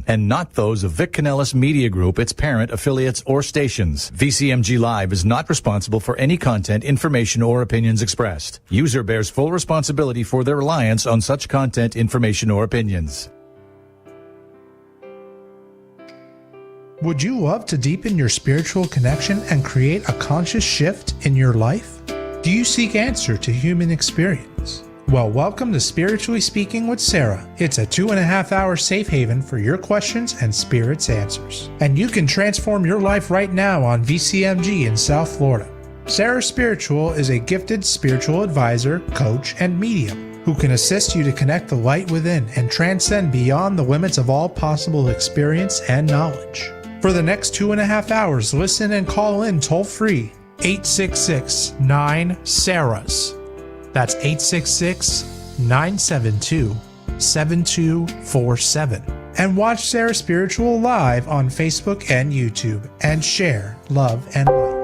and not those of Vic Canellis Media Group, its parent, affiliates, or stations. VCMG Live is not responsible for any content, information, or opinions expressed. User bears full responsibility for their reliance on such content, information, or opinions. Would you love to deepen your spiritual connection and create a conscious shift in your life? Do you seek answer to human experience? Well, welcome to Spiritually Speaking with Sarah. It's a 2.5-hour safe haven for your questions and Spirit's answers. And you can transform your life right now on VCMG in South Florida. Sarah Spiritual is a gifted spiritual advisor, coach, and medium who can assist you to connect the light within and transcend beyond the limits of all possible experience and knowledge. For the next 2.5 hours, listen and call in toll-free 866-9-SARAHS. That's 866-972-7247. And watch Sarah Spiritual live on Facebook and YouTube and share love and light.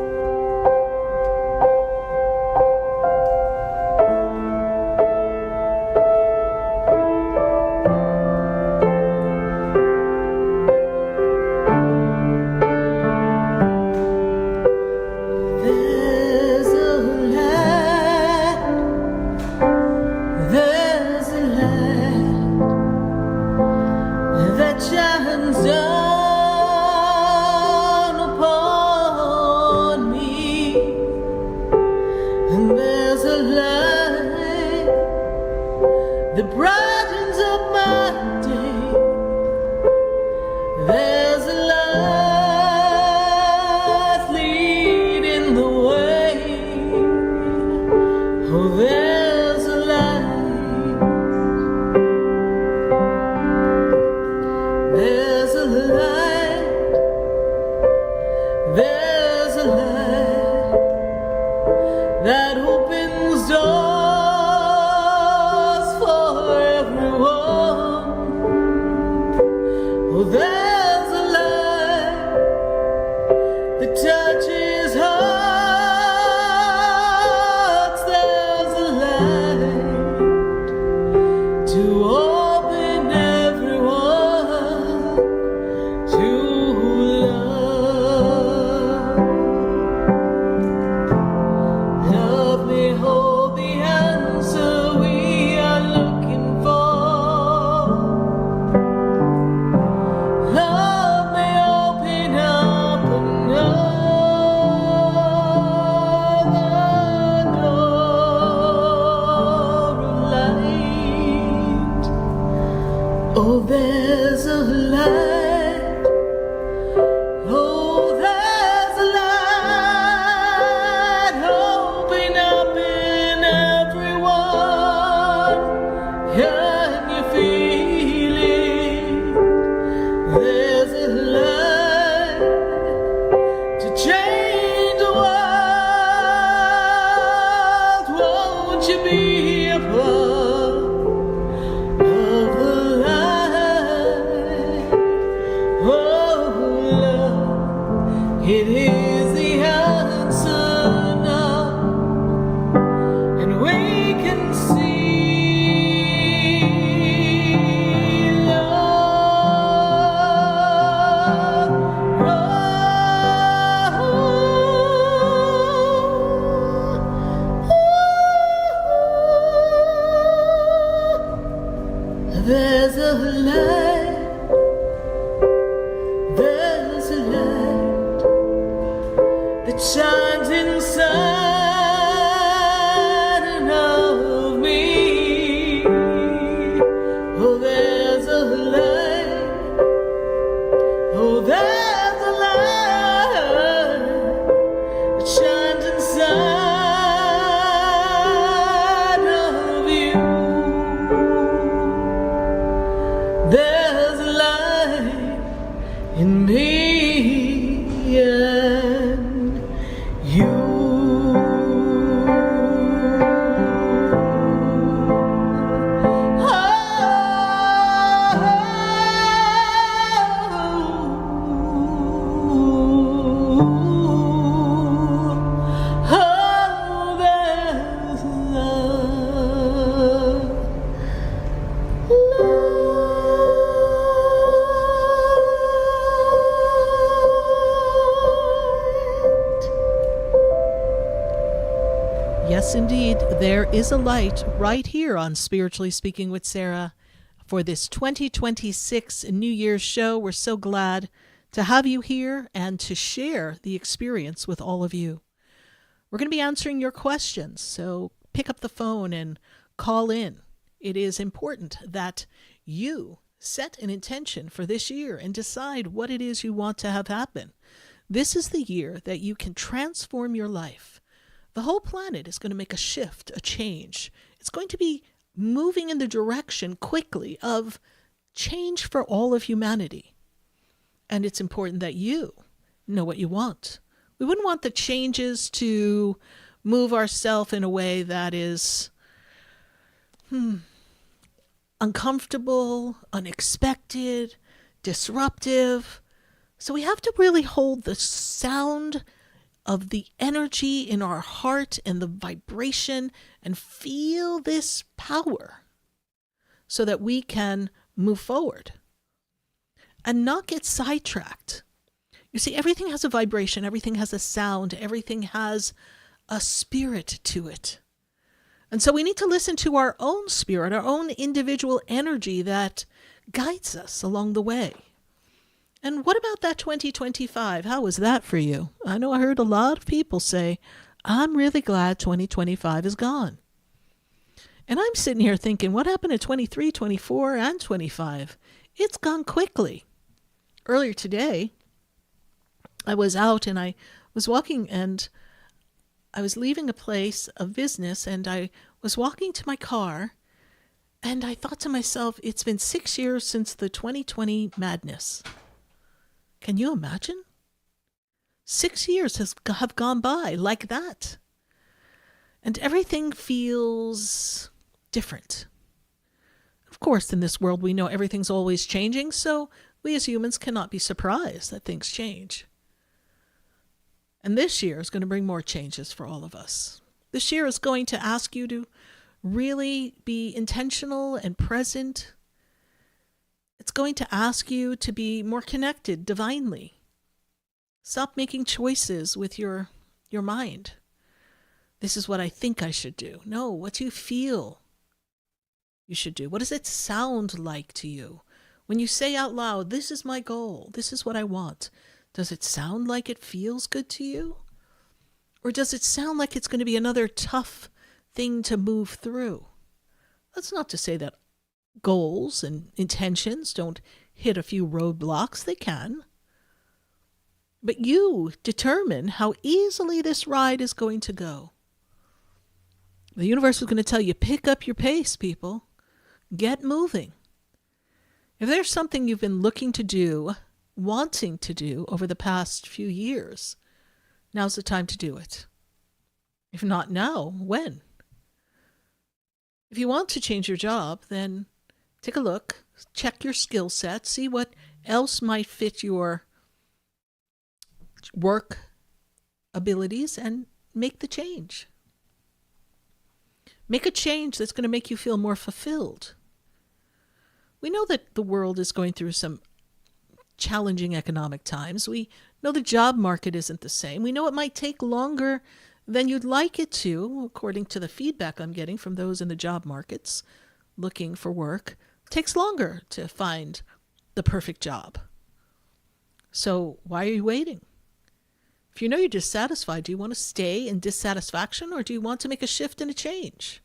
Yes, indeed. There is a light right here on Spiritually Speaking with Sarah for this 2026 New Year's show. We're so glad to have you here and to share the experience with all of you. We're going to be answering your questions, so pick up the phone and call in. It is important that you set an intention for this year and decide what it is you want to have happen. This is the year that you can transform your life. The whole planet is going to make a shift, a change. It's going to be moving in the direction quickly of change for all of humanity. And it's important that you know what you want. We wouldn't want the changes to move ourselves in a way that is uncomfortable, unexpected, disruptive. So we have to really hold the sound of the energy in our heart and the vibration and feel this power so that we can move forward and not get sidetracked. You see, everything has a vibration, everything has a sound, everything has a spirit to it. And so we need to listen to our own spirit, our own individual energy that guides us along the way. And what about that 2025? How was that for you? I know I heard a lot of people say, I'm really glad 2025 is gone. And I'm sitting here thinking, what happened to 23, 24, and 25? It's gone quickly. Earlier today, I was out and I was walking and I was leaving a place of business and I was walking to my car and I thought to myself, it's been 6 years since the 2020 madness. Can you imagine? 6 years have gone by like that. And everything feels different. Of course, in this world, we know everything's always changing, so we as humans cannot be surprised that things change. And this year is going to bring more changes for all of us. This year is going to ask you to really be intentional and present. It's going to ask you to be more connected divinely. Stop making choices with your mind. This is what I think I should do. No, what do you feel you should do? What does it sound like to you? When you say out loud, this is my goal, this is what I want, does it sound like it feels good to you? Or does it sound like it's going to be another tough thing to move through? That's not to say that goals and intentions don't hit a few roadblocks. They can. But you determine how easily this ride is going to go. The universe is going to tell you, pick up your pace, people. Get moving. If there's something you've been looking to do, wanting to do over the past few years, now's the time to do it. If not now, when? If you want to change your job, then take a look, check your skill set, see what else might fit your work abilities, and make the change. Make a change that's going to make you feel more fulfilled. We know that the world is going through some challenging economic times. We know the job market isn't the same. We know it might take longer than you'd like it to, according to the feedback I'm getting from those in the job markets looking for work. It takes longer to find the perfect job. So why are you waiting? If you know you're dissatisfied, do you want to stay in dissatisfaction or do you want to make a shift and a change?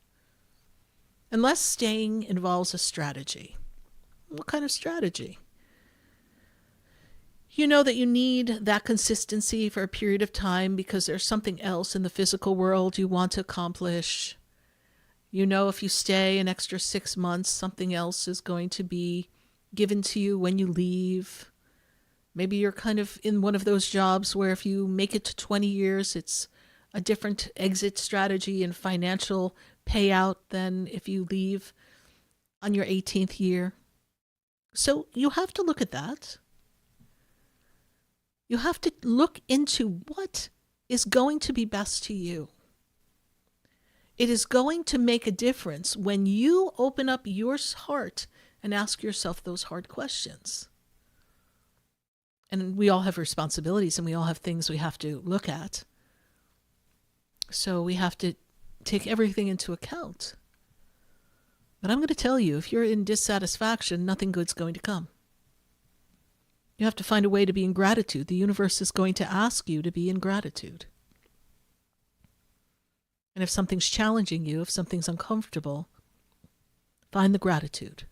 Unless staying involves a strategy. What kind of strategy? You know that you need that consistency for a period of time because there's something else in the physical world you want to accomplish. You know if you stay an extra 6 months, something else is going to be given to you when you leave. Maybe you're kind of in one of those jobs where if you make it to 20 years, it's a different exit strategy and financial payout than if you leave on your 18th year. So you have to look at that. You have to look into what is going to be best to you. It is going to make a difference when you open up your heart and ask yourself those hard questions. And we all have responsibilities and we all have things we have to look at. So we have to take everything into account. But I'm going to tell you, if you're in dissatisfaction, nothing good's going to come. You have to find a way to be in gratitude. The universe is going to ask you to be in gratitude. And if something's challenging you, if something's uncomfortable, find the gratitude.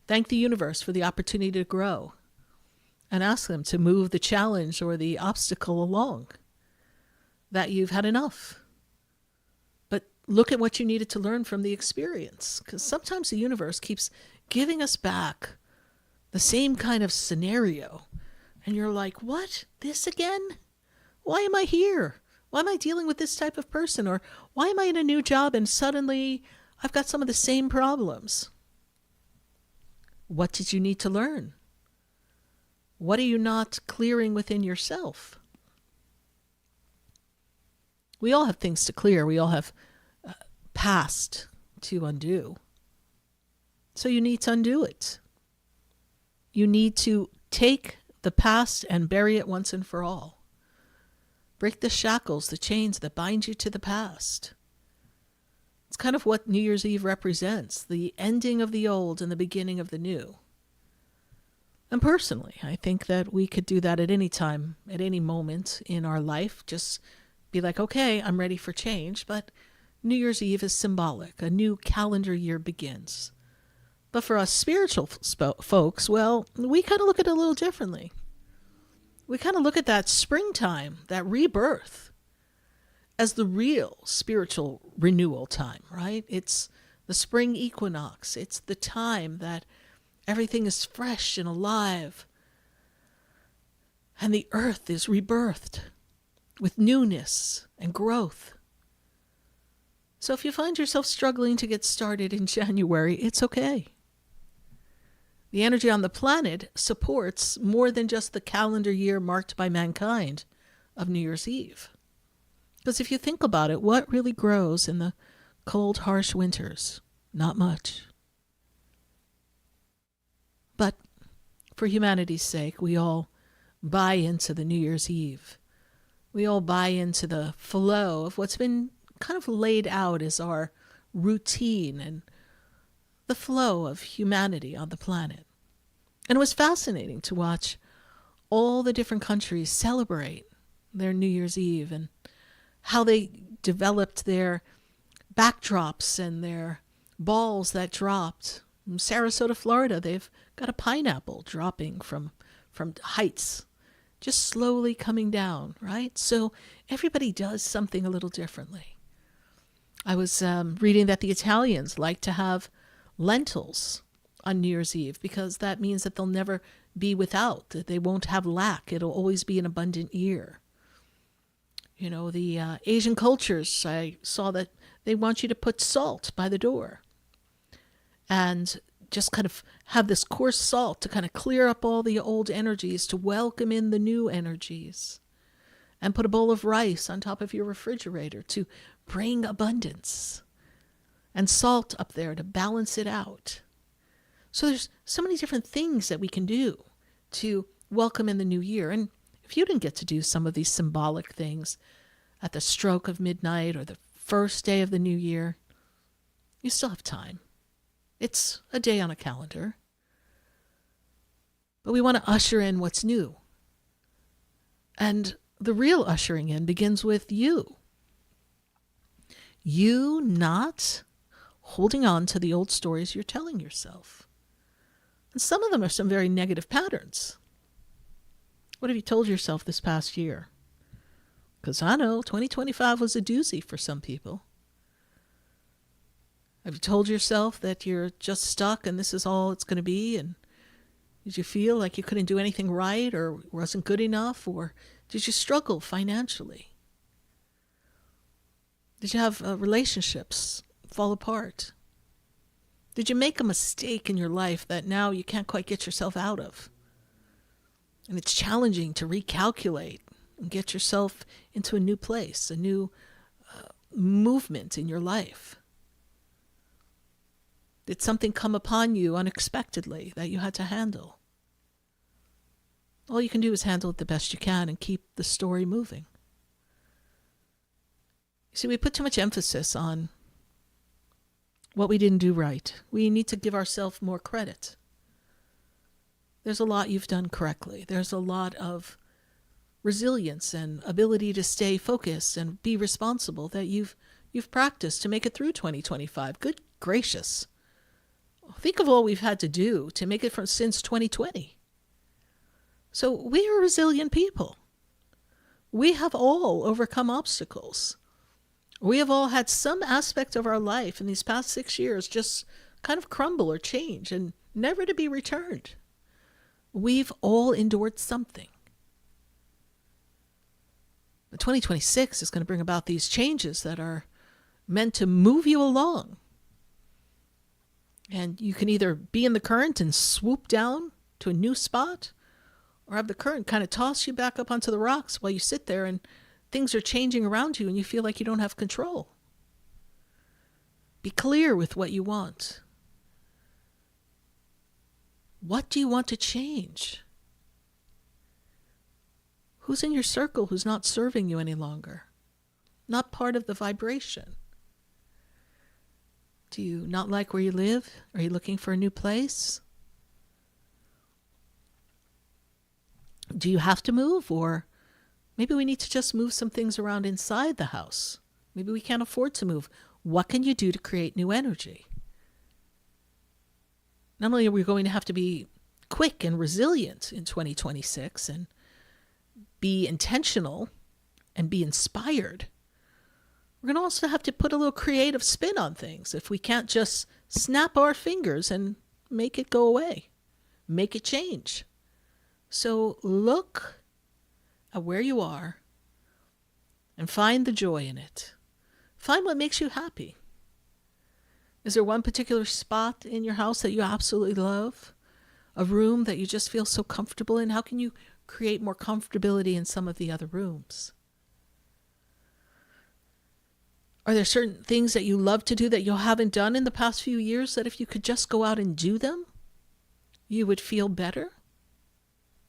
Thank the universe for the opportunity to grow and ask them to move the challenge or the obstacle along, that you've had enough. But look at what you needed to learn from the experience, because sometimes the universe keeps giving us back the same kind of scenario. And you're like, what? This again? Why am I here? Why am I dealing with this type of person? Or why am I in a new job and suddenly I've got some of the same problems? What did you need to learn? What are you not clearing within yourself? We all have things to clear. We all have past to undo. So you need to undo it. You need to take the past and bury it once and for all. Break the shackles, the chains that bind you to the past. It's kind of what New Year's Eve represents, the ending of the old and the beginning of the new. And personally, I think that we could do that at any time, at any moment in our life. Just be like, okay, I'm ready for change. But New Year's Eve is symbolic. A new calendar year begins. But for us spiritual folks, well, we kind of look at it a little differently. We kind of look at that springtime, that rebirth, as the real spiritual renewal time, right? It's the spring equinox. It's the time that everything is fresh and alive. And the earth is rebirthed with newness and growth. So if you find yourself struggling to get started in January, it's okay. The energy on the planet supports more than just the calendar year marked by mankind of New Year's Eve. Because if you think about it, what really grows in the cold, harsh winters? Not much. But for humanity's sake, we all buy into the New Year's Eve. We all buy into the flow of what's been kind of laid out as our routine and the flow of humanity on the planet. And it was fascinating to watch all the different countries celebrate their New Year's Eve and how they developed their backdrops and their balls that dropped. In Sarasota, Florida, they've got a pineapple dropping from heights, just slowly coming down, right? So everybody does something a little differently. I was reading that the Italians like to have lentils on New Year's Eve because that means that they'll never be without, that they won't have lack. It'll always be an abundant year. You know, the Asian cultures, I saw that they want you to put salt by the door and just kind of have this coarse salt to kind of clear up all the old energies, to welcome in the new energies, and put a bowl of rice on top of your refrigerator to bring abundance, and salt up there to balance it out. So there's so many different things that we can do to welcome in the new year. And if you didn't get to do some of these symbolic things at the stroke of midnight or the first day of the new year, you still have time. It's a day on a calendar. But we want to usher in what's new. And the real ushering in begins with you. You not holding on to the old stories you're telling yourself. And some of them are some very negative patterns. What have you told yourself this past year? Because I know 2025 was a doozy for some people. Have you told yourself that you're just stuck and this is all it's going to be? And did you feel like you couldn't do anything right or wasn't good enough? Or did you struggle financially? Did you have relationships fall apart? Did you make a mistake in your life that now you can't quite get yourself out of? And it's challenging to recalculate and get yourself into a new place, a new movement in your life. Did something come upon you unexpectedly that you had to handle? All you can do is handle it the best you can and keep the story moving. See, we put too much emphasis on what we didn't do right. We need to give ourselves more credit. There's a lot you've done correctly. There's a lot of resilience and ability to stay focused and be responsible that you've practiced to make it through 2025. Good gracious. Think of all we've had to do to make it since 2020. So we are resilient people. We have all overcome obstacles. We have all had some aspect of our life in these past 6 years just kind of crumble or change and never to be returned. We've all endured something. The 2026 is going to bring about these changes that are meant to move you along. And you can either be in the current and swoop down to a new spot, or have the current kind of toss you back up onto the rocks while you sit there and things are changing around you and you feel like you don't have control. Be clear with what you want. What do you want to change? Who's in your circle who's not serving you any longer? Not part of the vibration? Do you not like where you live? Are you looking for a new place? Do you have to move? Or maybe we need to just move some things around inside the house. Maybe we can't afford to move. What can you do to create new energy? Not only are we going to have to be quick and resilient in 2026 and be intentional and be inspired, we're going to also have to put a little creative spin on things. If we can't just snap our fingers and make it go away, make it change. So look at where you are and find the joy in it. Find what makes you happy. Is there one particular spot in your house that you absolutely love? A room that you just feel so comfortable in? How can you create more comfortability in some of the other rooms? Are there certain things that you love to do that you haven't done in the past few years that if you could just go out and do them, you would feel better?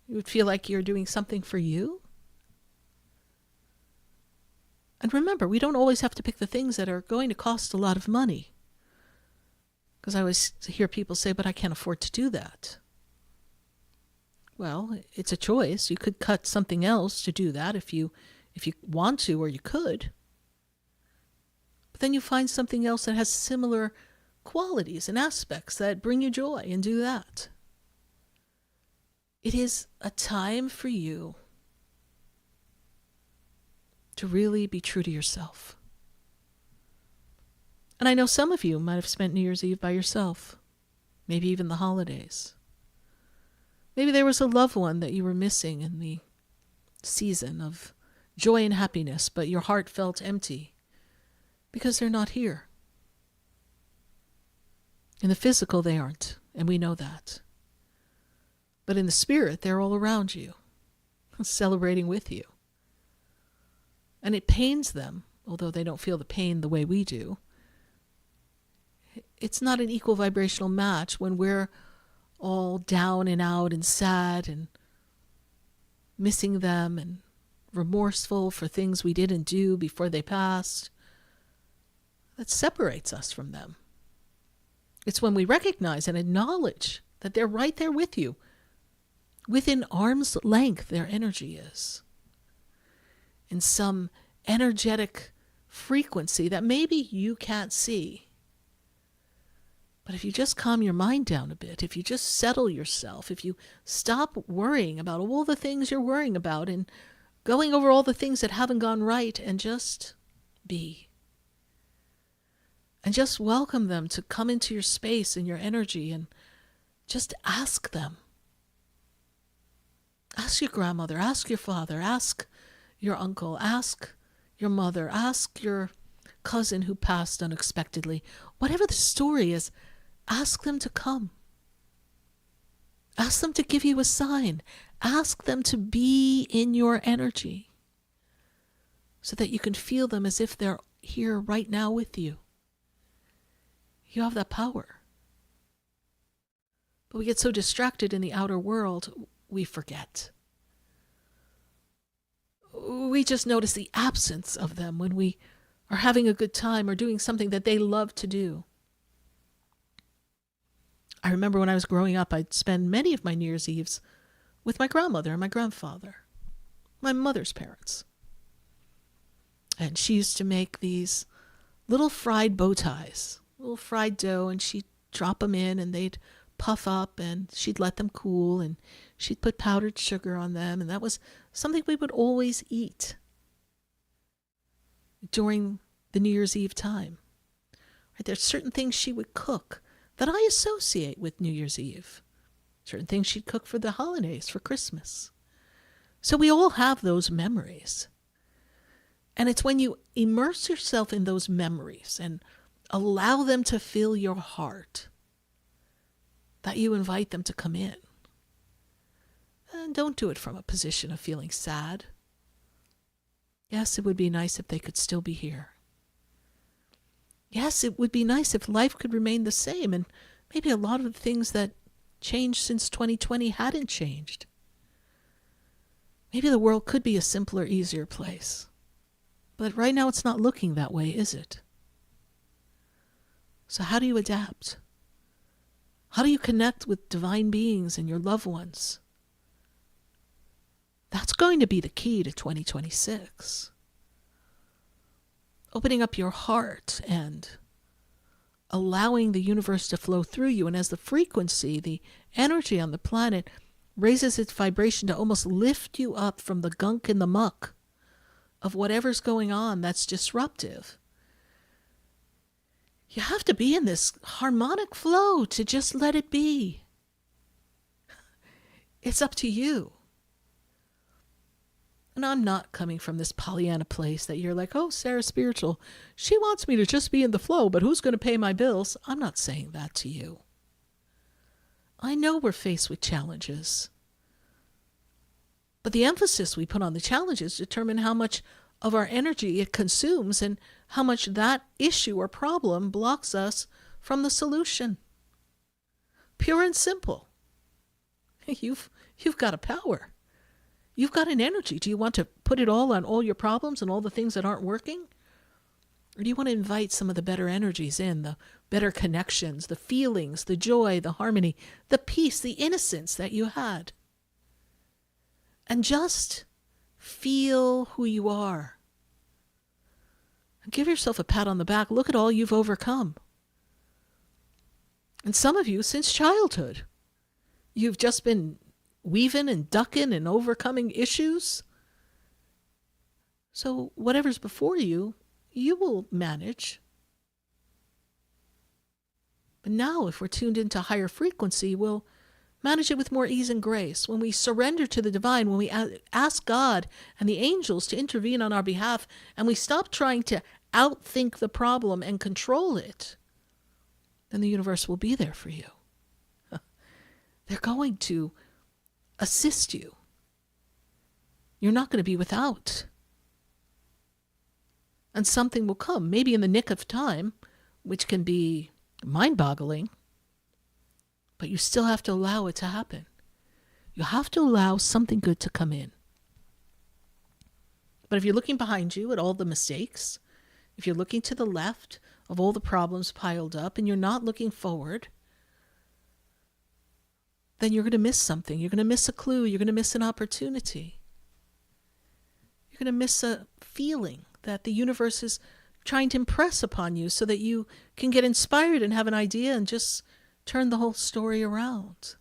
You would feel like you're doing something for you? And remember, we don't always have to pick the things that are going to cost a lot of money. Because I always hear people say, but I can't afford to do that. Well, it's a choice. You could cut something else to do that if you want to, or you could. But then you find something else that has similar qualities and aspects that bring you joy and do that. It is a time for you to really be true to yourself. And I know some of you might have spent New Year's Eve by yourself, maybe even the holidays. Maybe there was a loved one that you were missing in the season of joy and happiness, but your heart felt empty because they're not here. In the physical, they aren't, and we know that. But in the spirit, they're all around you, celebrating with you. And it pains them, although they don't feel the pain the way we do. It's not an equal vibrational match when we're all down and out and sad and missing them and remorseful for things we didn't do before they passed. That separates us from them. It's when we recognize and acknowledge that they're right there with you. Within arm's length, their energy is. In some energetic frequency that maybe you can't see. But if you just calm your mind down a bit, if you just settle yourself, if you stop worrying about all the things you're worrying about and going over all the things that haven't gone right and just be. And just welcome them to come into your space and your energy and just ask them. Ask your grandmother, ask your father, ask your uncle, ask your mother, ask your cousin who passed unexpectedly. Whatever the story is, ask them to come. Ask them to give you a sign. Ask them to be in your energy so that you can feel them as if they're here right now with you. You have that power. But we get so distracted in the outer world, we forget. We just notice the absence of them when we or having a good time or doing something that they love to do. I remember when I was growing up, I'd spend many of my New Year's Eves with my grandmother and my grandfather, my mother's parents. And she used to make these little fried bow ties, little fried dough, and she'd drop them in and they'd puff up and she'd let them cool and she'd put powdered sugar on them. And that was something we would always eat during the New Year's Eve time. Right? There's certain things she would cook that I associate with New Year's Eve. Certain things she'd cook for the holidays, for Christmas. So we all have those memories. And it's when you immerse yourself in those memories and allow them to fill your heart that you invite them to come in. And don't do it from a position of feeling sad. Yes, it would be nice if they could still be here. Yes, it would be nice if life could remain the same and maybe a lot of the things that changed since 2020 hadn't changed. Maybe the world could be a simpler, easier place. But right now it's not looking that way, is it? So how do you adapt? How do you connect with divine beings and your loved ones? That's going to be the key to 2026. Opening up your heart and allowing the universe to flow through you. And as the frequency, the energy on the planet raises its vibration to almost lift you up from the gunk and the muck of whatever's going on that's disruptive. You have to be in this harmonic flow to just let it be. It's up to you. And I'm not coming from this Pollyanna place that you're like, oh, Sarah's spiritual. She wants me to just be in the flow, but who's going to pay my bills? I'm not saying that to you. I know we're faced with challenges. But the emphasis we put on the challenges determine how much of our energy it consumes and how much that issue or problem blocks us from the solution. Pure and simple. You've got a power. You've got an energy. Do you want to put it all on all your problems and all the things that aren't working? Or do you want to invite some of the better energies in, the better connections, the feelings, the joy, the harmony, the peace, the innocence that you had? And just feel who you are. And give yourself a pat on the back. Look at all you've overcome. And some of you, since childhood, you've just been weaving and ducking and overcoming issues. So whatever's before you, you will manage. But now, if we're tuned into higher frequency, we'll manage it with more ease and grace. When we surrender to the divine, when we ask God and the angels to intervene on our behalf, and we stop trying to outthink the problem and control it, then the universe will be there for you. They're going to assist you. You're not going to be without. And something will come, maybe in the nick of time, which can be mind-boggling, but you still have to allow it to happen. You have to allow something good to come in. But if you're looking behind you at all the mistakes, if you're looking to the left of all the problems piled up and you're not looking forward, then you're going to miss something. You're going to miss a clue. You're going to miss an opportunity. You're going to miss a feeling that the universe is trying to impress upon you so that you can get inspired and have an idea and just turn the whole story around.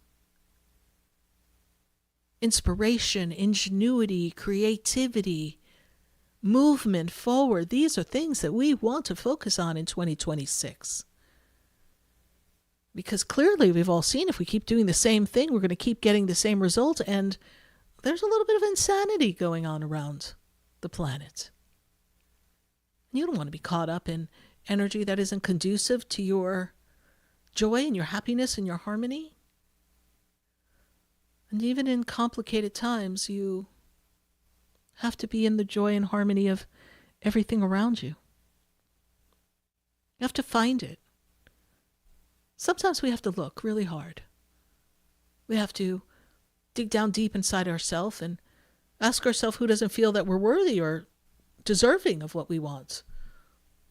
Inspiration, ingenuity, creativity, movement forward. These are things that we want to focus on in 2026. Because clearly we've all seen if we keep doing the same thing, we're going to keep getting the same result. And there's a little bit of insanity going on around the planet. You don't want to be caught up in energy that isn't conducive to your joy and your happiness and your harmony. And even in complicated times, you have to be in the joy and harmony of everything around you. You have to find it. Sometimes we have to look really hard. We have to dig down deep inside ourselves and ask ourselves who doesn't feel that we're worthy or deserving of what we want,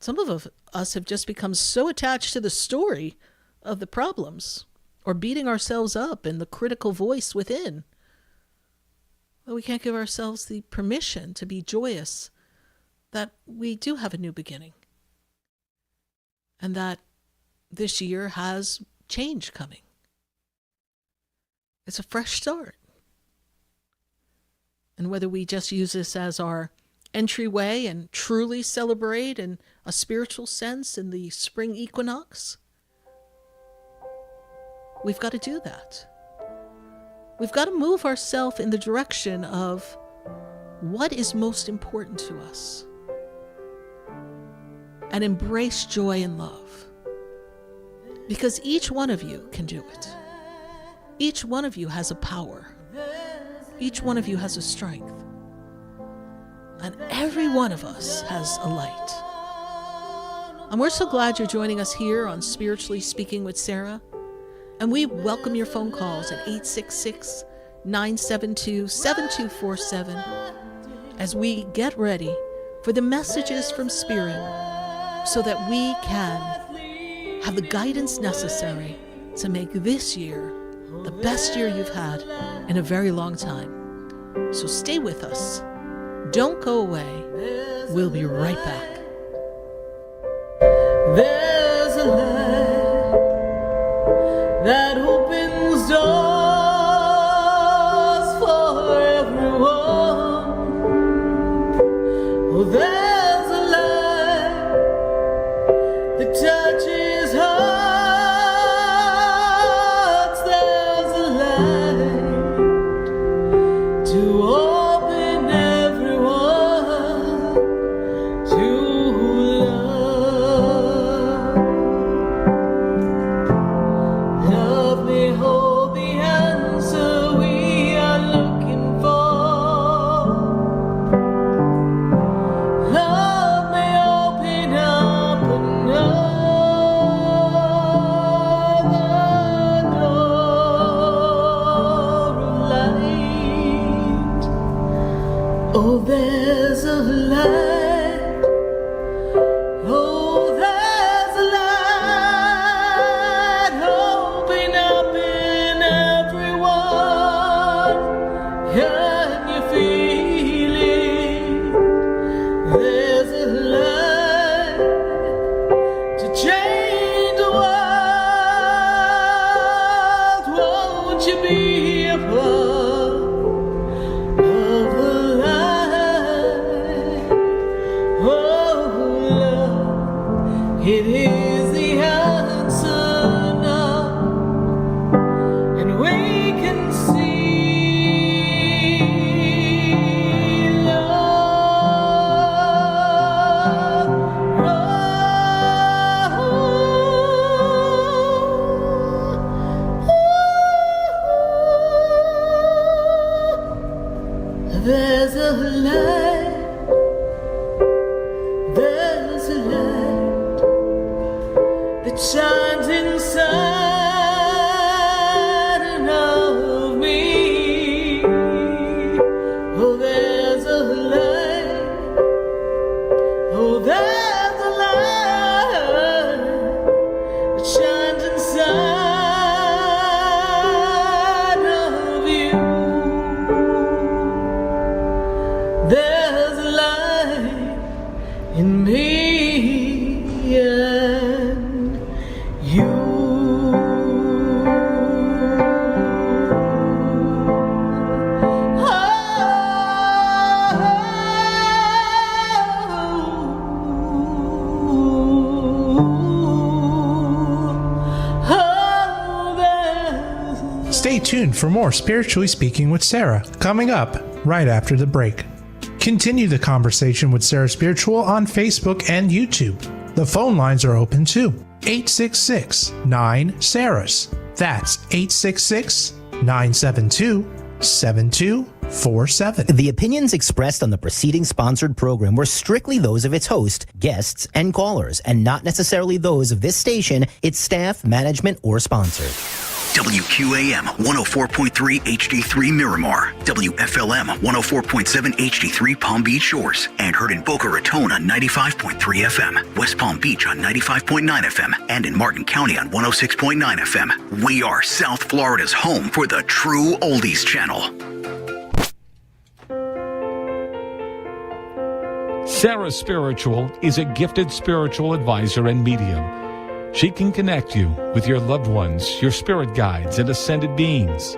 Some of us have just become so attached to the story of the problems or beating ourselves up in the critical voice within that we can't give ourselves the permission to be joyous that we do have a new beginning and that this year has change coming. It's a fresh start. And whether we just use this as our entryway and truly celebrate in a spiritual sense in the spring equinox, we've got to do that. We've got to move ourselves in the direction of what is most important to us and embrace joy and love. Because each one of you can do it. Each one of you has a power. Each one of you has a strength. And every one of us has a light. And we're so glad you're joining us here on Spiritually Speaking with Sarah. And we welcome your phone calls at 866-972-7247 as we get ready for the messages from Spirit so that we can have the guidance necessary to make this year the best year you've had in a very long time. So stay with us. Don't go away. We'll be right back. There's a light that opens doors for everyone. Oh, there's a light that touches hearts. There's a light to open everyone to love. Love may hold the answer we are looking for. Love may open up another door of light. Oh, there's a light. Oh, there's a light. Open up in everyone. Can you feel it? There's a light to change the world. Won't you be a part of the light? Oh, love, it is the answer now, and we can see love. There's a light. There's a light that shines inside of me. Oh, there's a light. Oh, there's a light that shines inside of you. There's a light in me and you. Stay tuned for more Spiritually Speaking with Sarah coming up right after the break. Continue the conversation with Sarah Spiritual on Facebook and YouTube. The phone lines are open too. 866-9-SARAHS. That's 866-972-7247. The opinions expressed on the preceding sponsored program were strictly those of its host, guests, and callers, and not necessarily those of this station, its staff, management, or sponsors. WQAM 104.3 HD3 Miramar, WFLM 104.7 HD3 Palm Beach Shores, and heard in Boca Raton on 95.3 FM, West Palm Beach on 95.9 FM, and in Martin County on 106.9 FM. We are South Florida's home for the true oldies channel. Sarah Spiritual is a gifted spiritual advisor and medium. She can connect you with your loved ones, your spirit guides, and ascended beings.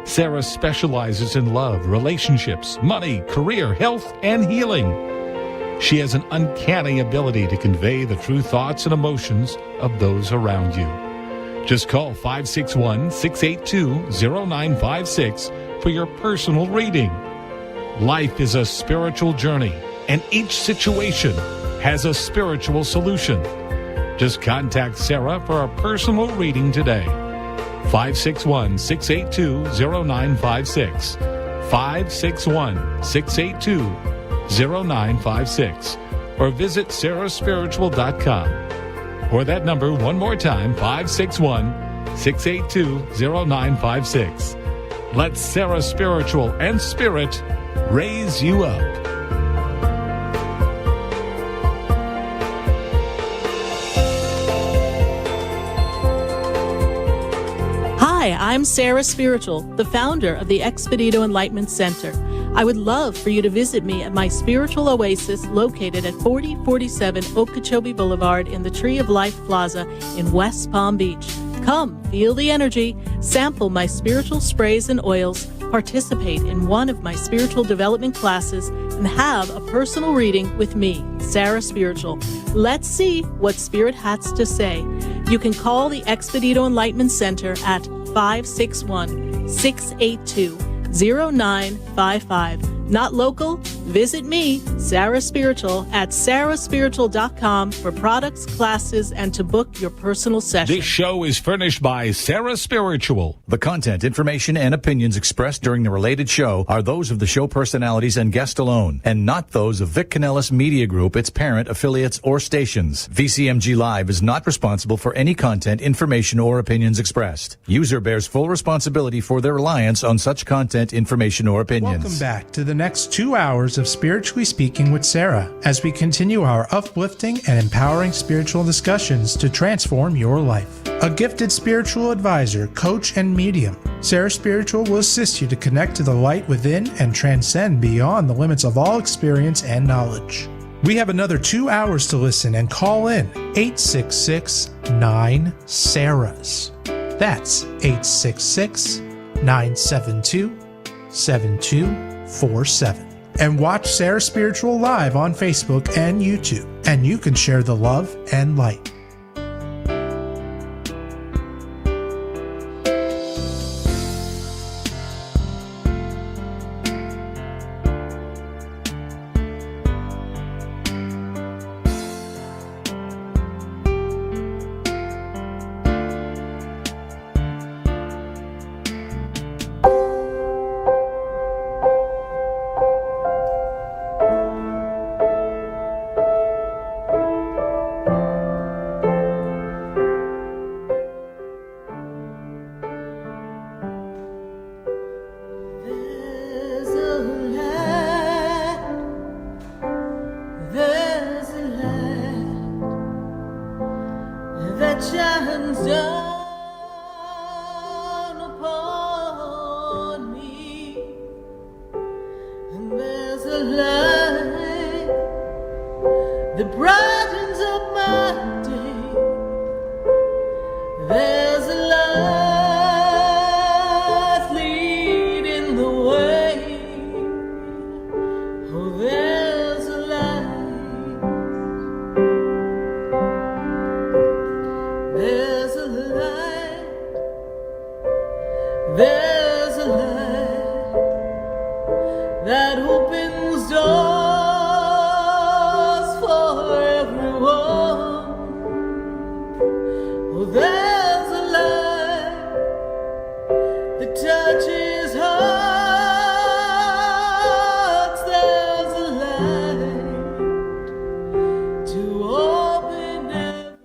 Sarah specializes in love, relationships, money, career, health, and healing. She has an uncanny ability to convey the true thoughts and emotions of those around you. Just call 561-682-0956 for your personal reading. Life is a spiritual journey, and each situation has a spiritual solution. Just contact Sarah for a personal reading today. 561-682-0956. 561-682-0956. Or visit sarahspiritual.com. Or that number one more time, 561-682-0956. Let Sarah Spiritual and Spirit raise you up. Hi, I'm Sarah Spiritual, the founder of the Expedito Enlightenment Center. I would love for you to visit me at my spiritual oasis located at 4047 Okeechobee Boulevard in the Tree of Life Plaza in West Palm Beach. Come, feel the energy, sample my spiritual sprays and oils, participate in one of my spiritual development classes, and have a personal reading with me, Sarah Spiritual. Let's see what Spirit has to say. You can call the Expedito Enlightenment Center at 561-682-0955. Not local? Visit me, Sarah Spiritual, at sarahspiritual.com for products, classes, and to book your personal session. This show is furnished by Sarah Spiritual. The content, information, and opinions expressed during the related show are those of the show personalities and guest alone, and not those of Vic Canellis Media Group, its parent, affiliates, or stations. VCMG Live is not responsible for any content, information, or opinions expressed. User bears full responsibility for their reliance on such content, information, or opinions. Welcome back to the next 2 hours of Spiritually Speaking with Sarah as we continue our uplifting and empowering spiritual discussions to transform your life. A gifted spiritual advisor, coach, and medium, Sarah Spiritual will assist you to connect to the light within and transcend beyond the limits of all experience and knowledge. We have another 2 hours to listen and call in 866-9-SARAHs. That's 866-972-7247. And watch Sarah Spiritual live on Facebook and YouTube, and you can share the love and light.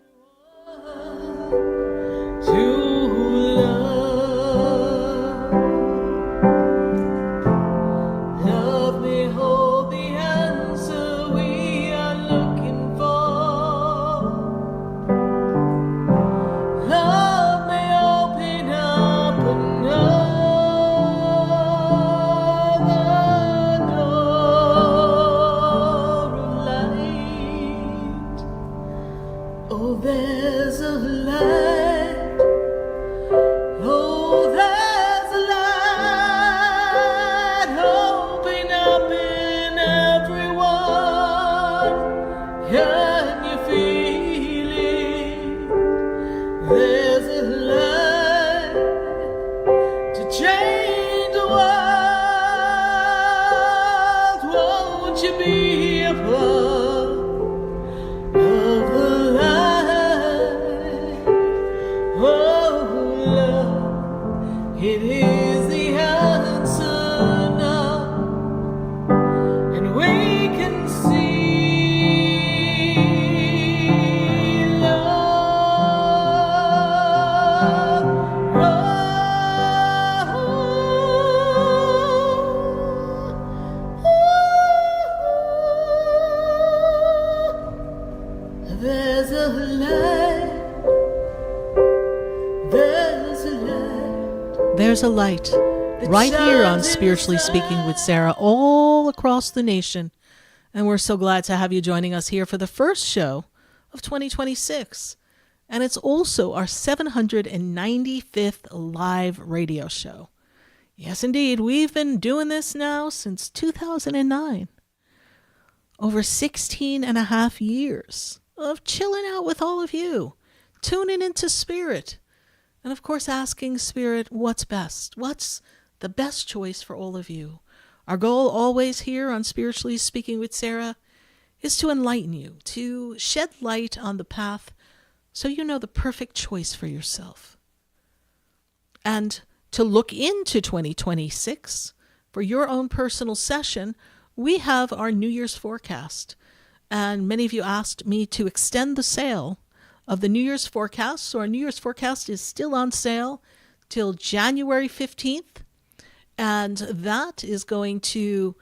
to love. won't you be a part of the light? Oh, love, it is the answer now, and we can see love. There's a light, there's a light. There's a light right here on Spiritually Speaking with Sarah, all across the nation. And we're so glad to have you joining us here for the first show of 2026. And it's also our 795th live radio show. Yes, indeed. We've been doing this now since 2009. Over 16 and a half years of chilling out with all of you, tuning into Spirit, and of course asking Spirit what's best, what's the best choice for all of you. Our goal always here on Spiritually Speaking with Sarah is to enlighten you, to shed light on the path so you know the perfect choice for yourself. And to look into 2026 for your own personal session, we have our New Year's forecast. And many of you asked me to extend the sale of the New Year's forecast. So our New Year's forecast is still on sale till January 15th. And that is going to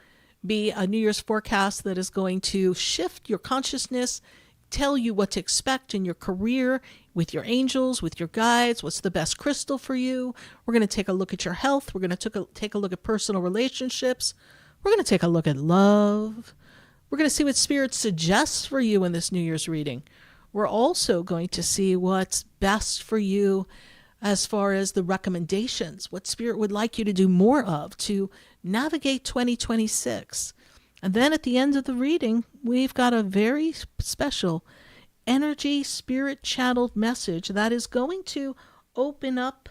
be a New Year's forecast that is going to shift your consciousness, tell you what to expect in your career, with your angels, with your guides, what's the best crystal for you. We're going to take a look at your health. We're going to take a look at personal relationships. We're going to take a look at love. We're going to see what Spirit suggests for you in this New Year's reading. We're also going to see what's best for you as far as the recommendations, what Spirit would like you to do more of to navigate 2026. And then at the end of the reading, we've got a very special energy, Spirit channeled message that is going to open up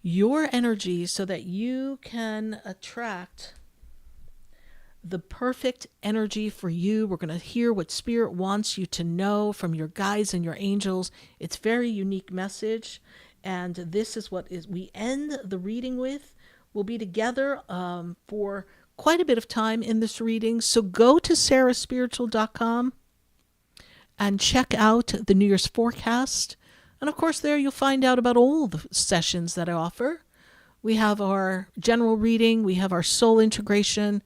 your energy so that you can attract the perfect energy for you. We're going to hear what Spirit wants you to know from your guides and your angels. It's a very unique message. And this is what we end the reading with. We'll be together for quite a bit of time in this reading. So go to sarahspiritual.com and check out the New Year's forecast. And of course, there you'll find out about all the sessions that I offer. We have our general reading. We have our soul integration.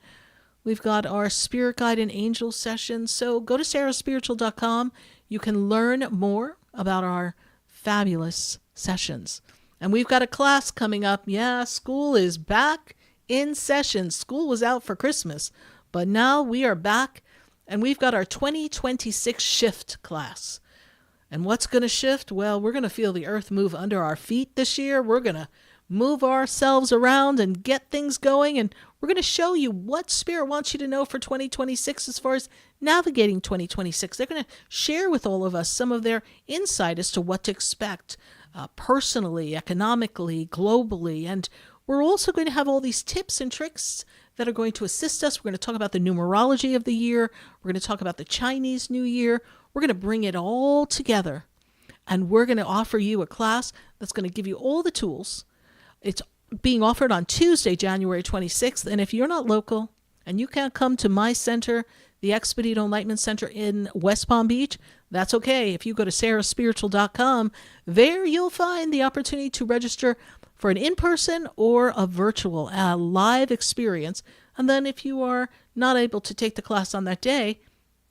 We've got our spirit guide and angel sessions. So go to sarahspiritual.com. You can learn more about our fabulous sessions. And we've got a class coming up. Yeah, school is back in session. School was out for Christmas, but now we are back, and we've got our 2026 shift class. And what's going to shift? Well, we're going to feel the earth move under our feet this year. We're going to move ourselves around and get things going, and we're going to show you what Spirit wants you to know for 2026 as far as navigating 2026. They're going to share with all of us some of their insight as to what to expect personally, economically, globally. And we're also going to have all these tips and tricks that are going to assist us. We're going to talk about the numerology of the year. We're going to talk about the Chinese New Year. We're going to bring it all together, and we're going to offer you a class that's going to give you all the tools. It's being offered on Tuesday, January 26th. And if you're not local and you can't come to my center, the Expedito Enlightenment Center in West Palm Beach, that's okay. If you go to sarahspiritual.com, there you'll find the opportunity to register for an in-person or a virtual live experience. And then if you are not able to take the class on that day,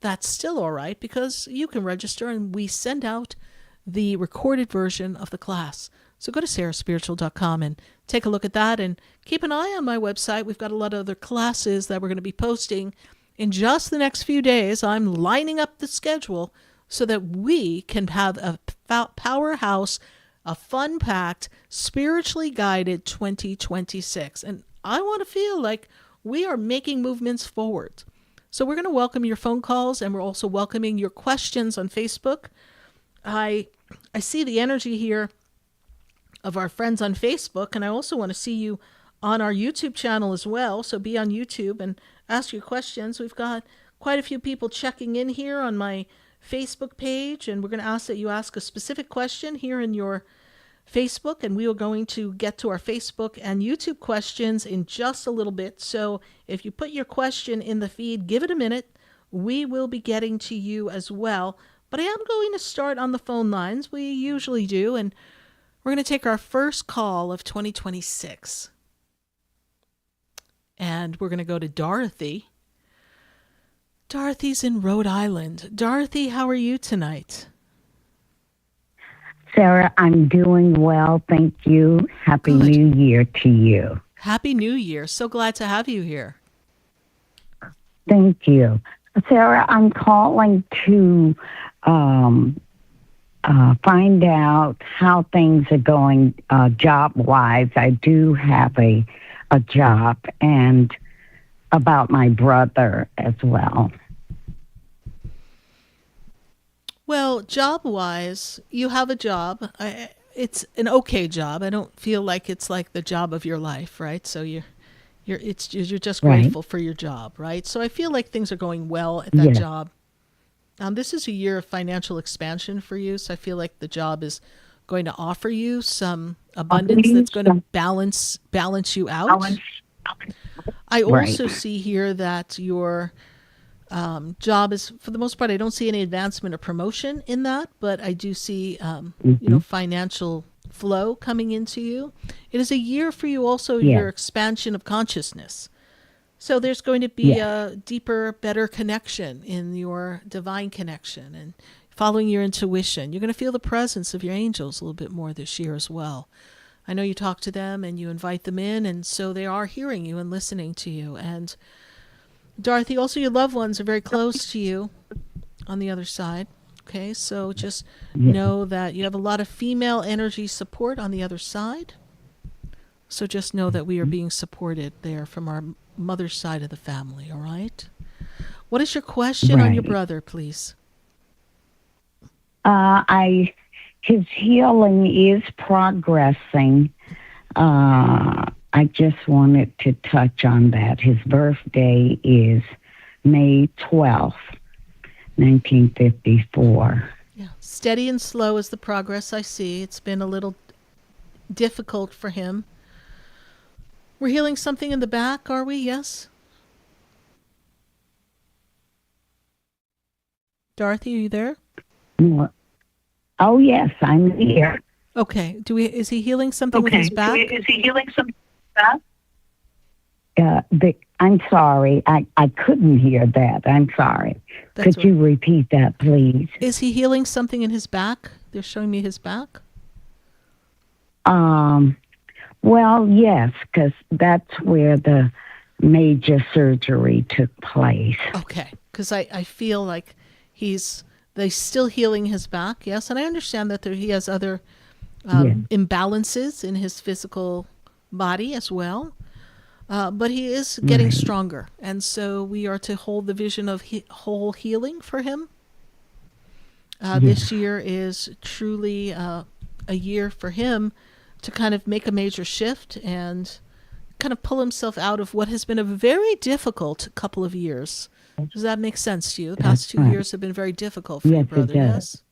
that's still all right, because you can register and we send out the recorded version of the class. So go to sarahspiritual.com and take a look at that, and keep an eye on my website. We've got a lot of other classes that we're going to be posting in just the next few days. I'm lining up the schedule so that we can have a powerhouse, a fun-packed, spiritually guided 2026. And I want to feel like we are making movements forward. So we're going to welcome your phone calls, and we're also welcoming your questions on Facebook. I see the energy here of our friends on Facebook, and I also want to see you on our YouTube channel as well. So be on YouTube and ask your questions. We've got quite a few people checking in here on my Facebook page, and we're going to ask that you ask a specific question here in your Facebook, and we are going to get to our Facebook and YouTube questions in just a little bit. So if you put your question in the feed, give it a minute. We will be getting to you as well. But I am going to start on the phone lines. We usually do, and we're going to take our first call of 2026. And we're going to go to Dorothy. Dorothy's in Rhode Island. Dorothy, how are you tonight? Sarah, I'm doing well. Thank you. Happy Good. New Year to you. Happy New Year. So glad to have you here. Thank you. Sarah, I'm calling to find out how things are going job-wise. I do have a job, and about my brother as well. Well, job-wise, you have a job. It's an okay job. I don't feel like it's like the job of your life, right? So you're just grateful for your job, right? So I feel like things are going well at that job. This is a year of financial expansion for you, so I feel like the job is going to offer you some abundance that's going to balance you out. I also see here that your job is, for the most part, I don't see any advancement or promotion in that, but I do see, financial flow coming into you. It is a year for you also, your expansion of consciousness. So there's going to be a deeper, better connection in your divine connection and following your intuition. You're going to feel the presence of your angels a little bit more this year as well. I know you talk to them and you invite them in, and so they are hearing you and listening to you. And Dorothy, also your loved ones are very close to you on the other side. Okay, so just know that you have a lot of female energy support on the other side. So just know that we are being supported there from our mother's side of the family, all right? What is your question on your brother, please? His healing is progressing. I just wanted to touch on that. His birthday is May 12th, 1954. Yeah, steady and slow is the progress I see. It's been a little difficult for him. We're healing something in the back, are we? Yes? Dorothy, are you there? Oh, yes, I'm here. Okay. Is he healing something with his back? Is he healing something with his back? I'm sorry. I couldn't hear that. I'm sorry. Could you repeat that, please? Is he healing something in his back? They're showing me his back. Well, yes, because that's where the major surgery took place. Okay, because I feel like they're still healing his back, yes, and I understand that he has other imbalances in his physical body as well, but he is getting stronger, and so we are to hold the vision of whole healing for him. This year is truly a year for him to kind of make a major shift and kind of pull himself out of what has been a very difficult couple of years. Does that make sense to you? The past 2 years have been very difficult for your brother, yes?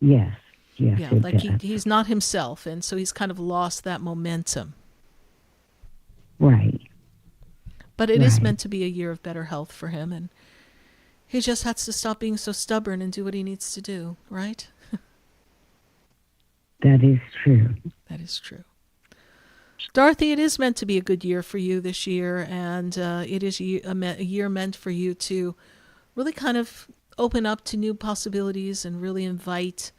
Yes, yeah, like he's not himself, and so he's kind of lost that momentum. Right. But it is meant to be a year of better health for him, and he just has to stop being so stubborn and do what he needs to do, right? That is true. That is true. Dorothy, it is meant to be a good year for you this year, and it is a year meant for you to really kind of open up to new possibilities and really invite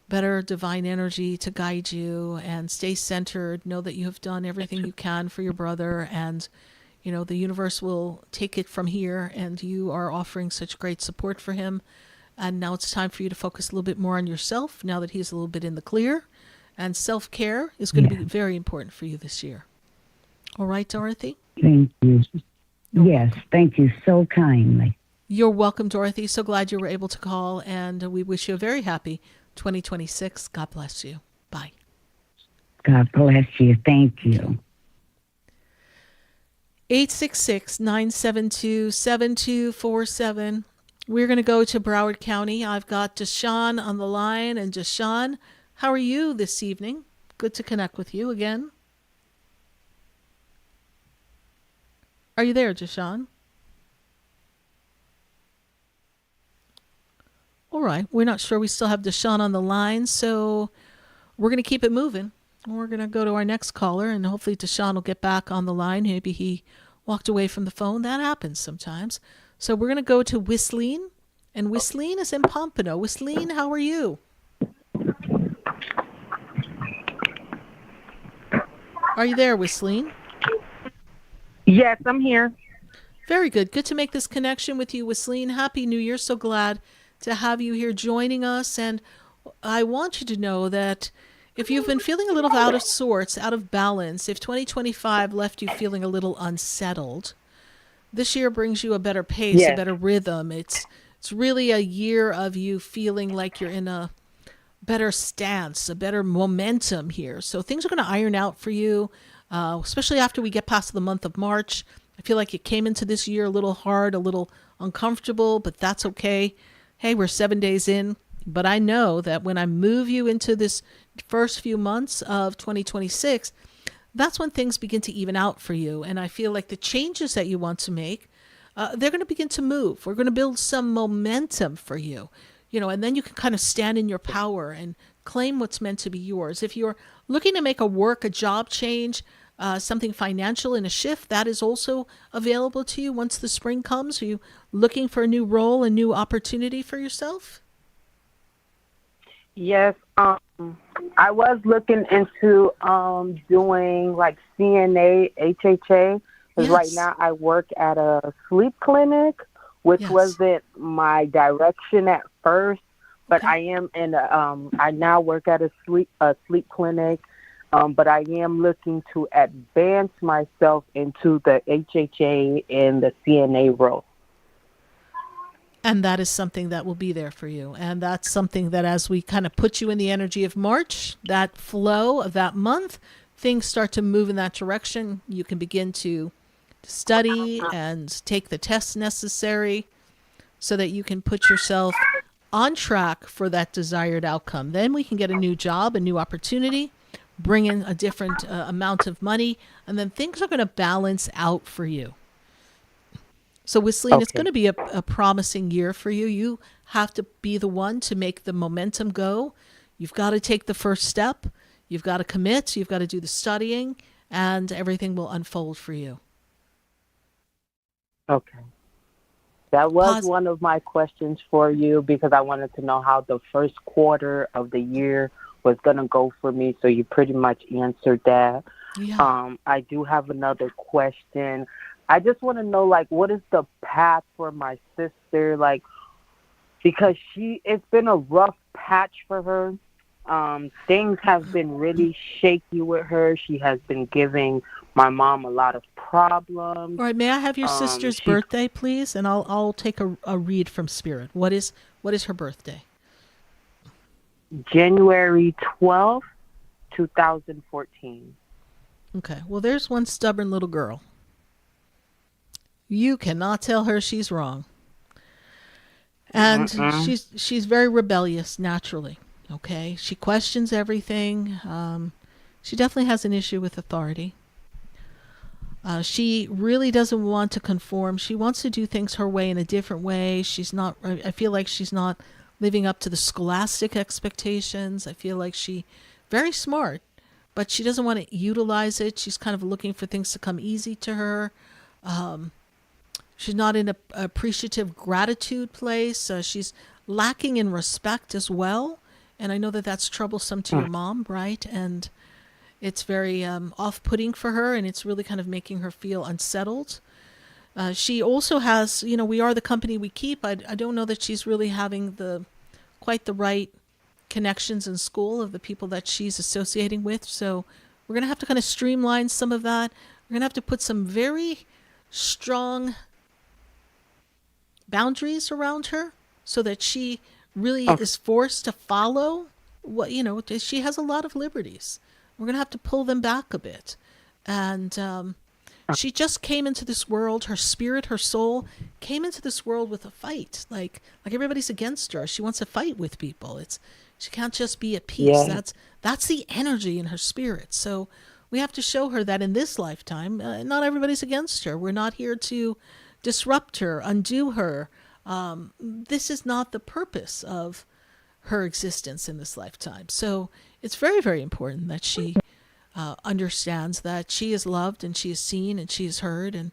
better divine energy to guide you and stay centered. Know that you have done everything you can for your brother, and the universe will take it from here, and you are offering such great support for him. And now it's time for you to focus a little bit more on yourself now that he's a little bit in the clear. And self-care is going to be very important for you this year. All right, Dorothy? Thank you. Yes, thank you so kindly. You're welcome, Dorothy. So glad you were able to call, and we wish you a very happy 2026. God bless you. Bye. God bless you. Thank you. 866-972-7247. We're going to go to Broward County. I've got Deshaun on the line. And Deshaun, how are you this evening? Good to connect with you again. Are you there, Deshaun? All right. We're not sure we still have Deshaun on the line, so we're going to keep it moving. We're going to go to our next caller, and hopefully Deshaun will get back on the line. Maybe he walked away from the phone. That happens sometimes. So we're going to go to Whistleen, and Whistleen is in Pompano. Whistleen, how are you? Are you there, Whistleen? Yes, I'm here. Very good. Good to make this connection with you, Whistleen. Happy New Year. So glad to have you here joining us. And I want you to know that if you've been feeling a little out of sorts, out of balance, if 2025 left you feeling a little unsettled, this year brings you a better pace, Yes. a better rhythm. It's really a year of you feeling like you're in a better stance, a better momentum here. So things are going to iron out for you, especially after we get past the month of March. I feel like you came into this year a little hard, a little uncomfortable, but that's okay. Hey, we're 7 days in, but I know that when I move you into this first few months of 2026, that's when things begin to even out for you. And I feel like the changes that you want to make, they're going to begin to move. We're going to build some momentum for you, and then you can kind of stand in your power and claim what's meant to be yours. If you're looking to make a job change, something financial in a shift, that is also available to you once the spring comes. Are you looking for a new role, a new opportunity for yourself? Yes, I was looking into doing like CNA, HHA, because right Yes. now I work at a sleep clinic, which Yes. wasn't my direction at first, but Okay. I am in I now work at a sleep clinic, but I am looking to advance myself into the HHA and the CNA role. And that is something that will be there for you. And that's something that as we kind of put you in the energy of March, that flow of that month, things start to move in that direction. You can begin to study and take the tests necessary so that you can put yourself on track for that desired outcome. Then we can get a new job, a new opportunity, bring in a different amount of money, and then things are going to balance out for you. So, Whistleen, it's Okay. going to be a promising year for you. You have to be the one to make the momentum go. You've got to take the first step. You've got to commit. You've got to do the studying, and everything will unfold for you. Okay. That was Pos- one of my questions for you because I wanted to know how the first quarter of the year was going to go for me. So you pretty much answered that. Yeah. I do have another question. I just want to know, like, what is the path for my sister? Like, because it's been a rough patch for her. Things have been really shaky with her. She has been giving my mom a lot of problems. All right. May I have your sister's she- birthday, please? And I'll take a read from Spirit. What is her birthday? January 12th, 2014. Okay. Well, there's one stubborn little girl. You cannot tell her she's wrong. And she's very rebellious naturally. Okay? She questions everything. She definitely has an issue with authority. She really doesn't want to conform. She wants to do things her way in a different way. I feel like she's not living up to the scholastic expectations. I feel like very smart, but she doesn't want to utilize it. She's kind of looking for things to come easy to her. She's not in a appreciative gratitude place. She's lacking in respect as well. And I know that that's troublesome to your mom, right? And it's very off-putting for her, and it's really kind of making her feel unsettled. She also has, we are the company we keep. I don't know that she's really having quite the right connections in school of the people that she's associating with. So we're going to have to kind of streamline some of that. We're going to have to put some very strong boundaries around her so that she really is forced to follow she has a lot of liberties. We're going to have to pull them back a bit. And she just came into this world, her spirit, her soul came into this world with a fight. Like everybody's against her. She wants to fight with people. She can't just be at peace. Yeah. That's the energy in her spirit. So we have to show her that in this lifetime, not everybody's against her. We're not here to disrupt her, undo her. This is not the purpose of her existence in this lifetime. So it's very, very important that she understands that she is loved and she is seen and she is heard. And,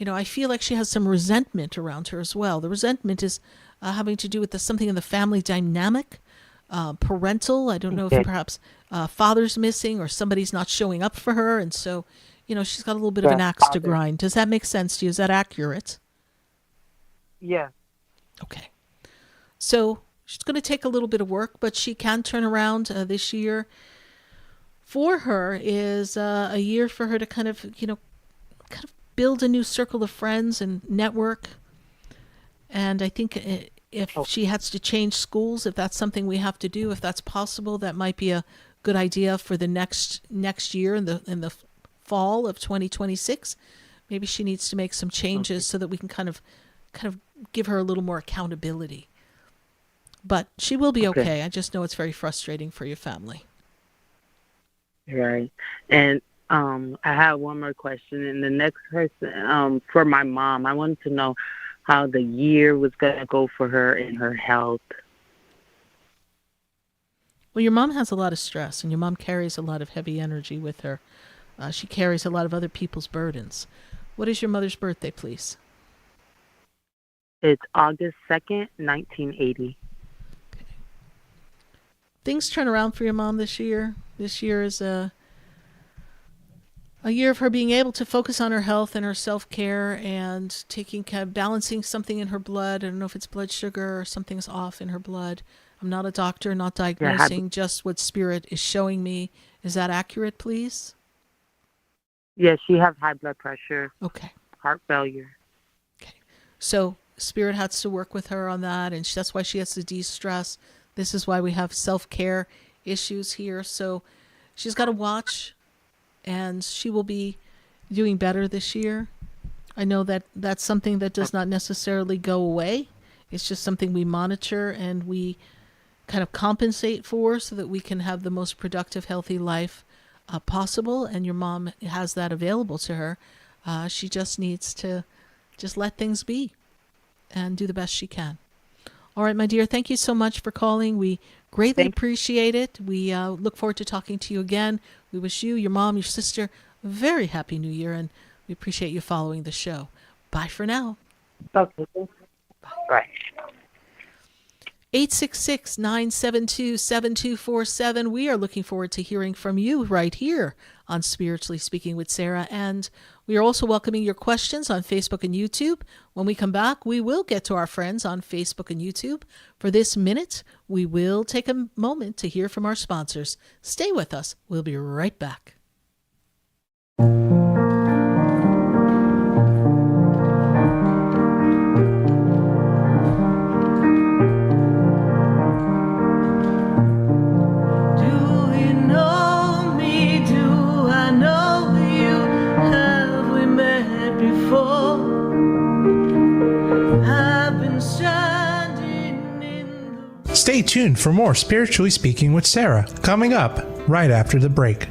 I feel like she has some resentment around her as well. The resentment is having to do with something in the family dynamic, parental. I don't know if perhaps father's missing or somebody's not showing up for her. And so, she's got a little bit of an axe to grind. Does that make sense to you? Is that accurate? Yeah. Okay. So she's going to take a little bit of work, but she can turn around this year. For her is a year for her to kind of build a new circle of friends and network. And I think if she has to change schools, if that's something we have to do, if that's possible, that might be a good idea for the next year in the fall of 2026. Maybe she needs to make some changes so that we can kind of give her a little more accountability. But she will be okay. I just know it's very frustrating for your family. Right. And I have one more question. And the next person, for my mom, I wanted to know how the year was going to go for her in her health. Well, your mom has a lot of stress, and your mom carries a lot of heavy energy with her. She carries a lot of other people's burdens. What is your mother's birthday, please? It's August 2nd, 1980. Okay. Things turn around for your mom this year. This year is a year of her being able to focus on her health and her self-care and balancing something in her blood. I don't know if it's blood sugar or something's off in her blood. I'm not a doctor, not diagnosing, just what spirit is showing me. Is that accurate, please? Yes, she has high blood pressure. Okay. Heart failure. Okay. So spirit has to work with her on that, and that's why she has to de-stress. This is why we have self-care issues here. So she's got to watch, and she will be doing better this year. I know that that's something that does not necessarily go away. It's just something we monitor and we kind of compensate for so that we can have the most productive, healthy life possible. And your mom has that available to her. She just needs to just let things be and do the best she can. All right, my dear, thank you so much for calling. We greatly appreciate it. We look forward to talking to you again. We wish you, your mom, your sister, a very happy New Year, and we appreciate you following the show. Bye for now. Okay. Bye. 866-972-7247. We are looking forward to hearing from you right here on Spiritually Speaking with Sarah. And we are also welcoming your questions on Facebook and YouTube. When we come back, we will get to our friends on Facebook and YouTube. For this minute, we will take a moment to hear from our sponsors. Stay with us. We'll be right back. Stay tuned for more Spiritually Speaking with Sarah, coming up right after the break.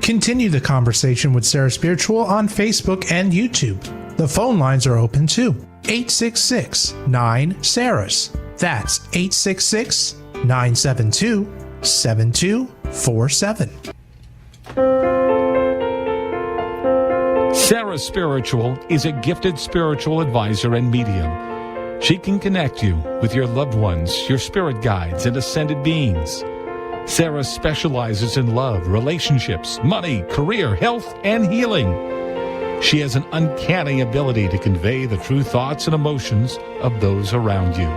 Continue the conversation with Sarah Spiritual on Facebook and YouTube. The phone lines are open too. 866-9-SARAHS. That's 866-972-7247. Sarah Spiritual is a gifted spiritual advisor and medium. She can connect you with your loved ones, your spirit guides, and ascended beings. Sarah specializes in love, relationships, money, career, health, and healing. She has an uncanny ability to convey the true thoughts and emotions of those around you.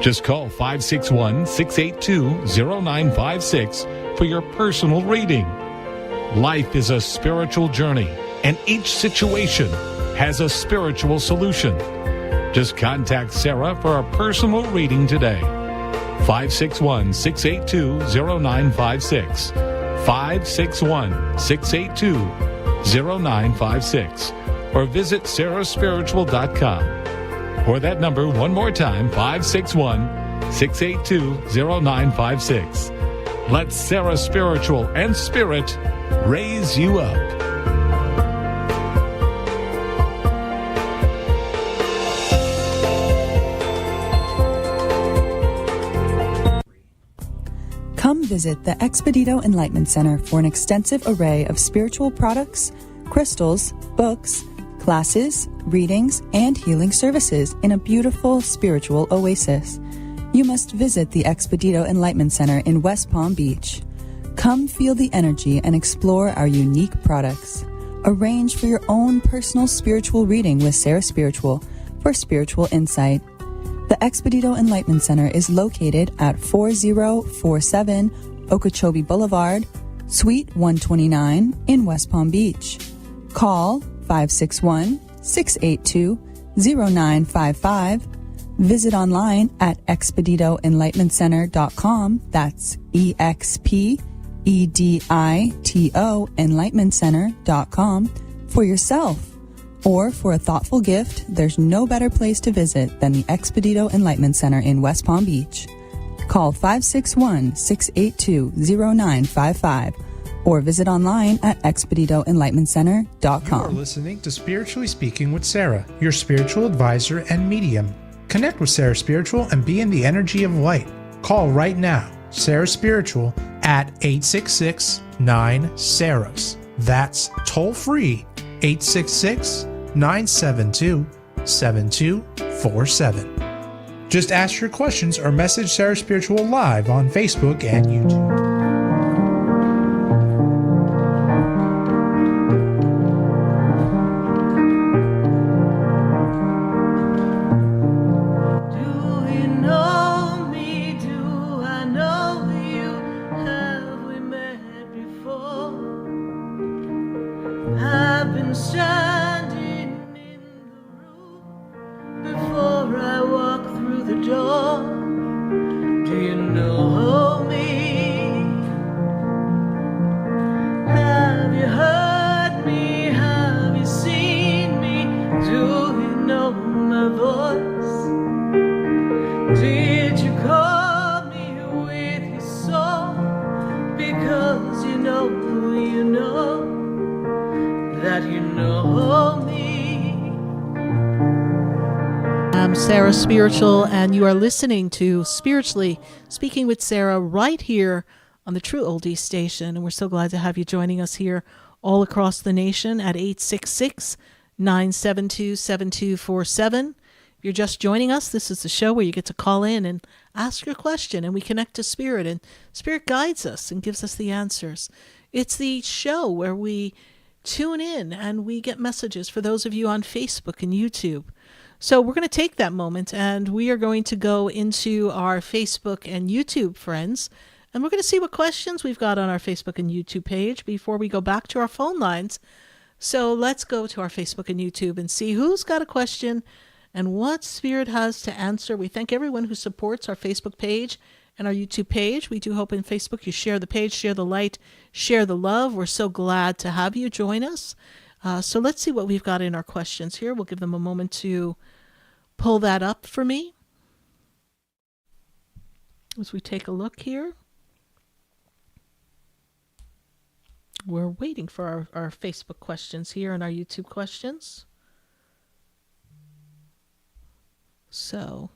Just call 561-682-0956 for your personal reading. Life is a spiritual journey, and each situation has a spiritual solution. Just contact Sarah for a personal reading today. 561-682-0956. 561-682-0956. or visit sarahspiritual.com. Or that number one more time, 561-682-0956. Let Sarah Spiritual and Spirit raise you up. Come visit the Expedito Enlightenment Center for an extensive array of spiritual products, crystals, books, classes, readings, and healing services in a beautiful spiritual oasis. You must visit the Expedito Enlightenment Center in West Palm Beach. Come feel the energy and explore our unique products. Arrange for your own personal spiritual reading with Sarah Spiritual for spiritual insight. The Expedito Enlightenment Center is located at 4047 Okeechobee Boulevard, Suite 129 in West Palm Beach. Call 561-682-0955. Visit online at expeditoenlightenmentcenter.com. That's EXPEDITO enlightenmentcenter.com for yourself. Or for a thoughtful gift, there's no better place to visit than the Expedito Enlightenment Center in West Palm Beach. Call 561-682-0955 or visit online at expeditoenlightenmentcenter.com. You're listening to Spiritually Speaking with Sarah, your spiritual advisor and medium. Connect with Sarah Spiritual and be in the energy of light. Call right now, Sarah Spiritual, at 866-9-SARAHS. That's toll free, 866-972-7247. Just ask your questions or message Sarah Spiritual live on Facebook and YouTube. Sarah Spiritual, and you are listening to Spiritually Speaking with Sarah right here on the True Oldie station. And we're so glad to have you joining us here all across the nation at 866-972-7247. If you're just joining us, this is the show where you get to call in and ask your question, and we connect to Spirit, and Spirit guides us and gives us the answers. It's the show where we tune in and we get messages for those of you on Facebook and YouTube. So we're going to take that moment and we are going to go into our Facebook and YouTube friends, and we're going to see what questions we've got on our Facebook and YouTube page before we go back to our phone lines. So let's go to our Facebook and YouTube and see who's got a question and what Spirit has to answer. We thank everyone who supports our Facebook page and our YouTube page. We do hope in Facebook you share the page, share the light, share the love. We're so glad to have you join us. So let's see what we've got in our questions here. We'll give them a moment to pull that up for me as we take a look here. We're waiting for our Facebook questions here and our YouTube questions. So,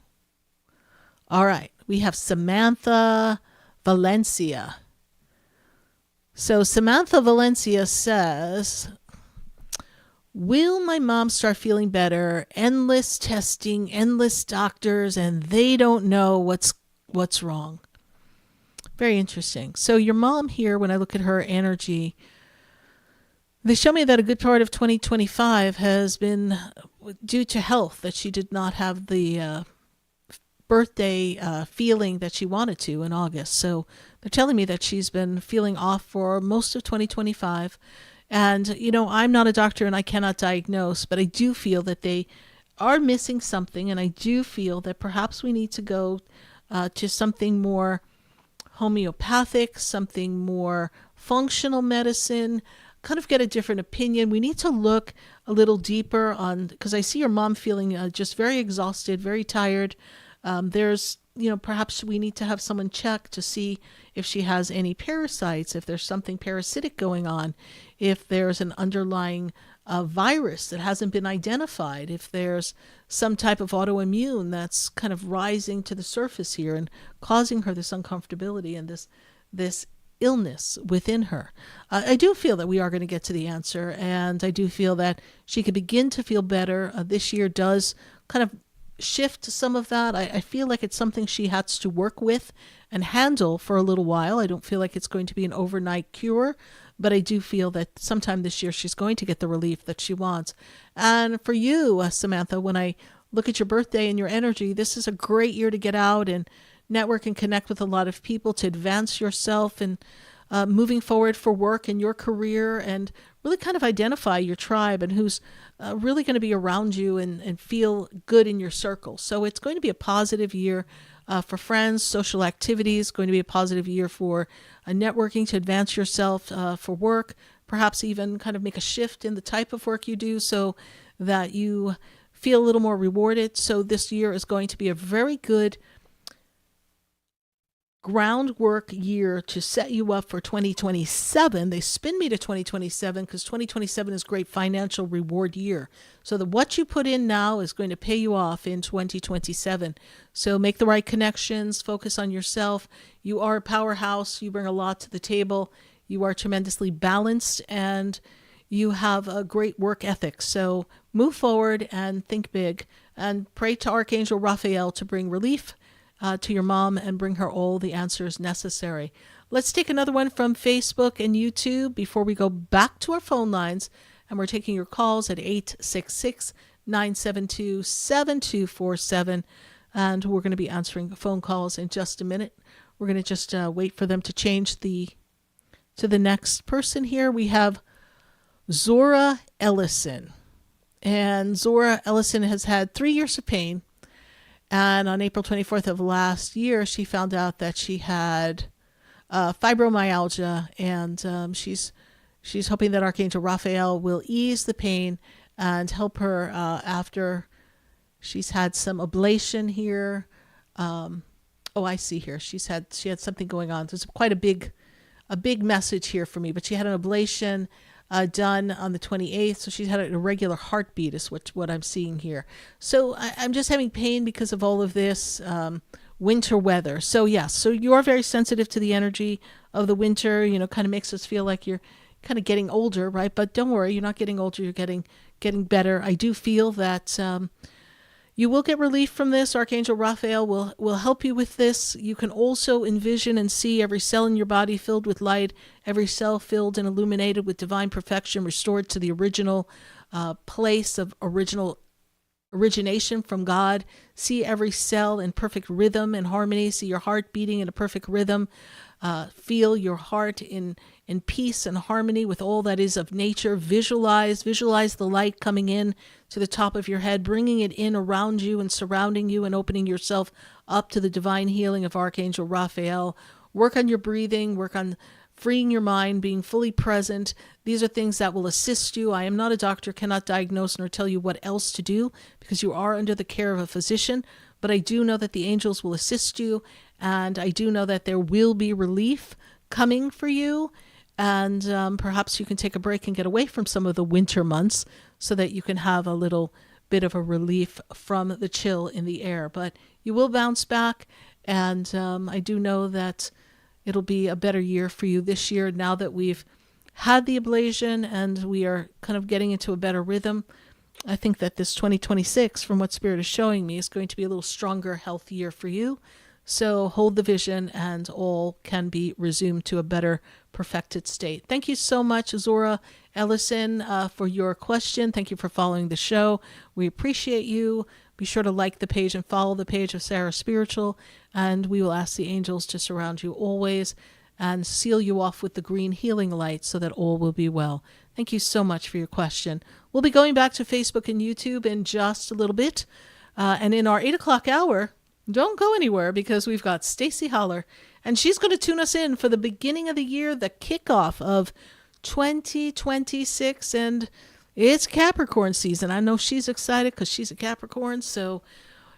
all right, we have Samantha Valencia. So Samantha Valencia says, will my mom start feeling better? Endless testing, endless doctors, and they don't know what's wrong. Very interesting. So your mom here, when I look at her energy, they show me that a good part of 2025 has been due to health, that she did not have the birthday feeling that she wanted to in August. So they're telling me that she's been feeling off for most of 2025. And, you know, I'm not a doctor and I cannot diagnose, but I do feel that they are missing something. And I do feel that perhaps we need to go to something more homeopathic, something more functional medicine, kind of get a different opinion. We need to look a little deeper on, because I see your mom feeling just very exhausted, very tired. There's, perhaps we need to have someone check to see if she has any parasites, if there's something parasitic going on, if there's an underlying virus that hasn't been identified, if there's some type of autoimmune that's kind of rising to the surface here and causing her this uncomfortability and this illness within her. I do feel that we are going to get to the answer, and I do feel that she could begin to feel better. This year does kind of shift some of that. I feel like it's something she has to work with and handle for a little while. I don't feel like it's going to be an overnight cure, but I do feel that sometime this year she's going to get the relief that she wants. And for you, Samantha, when I look at your birthday and your energy, this is a great year to get out and network and connect with a lot of people, to advance yourself and moving forward for work and your career, and really kind of identify your tribe and who's really going to be around you and feel good in your circle. So it's going to be a positive year for friends, social activities, going to be a positive year for networking to advance yourself for work, perhaps even kind of make a shift in the type of work you do so that you feel a little more rewarded. So this year is going to be a very good groundwork year to set you up for 2027. They spin me to 2027 because 2027 is great financial reward year. So that what you put in now is going to pay you off in 2027. So make the right connections, focus on yourself. You are a powerhouse. You bring a lot to the table. You are tremendously balanced, and you have a great work ethic. So move forward and think big, and pray to Archangel Raphael to bring relief to your mom and bring her all the answers necessary. Let's take another one from Facebook and YouTube before we go back to our phone lines. And we're taking your calls at 866-972-7247. And we're going to be answering phone calls in just a minute. We're going to just wait for them to change to the next person here. We have Zora Ellison. And Zora Ellison has had 3 years of pain. And on April 24th of last year, she found out that she had fibromyalgia, and she's hoping that Archangel Raphael will ease the pain and help her after she's had some ablation here. I see here. She had something going on. There's quite a big message here for me, but she had an ablation done on the 28th, so she's had an irregular heartbeat is what I'm seeing here. So I'm just having pain because of all of this winter weather. So yes, so you're very sensitive to the energy of the winter, kind of makes us feel like you're kind of getting older, right? But don't worry, you're not getting older, you're getting better. I do feel that you will get relief from this. Archangel Raphael will help you with this. You can also envision and see every cell in your body filled with light, every cell filled and illuminated with divine perfection, restored to the original place of origination from God. See every cell in perfect rhythm and harmony. See your heart beating in a perfect rhythm. Feel your heart in peace and harmony with all that is of nature. Visualize the light coming in to the top of your head, bringing it in around you and surrounding you, and opening yourself up to the divine healing of Archangel Raphael. Work on your breathing, work on freeing your mind, being fully present. These are things that will assist you. I am not a doctor, cannot diagnose nor tell you what else to do, because you are under the care of a physician, but I do know that the angels will assist you, and I do know that there will be relief coming for you. And perhaps you can take a break and get away from some of the winter months so that you can have a little bit of a relief from the chill in the air. But you will bounce back, and I do know that it'll be a better year for you this year now that we've had the ablation and we are kind of getting into a better rhythm. I think that this 2026, from what Spirit is showing me, is going to be a little stronger health year for you. So hold the vision and all can be resumed to a better perfected state. Thank you so much, Zora Ellison, for your question. Thank you for following the show. We appreciate you. Be sure to like the page and follow the page of Sarah Spiritual, and we will ask the angels to surround you always and seal you off with the green healing light so that all will be well. Thank you so much for your question. We'll be going back to Facebook and YouTube in just a little bit. And in our 8 o'clock hour, don't go anywhere, because we've got Stacey Holler, and she's going to tune us in for the beginning of the year, the kickoff of 2026, and it's Capricorn season. I know she's excited because she's a Capricorn, so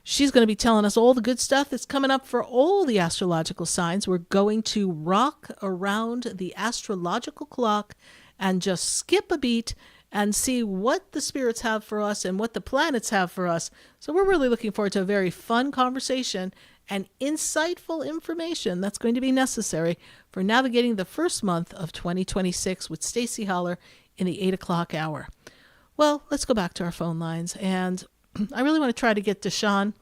she's going to be telling us all the good stuff that's coming up for all the astrological signs. We're going to rock around the astrological clock and just skip a beat and see what the spirits have for us and what the planets have for us. So we're really looking forward to a very fun conversation and insightful information that's going to be necessary for navigating the first month of 2026 with Stacey Holler in the 8 o'clock hour. Well, let's go back to our phone lines. And I really want to try to get Deshawn.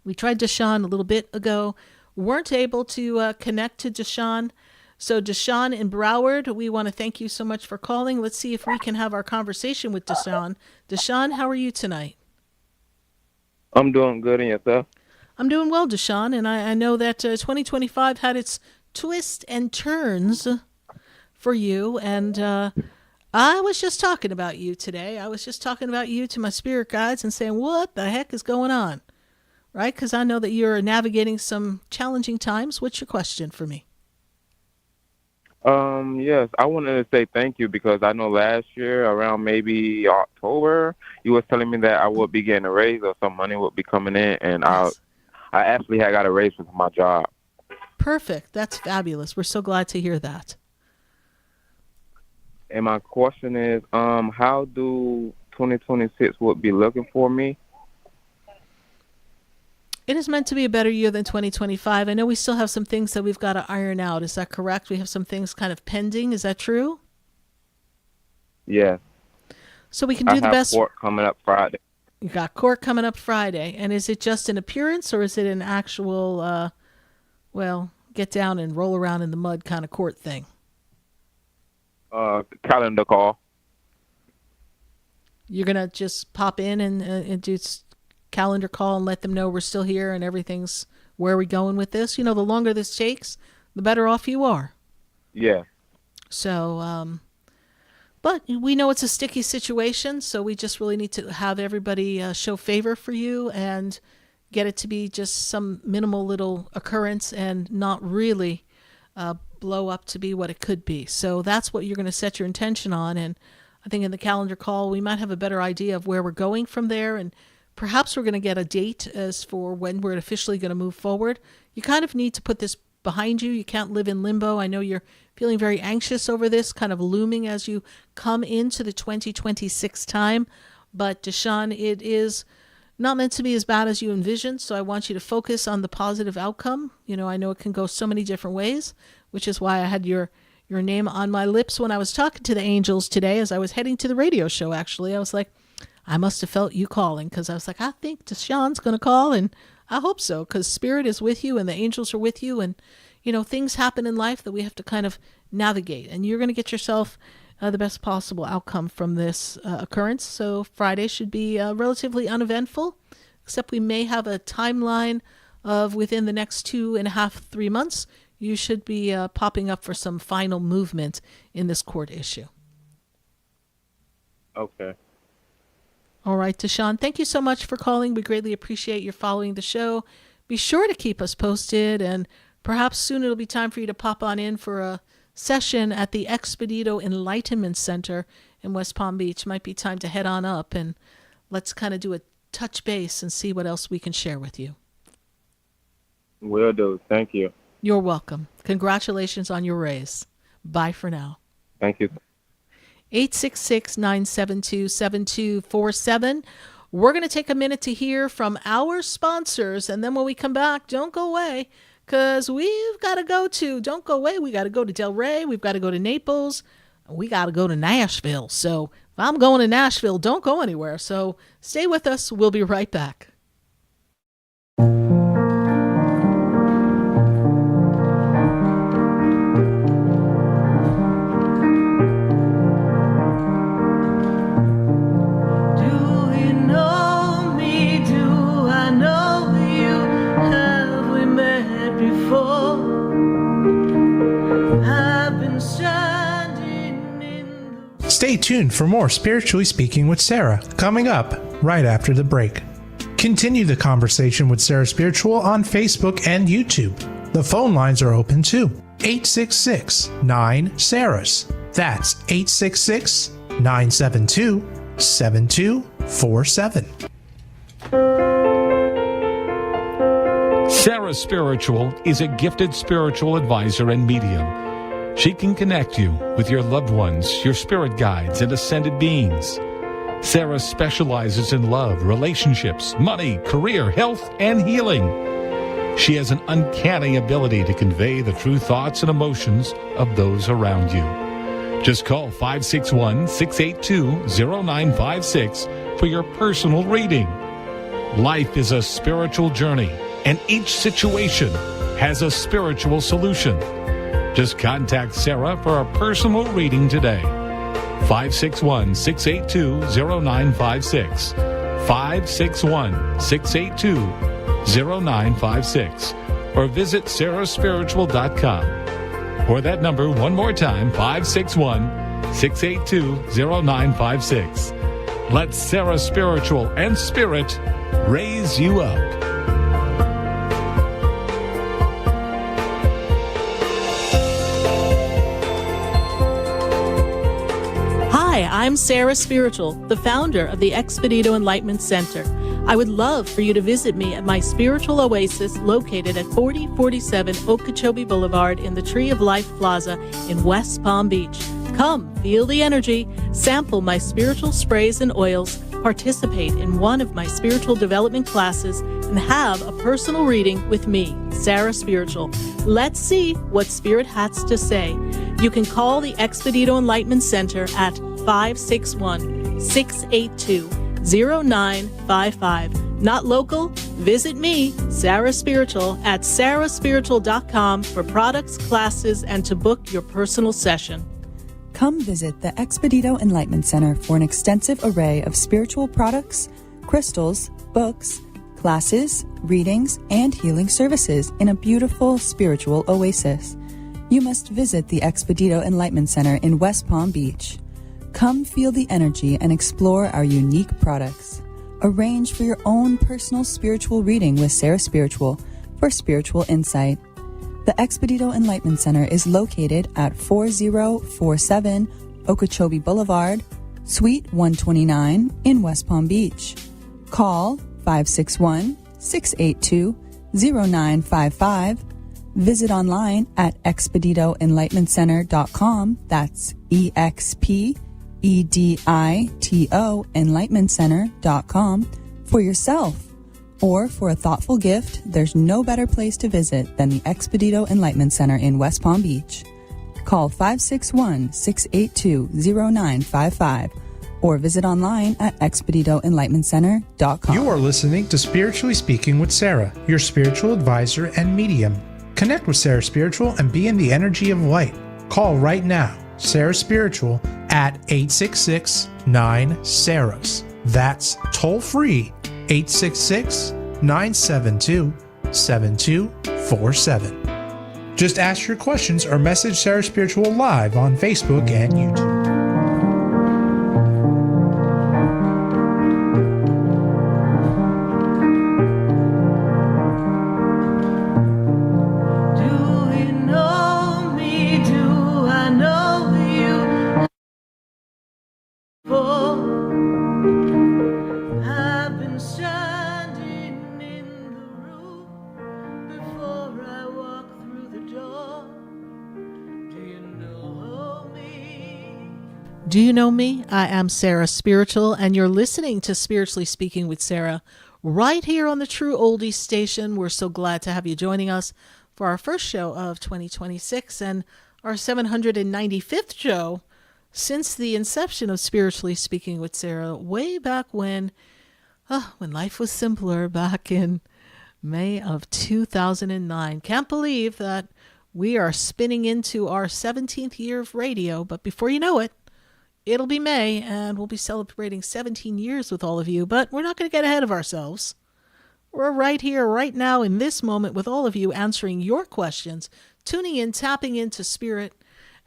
We tried Deshawn a little bit ago. Weren't able to connect to Deshawn. So Deshawn in Broward, we want to thank you so much for calling. Let's see if we can have our conversation with Deshawn. Deshawn, how are you tonight? I'm doing good, and yourself? I'm doing well, Deshawn, and I know that 2025 had its twists and turns for you, and I was just talking about you today. I was just talking about you to my spirit guides and saying, what the heck is going on? Right? Because I know that you're navigating some challenging times. What's your question for me? Yes, I wanted to say thank you because I know last year around maybe October, you was telling me that I would be getting a raise or some money would be coming in, and yes. I actually had got a raise with my job. Perfect. That's fabulous. We're so glad to hear that. And my question is, how do 2026 would be looking for me? It is meant to be a better year than 2025. I know we still have some things that we've got to iron out. Is that correct? We have some things kind of pending. Is that true? Yeah. So we can do the best. Court coming up Friday. You got court coming up Friday. And is it just an appearance or is it an actual, get down and roll around in the mud kind of court thing? Calendar call. You're going to just pop in and do calendar call and let them know we're still here and everything's where are we going with this. You know, the longer this takes, the better off you are. Yeah. So, but we know it's a sticky situation, so we just really need to have everybody show favor for you and get it to be just some minimal little occurrence and not really blow up to be what it could be. So that's what you're going to set your intention on. And I think in the calendar call, we might have a better idea of where we're going from there. And perhaps we're going to get a date as for when we're officially going to move forward. You kind of need to put this behind you. You can't live in limbo. I know you're feeling very anxious over this, kind of looming as you come into the 2026 time. But Deshawn, it is not meant to be as bad as you envisioned. So I want you to focus on the positive outcome. You know, I know it can go so many different ways, which is why I had your name on my lips when I was talking to the angels today as I was heading to the radio show. Actually, I was like, I must have felt you calling because I was like, I think Deshawn's going to call, and I hope so because Spirit is with you and the angels are with you, and you know things happen in life that we have to kind of navigate, and you're going to get yourself the best possible outcome from this occurrence. So Friday should be relatively uneventful, except we may have a timeline of within the next 2.5, 3 months. You should be popping up for some final movement in this court issue. Okay. All right, Deshawn, thank you so much for calling. We greatly appreciate your following the show. Be sure to keep us posted, and perhaps soon it'll be time for you to pop on in for a session at the Expedito Enlightenment Center in West Palm Beach. Might be time to head on up, and let's kind of do a touch base and see what else we can share with you. Will do. Thank you. You're welcome. Congratulations on your raise. Bye for now. Thank you. 866-972-7247. We're going to take a minute to hear from our sponsors, and then when we come back, don't go away, because we've got to go to, don't go away, we got to go to Del Rey, we've got to go to Naples, we got to go to Nashville. So if I'm going to Nashville, don't go anywhere. So stay with us. We'll be right back. Stay tuned for more Spiritually Speaking with Sarah, coming up right after the break. Continue the conversation with Sarah Spiritual on Facebook and YouTube. The phone lines are open too. 866-9-SARAHS. That's 866-972-7247. Sarah Spiritual is a gifted spiritual advisor and medium. She can connect you with your loved ones, your spirit guides, and ascended beings. Sarah specializes in love, relationships, money, career, health, and healing. She has an uncanny ability to convey the true thoughts and emotions of those around you. Just call 561-682-0956 for your personal reading. Life is a spiritual journey, and each situation has a spiritual solution. Just contact Sarah for a personal reading today. 561-682-0956. 561-682-0956. Or visit sarahspiritual.com. Or that number one more time, 561-682-0956. Let Sarah Spiritual and Spirit raise you up. Hi, I'm Sarah Spiritual, the founder of the Expedito Enlightenment Center. I would love for you to visit me at my spiritual oasis located at 4047 Okeechobee Boulevard in the Tree of Life Plaza in West Palm Beach. Come, feel the energy, sample my spiritual sprays and oils, participate in one of my spiritual development classes, and have a personal reading with me, Sarah Spiritual. Let's see what Spirit has to say. You can call the Expedito Enlightenment Center at 561-682-0955. Not local? Visit me, Sarah Spiritual, at sarahspiritual.com for products, classes, and to book your personal session. Come visit the Expedito Enlightenment Center for an extensive array of spiritual products, crystals, books, classes, readings, and healing services in a beautiful spiritual oasis. You must visit the Expedito Enlightenment Center in West Palm Beach. Come feel the energy and explore our unique products. Arrange for your own personal spiritual reading with Sarah Spiritual for spiritual insight. The Expedito Enlightenment Center is located at 4047 Okeechobee Boulevard, Suite 129 in West Palm Beach. Call 561-682-0955. Visit online at expeditoenlightenmentcenter.com. That's EXPEDITO enlightenmentcenter.com for yourself. Or for a thoughtful gift, there's no better place to visit than the Expedito Enlightenment Center in West Palm Beach. Call 561-682-0955 or visit online at expeditoenlightenmentcenter.com. You are listening to Spiritually Speaking with Sarah, your spiritual advisor and medium. Connect with Sarah Spiritual and be in the energy of light. Call right now, Sarah Spiritual, at 866-9-SARAHS. That's toll free, 866-972-7247. Just ask your questions or message Sarah Spiritual live on Facebook and YouTube. Do you know me? I am Sarah Spiritual, and you're listening to Spiritually Speaking with Sarah right here on the True Oldies station. We're so glad to have you joining us for our first show of 2026 and our 795th show since the inception of Spiritually Speaking with Sarah, way back when life was simpler, back in May of 2009. Can't believe that we are spinning into our 17th year of radio, but before you know it, it'll be May, and we'll be celebrating 17 years with all of you, but we're not going to get ahead of ourselves. We're right here, right now, in this moment with all of you, answering your questions, tuning in, tapping into Spirit.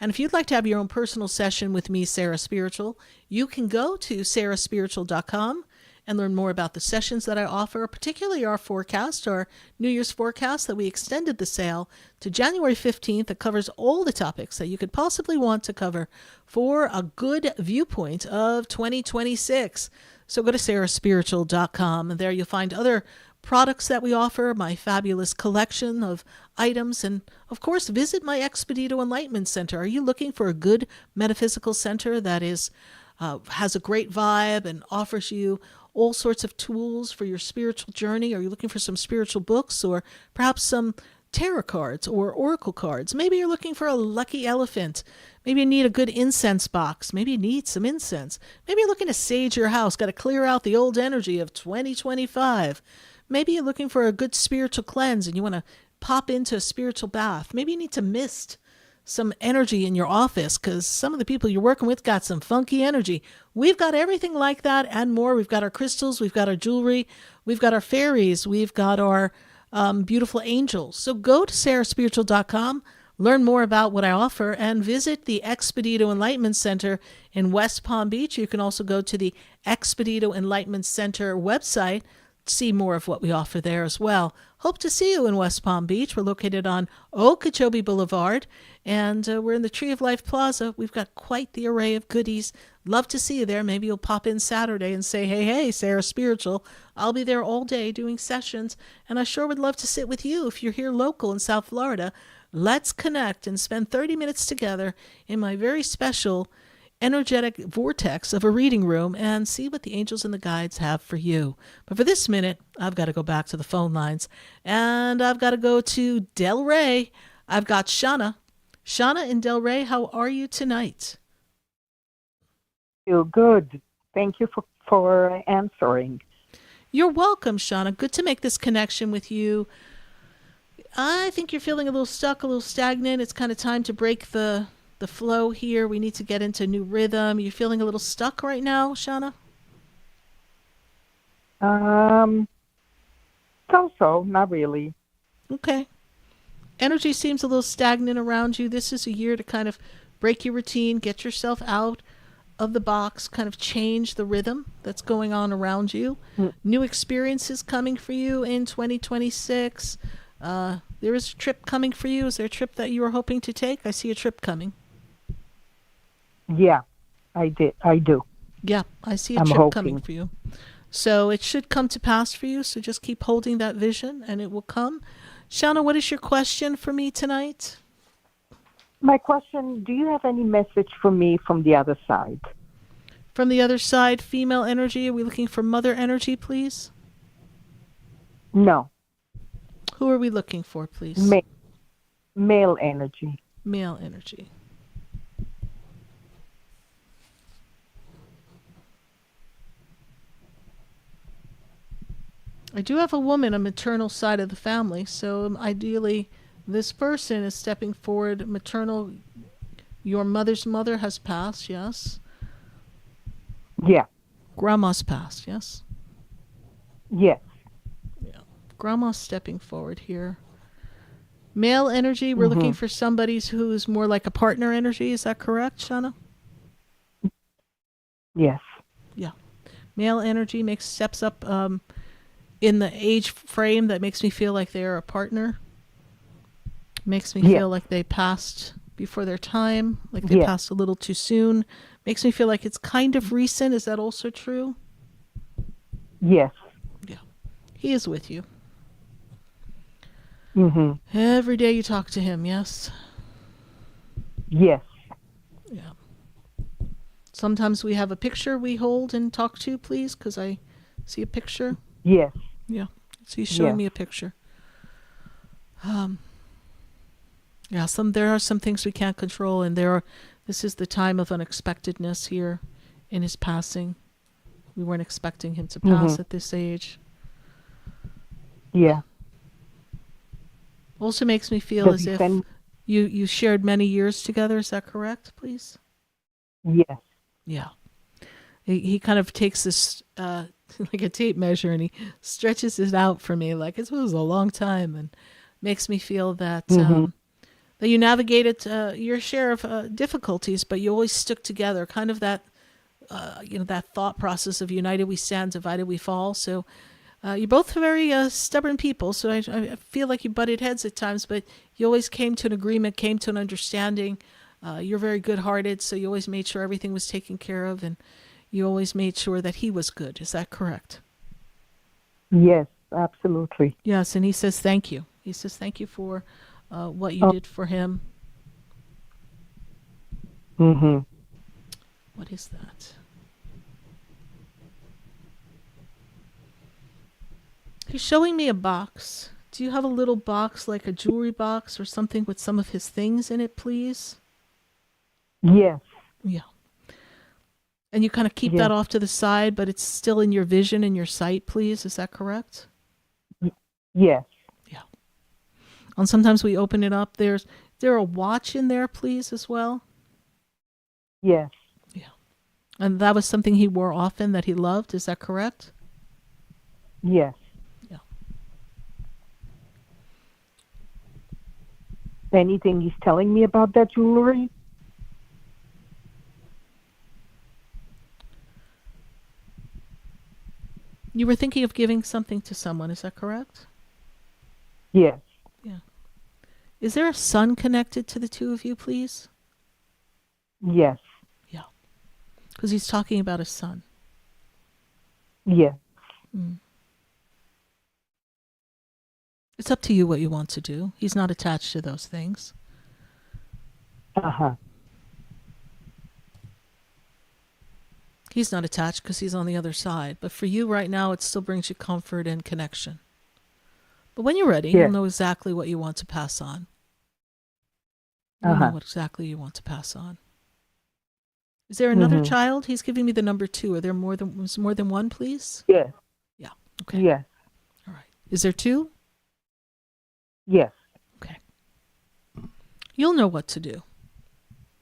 And if you'd like to have your own personal session with me, Sarah Spiritual, you can go to sarahspiritual.com. and learn more about the sessions that I offer, particularly our forecast, our New Year's forecast that we extended the sale to January 15th. That covers all the topics that you could possibly want to cover for a good viewpoint of 2026. So go to sarahspiritual.com, and there you'll find other products that we offer, my fabulous collection of items, and of course visit my Expedito Enlightenment Center. Are you looking for a good metaphysical center that is has a great vibe and offers you all sorts of tools for your spiritual journey? Are you looking for some spiritual books, or perhaps some tarot cards or oracle cards? Maybe you're looking for a lucky elephant. Maybe you need a good incense box. Maybe you need some incense. Maybe you're looking to sage your house, got to clear out the old energy of 2025. Maybe you're looking for a good spiritual cleanse and you want to pop into a spiritual bath. Maybe you need to mist some energy in your office because some of the people you're working with got some funky energy. We've got everything like that and more. We've got our crystals, we've got our jewelry, we've got our fairies, we've got our beautiful angels. So go to sarahspiritual.com, learn more about what I offer, and visit the Expedito Enlightenment Center in West Palm Beach. You can also go to the Expedito Enlightenment Center website, see more of what we offer there as well. Hope to see you in West Palm Beach. We're located on Okeechobee Boulevard, and we're in the Tree of Life Plaza. We've got quite the array of goodies. Love to see you there. Maybe you'll pop in Saturday and say, hey, Sarah Spiritual. I'll be there all day doing sessions, and I sure would love to sit with you if you're here local in South Florida. Let's connect and spend 30 minutes together in my very special energetic vortex of a reading room and see what the angels and the guides have for you. But for this minute, I've got to go back to the phone lines, and I've got to go to Delray. I've got Shauna. Shauna in Delray, how are you tonight? Feel good. Thank you for answering. You're welcome, Shauna. Good to make this connection with you. I think you're feeling a little stuck, a little stagnant. It's kind of time to break the flow here. We need to get into a new rhythm. You're feeling a little stuck right now, Shauna? So, not really. Okay. Energy seems a little stagnant around you. This is a year to kind of break your routine, get yourself out of the box, kind of change the rhythm that's going on around you. New experiences coming for you in 2026. There is a trip coming for you. Is there a trip that you were hoping to take? I see a trip coming. Yeah, I do. Yeah, I see a trip coming for you. So it should come to pass for you. So just keep holding that vision and it will come. Shauna, what is your question for me tonight? My question, do you have any message for me from the other side? From the other side, female energy. Are we looking for mother energy, please? No. Who are we looking for, please? Male energy. Male energy. I do have a woman, a maternal side of the family, so ideally this person is stepping forward. Maternal, your mother's mother has passed, yes? Yeah. Grandma's passed, yes? Yes. Yeah. Grandma's stepping forward here. Male energy, we're looking for somebody who's more like a partner energy. Is that correct, Shauna? Yes. Yeah. Male energy steps up in the age frame that makes me feel like they're a partner. Makes me feel like they passed before their time, like they passed a little too soon. Makes me feel like it's kind of recent. Is that also true? Yes. Yeah. He is with you. Mm-hmm. Every day you talk to him, yes? Yes. Yeah. Sometimes we have a picture we hold and talk to, please, because I see a picture. Yes. Yeah. So he's showing me a picture. Yeah, there are some things we can't control, and this is the time of unexpectedness here in his passing. We weren't expecting him to pass at this age. Yeah. Also makes me feel as if you shared many years together. Is that correct, please? Yes. Yeah. He kind of takes this like a tape measure and he stretches it out for me like it was a long time, and makes me feel that that you navigated your share of difficulties, but you always stuck together. Kind of that that thought process of united we stand, divided we fall. So you're both very stubborn people. So I feel like you butted heads at times, but you always came to an agreement, came to an understanding. You're very good-hearted, so you always made sure everything was taken care of, and you always made sure that he was good. Is that correct? Yes, absolutely. Yes, and he says thank you. He says thank you for what you did for him. Mm-hmm. What is that? He's showing me a box. Do you have a little box, like a jewelry box or something with some of his things in it, please? Yes. Yeah. And you kind of keep that off to the side, but it's still in your vision and your sight, please. Is that correct? Yes. Yeah. And sometimes we open it up. Is there a watch in there, please, as well? Yes. Yeah. And that was something he wore often that he loved. Is that correct? Yes. Yeah. Anything he's telling me about that jewelry? You were thinking of giving something to someone. Is that correct? Yes. Yeah. Is there a son connected to the two of you, please? Yes. Yeah. Because he's talking about a son. Yes. Mm. It's up to you what you want to do. He's not attached to those things. Uh-huh. He's not attached because he's on the other side. But for you right now, it still brings you comfort and connection. But when you're ready, you'll know exactly what you want to pass on. You'll know what exactly you want to pass on. Is there another child? He's giving me the number 2. Are there more than one, please? Yes. Yeah. Okay. Yes. All right. Is there 2? Yes. Okay. You'll know what to do.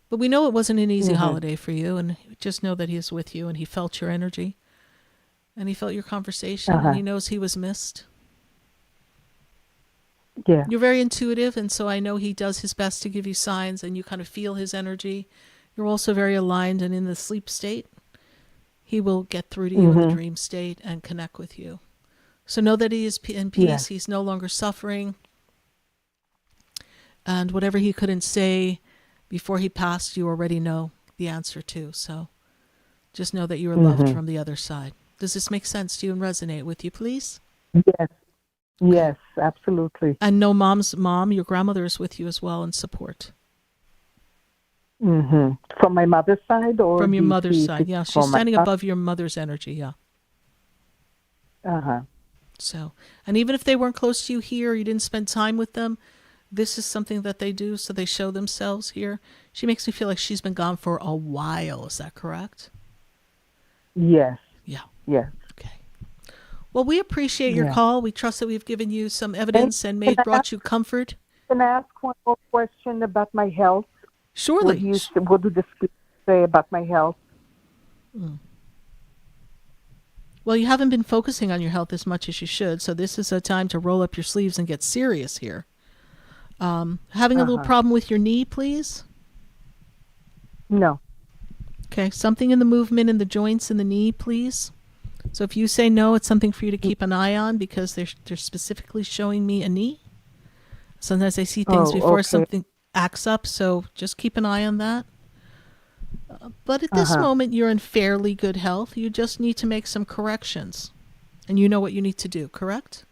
But we know it wasn't an easy holiday for you, and just know that he is with you, and he felt your energy, and he felt your conversation, and he knows he was missed. Yeah. You're very intuitive, and so I know he does his best to give you signs, and you kind of feel his energy. You're also very aligned and in the sleep state. He will get through to you in the dream state and connect with you. So know that he is in peace. Yeah. He's no longer suffering. And whatever he couldn't say before he passed, you already know the answer to. So just know that you are loved from the other side. Does this make sense to you and resonate with you, please? Yes. Yes, absolutely. And know mom's mom, your grandmother, is with you as well in support. From my mother's side? Or from your mother's side, yeah. She's standing above your mother's energy, yeah. So, and even if they weren't close to you here, you didn't spend time with them, this is something that they do, so they show themselves here. She makes me feel like she's been gone for a while. Is that correct? Yes. Yeah. Yes. Okay. Well, we appreciate your call. We trust that we've given you some evidence and brought you comfort. Can I ask one more question about my health? Surely. What do the spirits say about my health? Well, you haven't been focusing on your health as much as you should, so this is a time to roll up your sleeves and get serious here. Having a little problem with your knee, please? No. Okay, something in the movement in the joints in the knee, please? So if you say no, it's something for you to keep an eye on because they're specifically showing me a knee. Sometimes I see things before something acts up, so just keep an eye on that. But at this moment, you're in fairly good health. You just need to make some corrections. And you know what you need to do, correct?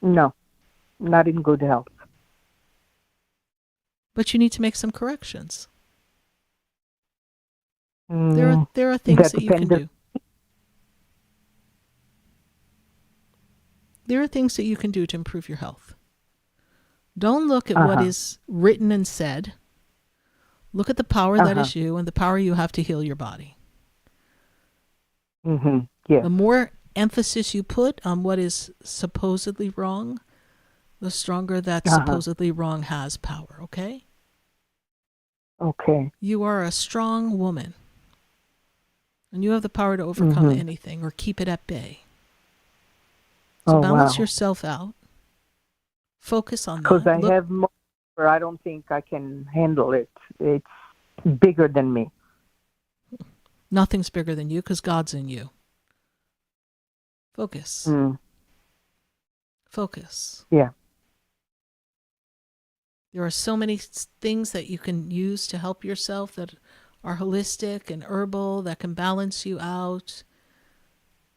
No, not in good health. But you need to make some corrections. There are things that you can do. There are things that you can do to improve your health. Don't look at what is written and said. Look at the power that is you and the power you have to heal your body. Yeah. The more emphasis you put on what is supposedly wrong, the stronger that supposedly wrong has power, okay? Okay. You are a strong woman. And you have the power to overcome anything or keep it at bay. So balance yourself out. Focus on that. Because I have more, I don't think I can handle it. It's bigger than me. Nothing's bigger than you because God's in you. Focus. Focus. Yeah. There are so many things that you can use to help yourself that are holistic and herbal, that can balance you out.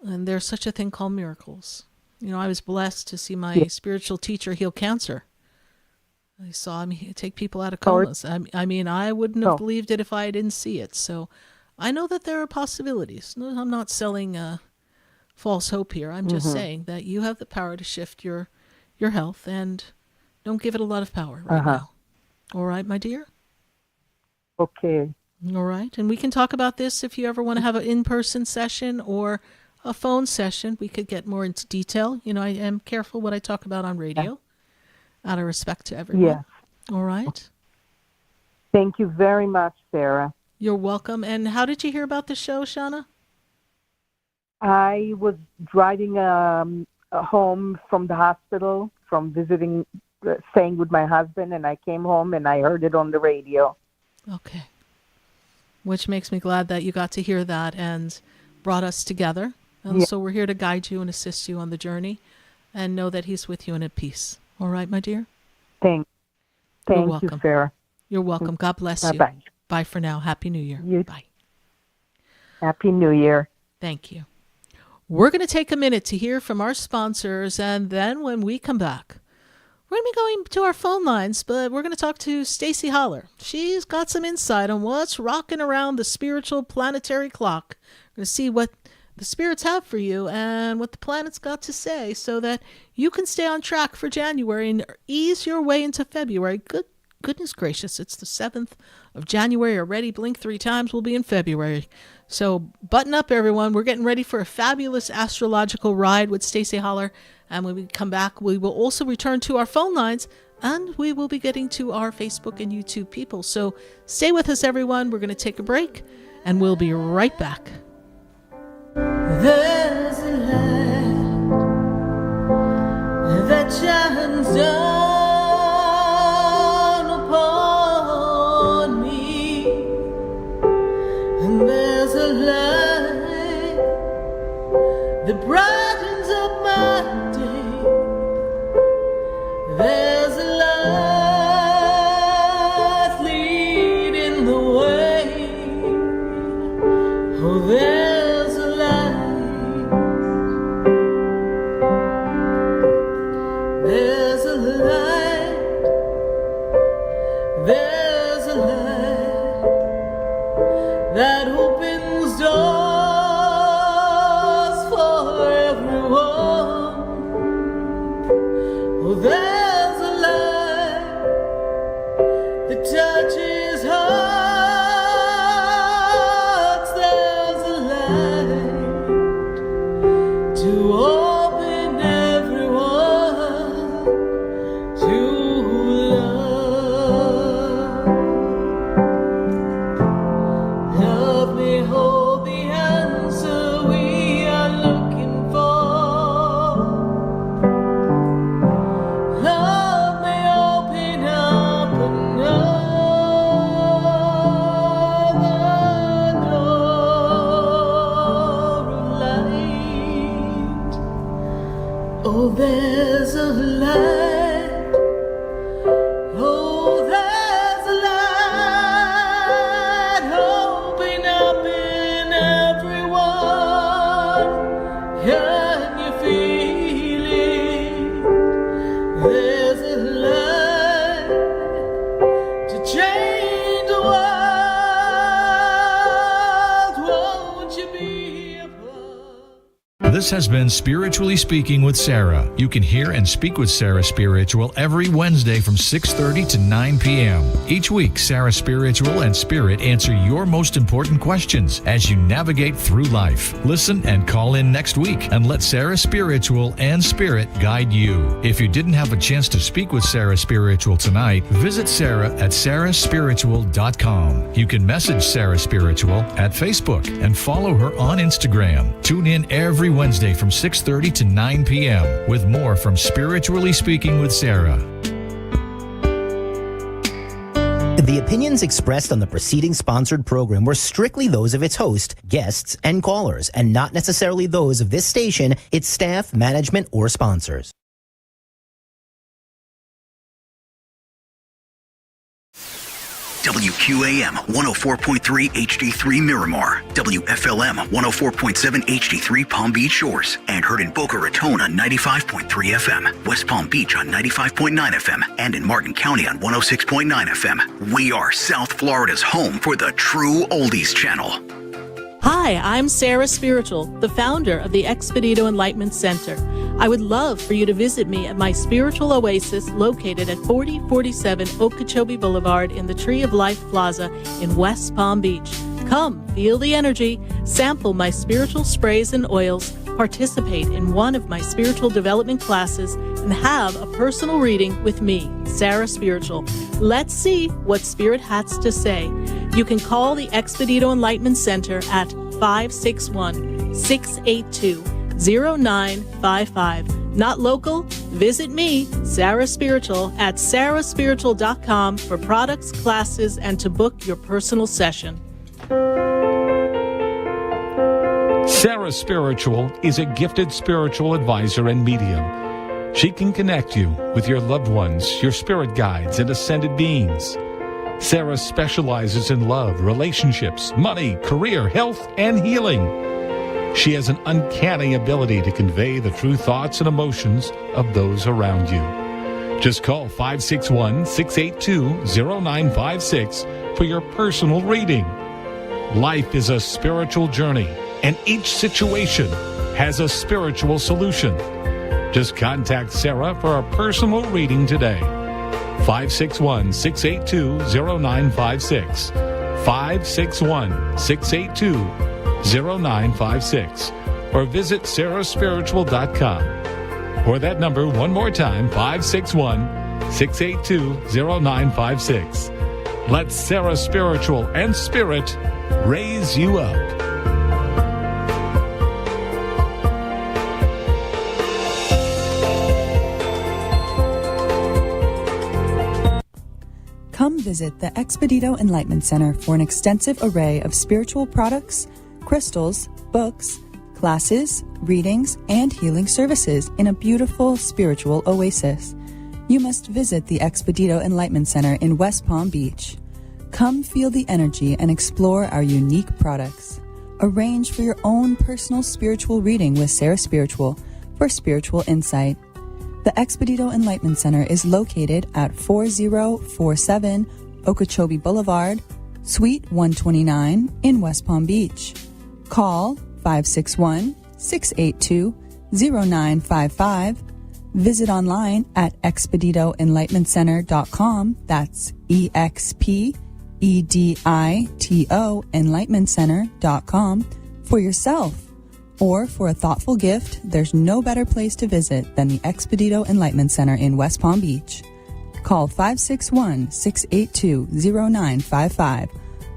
And there's such a thing called miracles. You know, I was blessed to see my spiritual teacher heal cancer. I saw him take people out of comas. I mean, I wouldn't have believed it if I didn't see it. So I know that there are possibilities. No, I'm not selling false hope here. I'm just saying that you have the power to shift your health, and don't give it a lot of power right now. All right, my dear? Okay. All right. And we can talk about this if you ever want to have an in-person session or a phone session. We could get more into detail. You know, I am careful what I talk about on radio out of respect to everyone. Yes. All right. Thank you very much, Sarah. You're welcome. And how did you hear about the show, Shauna? I was driving home from the hospital, from visiting, staying with my husband, and I came home and I heard it on the radio. Okay. Which makes me glad that you got to hear that and brought us together. And so we're here to guide you and assist you on the journey, and know that he's with you and at peace. All right, my dear? Thank you, Sarah. You're welcome. God bless you. Bye-bye. Bye for now. Happy New Year. Bye. Happy New Year. Thank you. We're going to take a minute to hear from our sponsors, and then when we come back, we're going to be going to our phone lines, but we're going to talk to Stacy Holler. She's got some insight on what's rocking around the spiritual planetary clock. We're going to see what the spirits have for you and what the planet's got to say so that you can stay on track for January and ease your way into February. Goodness gracious, it's the 7th of January already. Blink 3 times, we'll be in February. So button up, everyone. We're getting ready for a fabulous astrological ride with Stacey Holler. And when we come back, we will also return to our phone lines, and we will be getting to our Facebook and YouTube people. So stay with us, everyone. We're going to take a break, and we'll be right back. There's a light that shines down upon me, and there's a light that brightens up my day. There's a light leading the way. Oh, there's a light. There's a light. There's a light that opens doors for everyone. Oh, there's a light that touches hearts. There's a light to open everyone to love. Love may hold the answer we are looking for. Love may open up another door of light. Oh, there's a light. Oh, there's a light. Open up in everyone. Can you feel it? There's a light to change the world. Won't you be a part? This has been Spiritually Speaking with Sarah. You can hear and speak with Sarah Spiritual every Wednesday from 6:30 to 9 p.m. Each week, Sarah Spiritual and Spirit answer your most important questions as you navigate through life. Listen and call in next week and let Sarah Spiritual and Spirit guide you. If you didn't have a chance to speak with Sarah Spiritual tonight, visit Sarah at sarahspiritual.com. You can message Sarah Spiritual at Facebook and follow her on Instagram. Tune in every Wednesday from 6:30 to 9 p.m. with more from Spiritually Speaking with Sarah. The opinions expressed on the preceding sponsored program were strictly those of its host, guests, and callers, and not necessarily those of this station, its staff, management, or sponsors. WQAM 104.3 HD3 Miramar, WFLM 104.7 HD3 Palm Beach Shores, and heard in Boca Raton on 95.3 FM, West Palm Beach on 95.9 FM, and in Martin County on 106.9 FM. We are South Florida's home for the true oldies channel. Hi, I'm Sarah Spiritual, the founder of the Expedito Enlightenment Center. I would love for you to visit me at my spiritual oasis located at 4047 Okeechobee Boulevard in the Tree of Life Plaza in West Palm Beach. Come, feel the energy, sample my spiritual sprays and oils, participate in one of my spiritual development classes, and have a personal reading with me, Sarah Spiritual. Let's see what Spirit has to say. You can call the Expedito Enlightenment Center at 561-682-0955. Not local? Visit me, Sarah Spiritual, at sarahspiritual.com for products, classes, and to book your personal session. Sarah Spiritual is a gifted spiritual advisor and medium. She can connect you with your loved ones, your spirit guides, and ascended beings. Sarah specializes in love, relationships, money, career, health, and healing. She has an uncanny ability to convey the true thoughts and emotions of those around you. Just call 561-682-0956 for your personal reading. Life is a spiritual journey, and each situation has a spiritual solution. Just contact Sarah for a personal reading today. 561-682-0956. 561-682-0956. Or visit sarahspiritual.com. Or that number one more time, 561-682-0956. Let Sarah Spiritual and Spirit raise you up. Come visit the Expedito Enlightenment Center for an extensive array of spiritual products, crystals, books, classes, readings, and healing services in a beautiful spiritual oasis. You must visit the Expedito Enlightenment Center in West Palm Beach. Come feel the energy and explore our unique products. Arrange for your own personal spiritual reading with Sarah Spiritual for spiritual insight. The Expedito Enlightenment Center is located at 4047 Okeechobee Boulevard, Suite 129 in West Palm Beach. Call 561-682-0955. Visit online at expeditoenlightenmentcenter.com. That's EXPEDITO enlightenmentcenter.com for yourself. Or for a thoughtful gift, there's no better place to visit than the Expedito Enlightenment Center in West Palm Beach. Call 561-682-0955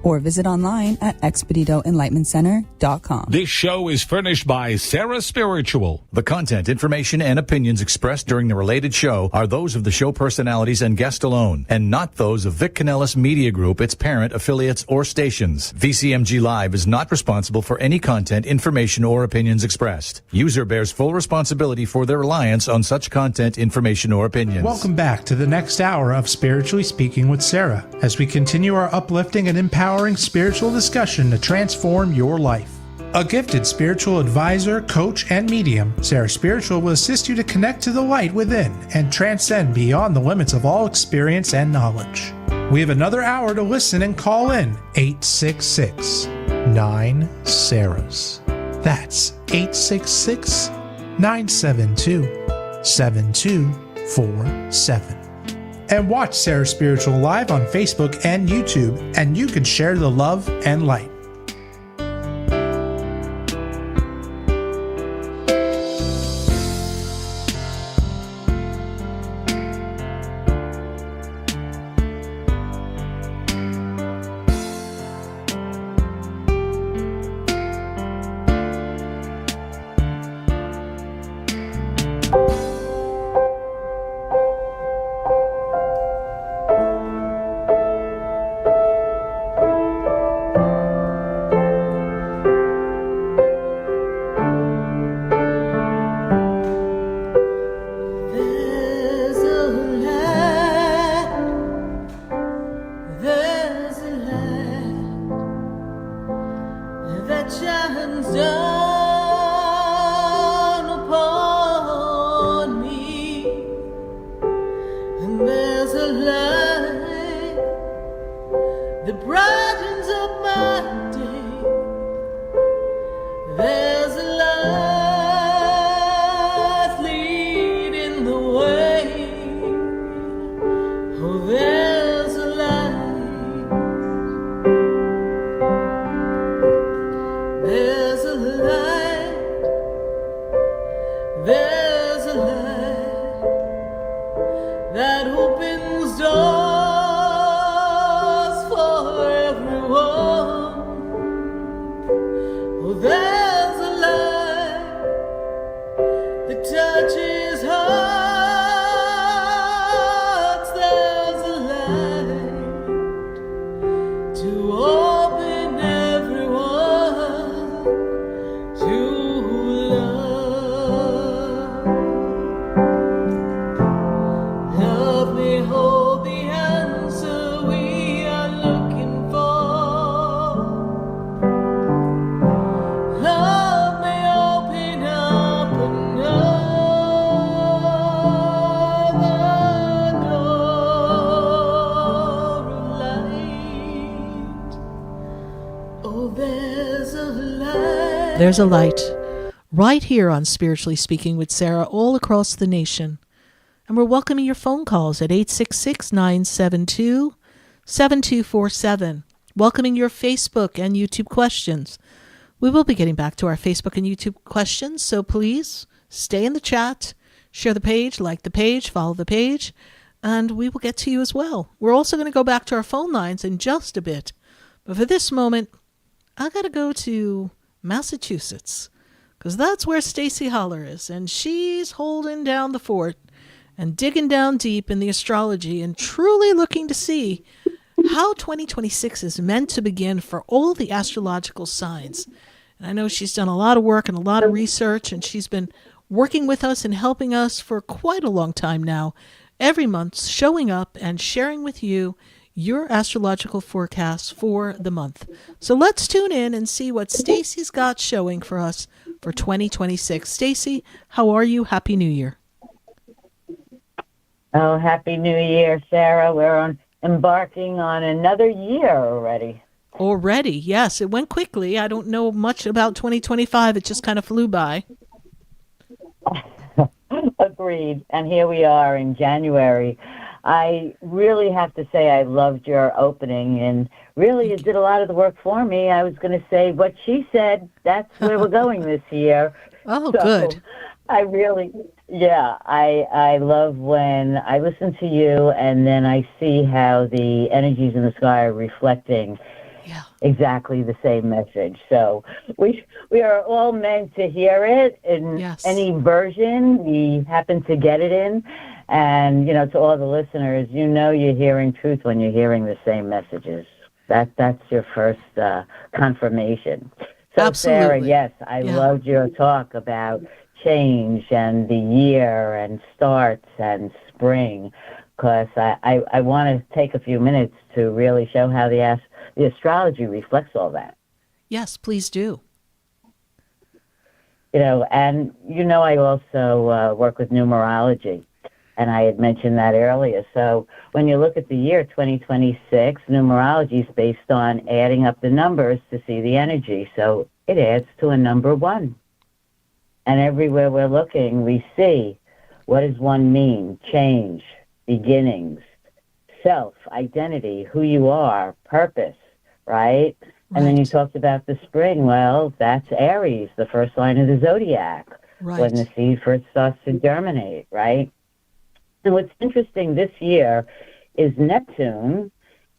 or visit online at expeditoenlightenmentcenter.com. This show is furnished by Sarah Spiritual. The content, information, and opinions expressed during the related show are those of the show personalities and guest alone, and not those of Vic Canellis Media Group, its parent, affiliates, or stations. VCMG Live is not responsible for any content, information, or opinions expressed. User bears full responsibility for their reliance on such content, information, or opinions. Welcome back to the next hour of Spiritually Speaking with Sarah, as we continue our uplifting and empowering spiritual discussion to transform your life. A gifted spiritual advisor, coach, and medium, Sarah Spiritual will assist you to connect to the light within and transcend beyond the limits of all experience and knowledge. We have another hour to listen and call in 866-9-SARAHs. That's 866-972-7247. And watch Sarah Spiritual live on Facebook and YouTube, and you can share the love and light. that touches hearts. There's a light to open everyone to love. Love may hold the answer we are looking for. Love may open up another door of light. Oh, there's a light. There's a light right here on Spiritually Speaking with Sarah all across the nation. And we're welcoming your phone calls at 866-972-7247. Welcoming your Facebook and YouTube questions. We will be getting back to our Facebook and YouTube questions, so please stay in the chat, share the page, like the page, follow the page, and we will get to you as well. We're also going to go back to our phone lines in just a bit. But for this moment, I got to go to Massachusetts, because that's where Stacy Holler is, and she's holding down the fort and digging down deep in the astrology and truly looking to see how 2026 is meant to begin for all the astrological signs. And I know she's done a lot of work and a lot of research, and she's been working with us and helping us for quite a long time now, every month showing up and sharing with you your astrological forecasts for the month. So let's tune in and see what Stacy's got showing for us for 2026. Stacy, how are you? Happy New Year. Oh, Happy New Year, Sarah. We're embarking on another year already. Already, yes. It went quickly. I don't know much about 2025. It just kind of flew by. Agreed. And here we are in January. I really have to say I loved your opening, and really it did a lot of the work for me. I was going to say what she said, that's where we're going this year. Oh, so good. I really, I love when I listen to you and then I see how the energies in the sky are reflecting exactly the same message. So we are all meant to hear it in any version we happen to get it in. And, to all the listeners, you're hearing truth when you're hearing the same messages. That's your first confirmation. So, absolutely. Sarah, yes, I loved your talk about change and the year and starts and spring, because I want to take a few minutes to really show how the astrology reflects all that. Yes, please do. And I also work with numerology, and I had mentioned that earlier. So when you look at the year 2026, numerology is based on adding up the numbers to see the energy. So it adds to a number 1. And everywhere we're looking, we see, what does 1 mean? Change, beginnings, self, identity, who you are, purpose, right? And then you talked about the spring. Well, that's Aries, the first line of the zodiac, when the seed first starts to germinate, right? And what's interesting this year is Neptune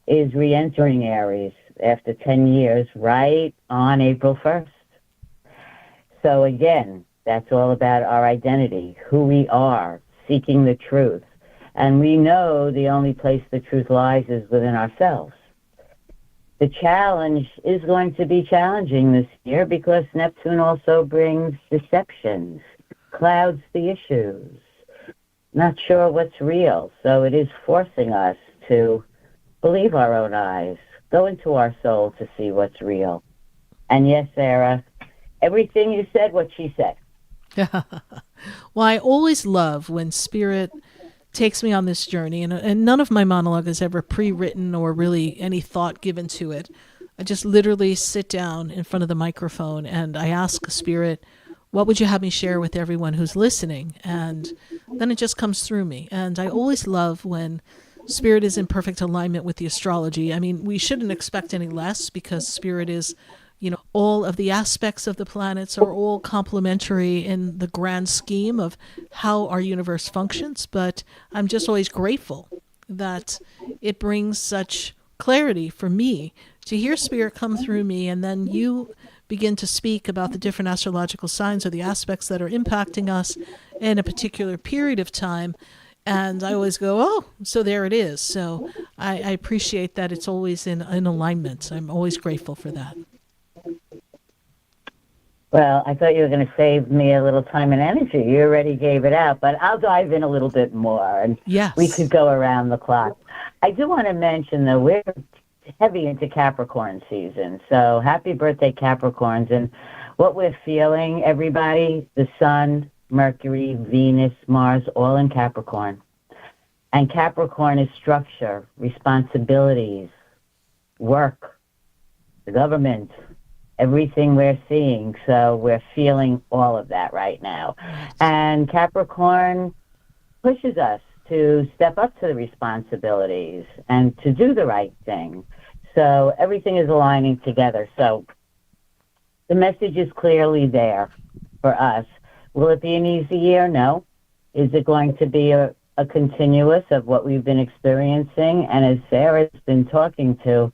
is re-entering Aries after 10 years, right on April 1st. So again, that's all about our identity, who we are, seeking the truth. And we know the only place the truth lies is within ourselves. The challenge is going to be challenging this year because Neptune also brings deceptions, clouds the issues, not sure what's real. So it is forcing us to believe our own eyes, go into our soul to see what's real. And yes, Sarah, everything you said, what she said. Well, I always love when Spirit takes me on this journey, and none of my monologue is ever pre-written or really any thought given to it. I just literally sit down in front of the microphone and I ask Spirit, what would you have me share with everyone who's listening? And then it just comes through me. And I always love when Spirit is in perfect alignment with the astrology. I mean, we shouldn't expect any less because Spirit is, all of the aspects of the planets are all complementary in the grand scheme of how our universe functions. But I'm just always grateful that it brings such clarity for me to hear Spirit come through me, and then you begin to speak about the different astrological signs or the aspects that are impacting us in a particular period of time. And I always go, oh, so there it is. So I appreciate that it's always in alignment. I'm always grateful for that. Well, I thought you were going to save me a little time and energy. You already gave it out, but I'll dive in a little bit more, and we could go around the clock. I do want to mention, though, we're heavy into Capricorn season, so happy birthday, Capricorns. And what we're feeling, everybody, the Sun, Mercury, Venus, Mars, all in Capricorn. And Capricorn is structure, responsibilities, work, the government, everything we're seeing. So we're feeling all of that right now. And Capricorn pushes us to step up to the responsibilities and to do the right thing. So everything is aligning together. So the message is clearly there for us. Will it be an easy year? No. Is it going to be a continuous of what we've been experiencing? And as Sarah's been talking to,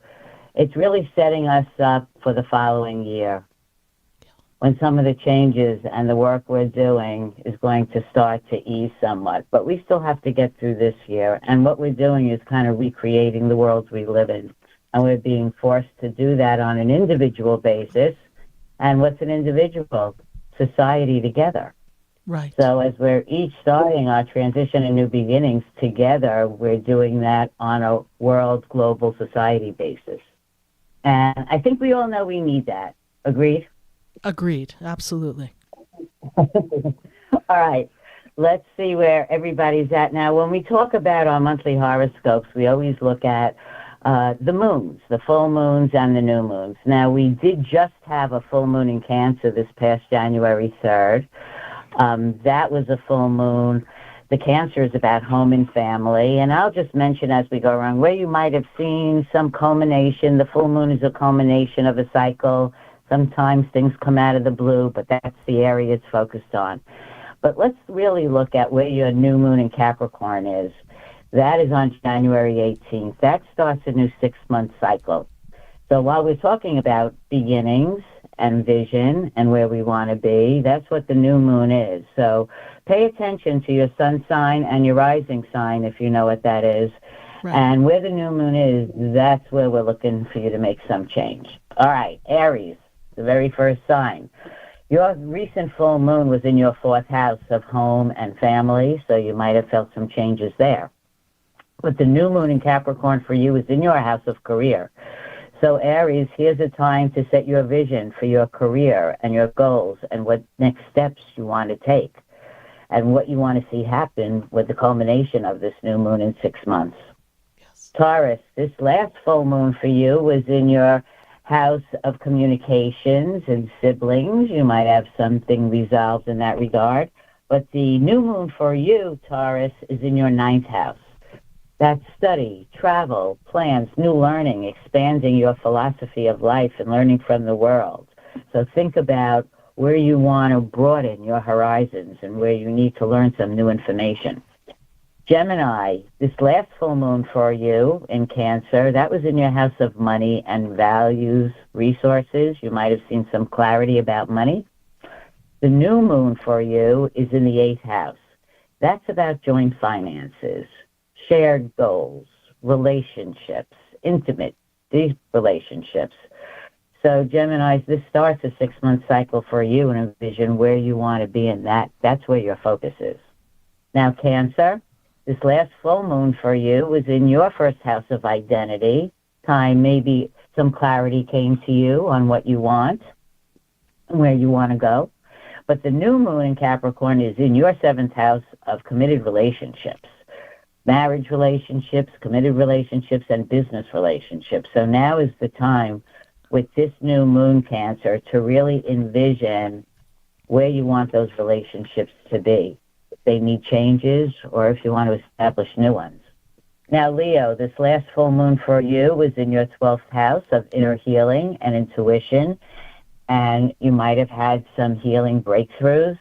it's really setting us up for the following year, when some of the changes and the work we're doing is going to start to ease somewhat. But we still have to get through this year. And what we're doing is kind of recreating the worlds we live in. And we're being forced to do that on an individual basis. And what's an individual? Society together. Right. So as we're each starting our transition and new beginnings together, we're doing that on a world, global society basis. And I think we all know we need that. Agreed? Agreed. Absolutely. All right. Let's see where everybody's at now. When we talk about our monthly horoscopes, we always look at the moons, the full moons and the new moons. Now, we did just have a full moon in Cancer this past January 3rd. That was a full moon. The Cancer is about home and family. And I'll just mention as we go around where you might have seen some culmination. The full moon is a culmination of a cycle. Sometimes things come out of the blue, but that's the area it's focused on. But let's really look at where your new moon in Capricorn is. That is on January 18th. That starts a new 6-month cycle. So while we're talking about beginnings and vision and where we want to be, that's what the new moon is. So pay attention to your sun sign and your rising sign, if you know what that is. Right. And where the new moon is, that's where we're looking for you to make some change. All right, Aries, the very first sign. Your recent full moon was in your 4th house of home and family, so you might have felt some changes there. But the new moon in Capricorn for you is in your house of career. So Aries, here's a time to set your vision for your career and your goals and what next steps you want to take and what you want to see happen with the culmination of this new moon in 6 months. Yes. Taurus, this last full moon for you was in your house of communications and siblings. You might have something resolved in that regard. But the new moon for you, Taurus, is in your 9th house. That's study, travel, plans, new learning, expanding your philosophy of life and learning from the world. So think about where you want to broaden your horizons and where you need to learn some new information. Gemini, this last full moon for you in Cancer, that was in your house of money and values, resources. You might have seen some clarity about money. The new moon for you is in the 8th house. That's about joint finances, shared goals, relationships, intimate, deep relationships. So Geminis, this starts a 6-month cycle for you and envision where you want to be in that. That's where your focus is. Now, Cancer, this last full moon for you was in your 1st house of identity. Time, maybe some clarity came to you on what you want and where you want to go. But the new moon in Capricorn is in your 7th house of committed relationships. Marriage relationships, committed relationships, and business relationships. So now is the time with this new moon, Cancer, to really envision where you want those relationships to be. If they need changes or if you want to establish new ones. Now, Leo, this last full moon for you was in your 12th house of inner healing and intuition, and you might have had some healing breakthroughs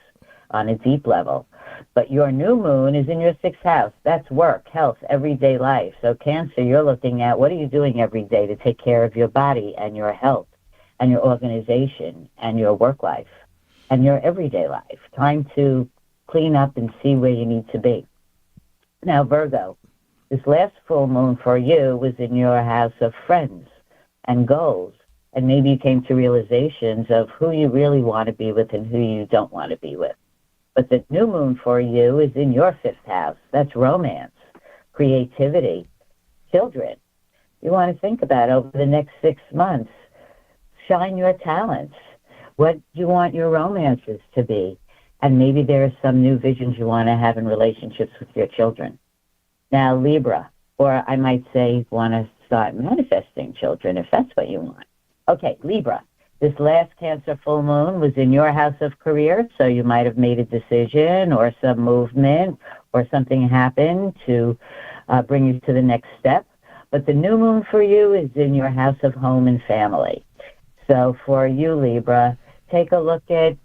on a deep level. But your new moon is in your 6th house. That's work, health, everyday life. So Cancer, you're looking at what are you doing every day to take care of your body and your health and your organization and your work life and your everyday life. Time to clean up and see where you need to be. Now, Virgo, this last full moon for you was in your house of friends and goals. And maybe you came to realizations of who you really want to be with and who you don't want to be with. But the new moon for you is in your fifth house. That's romance, creativity, children. You want to think about over the next 6 months, shine your talents. What do you want your romances to be? And maybe there are some new visions you want to have in relationships with your children. Now, Libra, or I might say want to start manifesting children if that's what you want. Okay, Libra, this last Cancer full moon was in your house of career, so you might have made a decision or some movement or something happened to bring you to the next step. But the new moon for you is in your house of home and family. So for you, Libra, take a look at,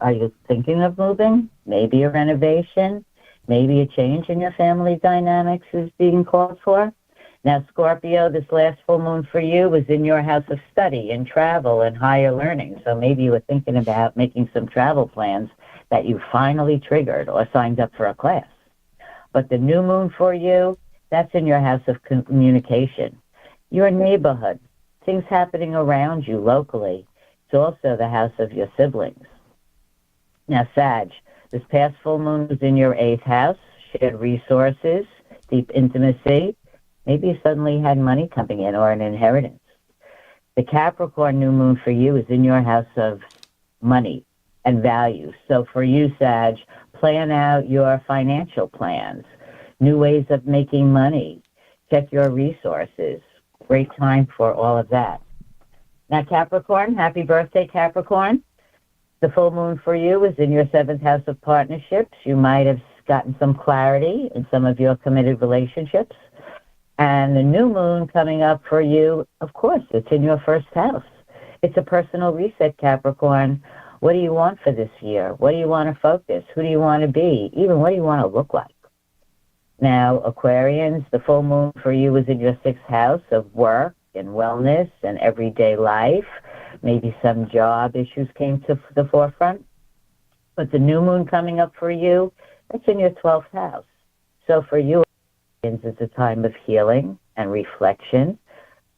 are you thinking of moving? Maybe a renovation? Maybe a change in your family dynamics is being called for? Now, Scorpio, this last full moon for you was in your house of study and travel and higher learning. So maybe you were thinking about making some travel plans that you finally triggered or signed up for a class. But the new moon for you, that's in your house of communication, your neighborhood, things happening around you locally. It's also the house of your siblings. Now, Sag, this past full moon was in your 8th house, shared resources, deep intimacy. Maybe you suddenly had money coming in or an inheritance. The Capricorn new moon for you is in your house of money and values. So for you, Sag, plan out your financial plans, new ways of making money, check your resources. Great time for all of that. Now, Capricorn, happy birthday, Capricorn. The full moon for you is in your 7th house of partnerships. You might have gotten some clarity in some of your committed relationships. And the new moon coming up for you, of course, it's in your 1st house. It's a personal reset, Capricorn. What do you want for this year? What do you want to focus? Who do you want to be? Even what do you want to look like? Now, Aquarians, the full moon for you is in your 6th house of work and wellness and everyday life. Maybe some job issues came to the forefront. But the new moon coming up for you, that's in your 12th house. So for you, it's a time of healing and reflection,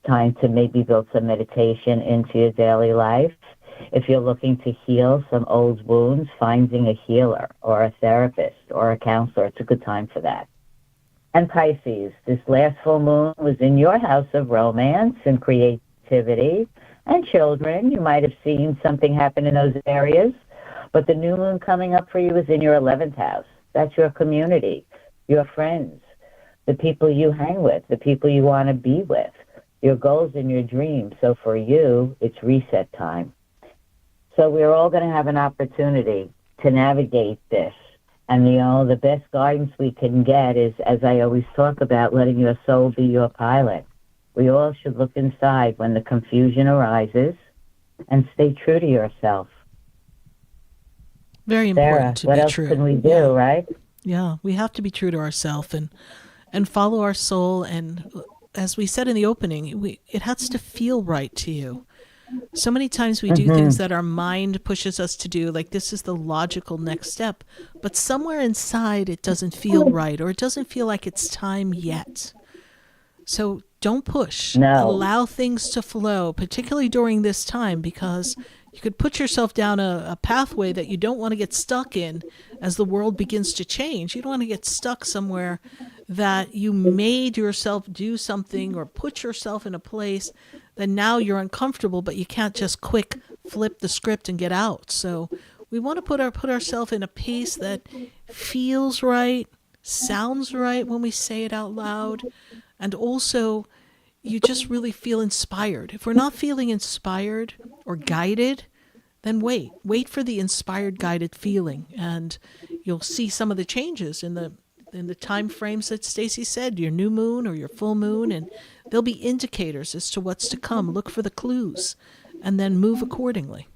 time to maybe build some meditation into your daily life. If you're looking to heal some old wounds, finding a healer or a therapist or a counselor, it's a good time for that. And Pisces, this last full moon was in your house of romance and creativity and children. You might have seen something happen in those areas, but the new moon coming up for you is in your 11th house. That's your community, your friends, the people you hang with, the people you want to be with, your goals and your dreams. So for you, it's reset time. So we're all going to have an opportunity to navigate this. And, the best guidance we can get is, as I always talk about, letting your soul be your pilot. We all should look inside when the confusion arises and stay true to yourself. Very Sarah, important to what be else true. can we do, right? Yeah, we have to be true to ourselves and follow our soul. And as we said in the opening, it has to feel right to you. So many times we do things that our mind pushes us to do, like this is the logical next step, but somewhere inside it doesn't feel right, or it doesn't feel like it's time yet. So don't push. No. Allow things to flow, particularly during this time, because you could put yourself down a pathway that you don't want to get stuck in as the world begins to change. You don't want to get stuck somewhere that you made yourself do something or put yourself in a place that now you're uncomfortable, but you can't just quick flip the script and get out. So we want to put ourselves in a pace that feels right, sounds right when we say it out loud, and also you just really feel inspired. If we're not feeling inspired or guided, then wait for the inspired, guided feeling, and you'll see some of the changes in the time frames that Stacy said, your new moon or your full moon, and there'll be indicators as to what's to come. Look for the clues and then move accordingly.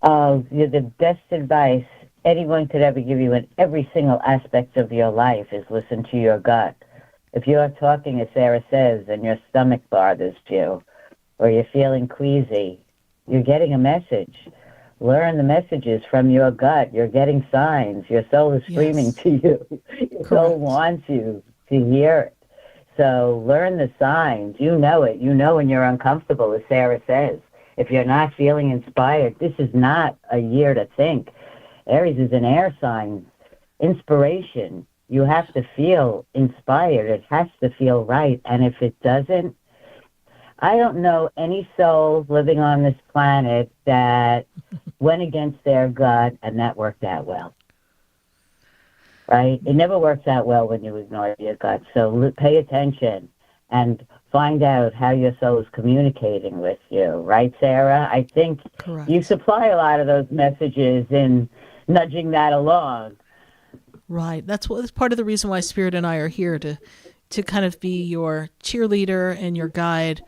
The best advice anyone could ever give you in every single aspect of your life is listen to your gut. If you're talking, as Sarah says, and your stomach bothers you, or you're feeling queasy, you're getting a message. Learn the messages from your gut. You're getting signs. Your soul is screaming to you. Your soul wants you to hear it. So learn the signs. You know it. You know when you're uncomfortable, as Sarah says. If you're not feeling inspired, this is not a year to think. Aries is an air sign. Inspiration. You have to feel inspired. It has to feel right. And if it doesn't, I don't know any soul living on this planet that went against their gut and that worked out well. Right? It never works out well when you ignore your gut. So pay attention and find out how your soul is communicating with you. Right, Sarah? I think you supply a lot of those messages in nudging that along. Right. That's part of the reason why Spirit and I are here, to kind of be your cheerleader and your guide,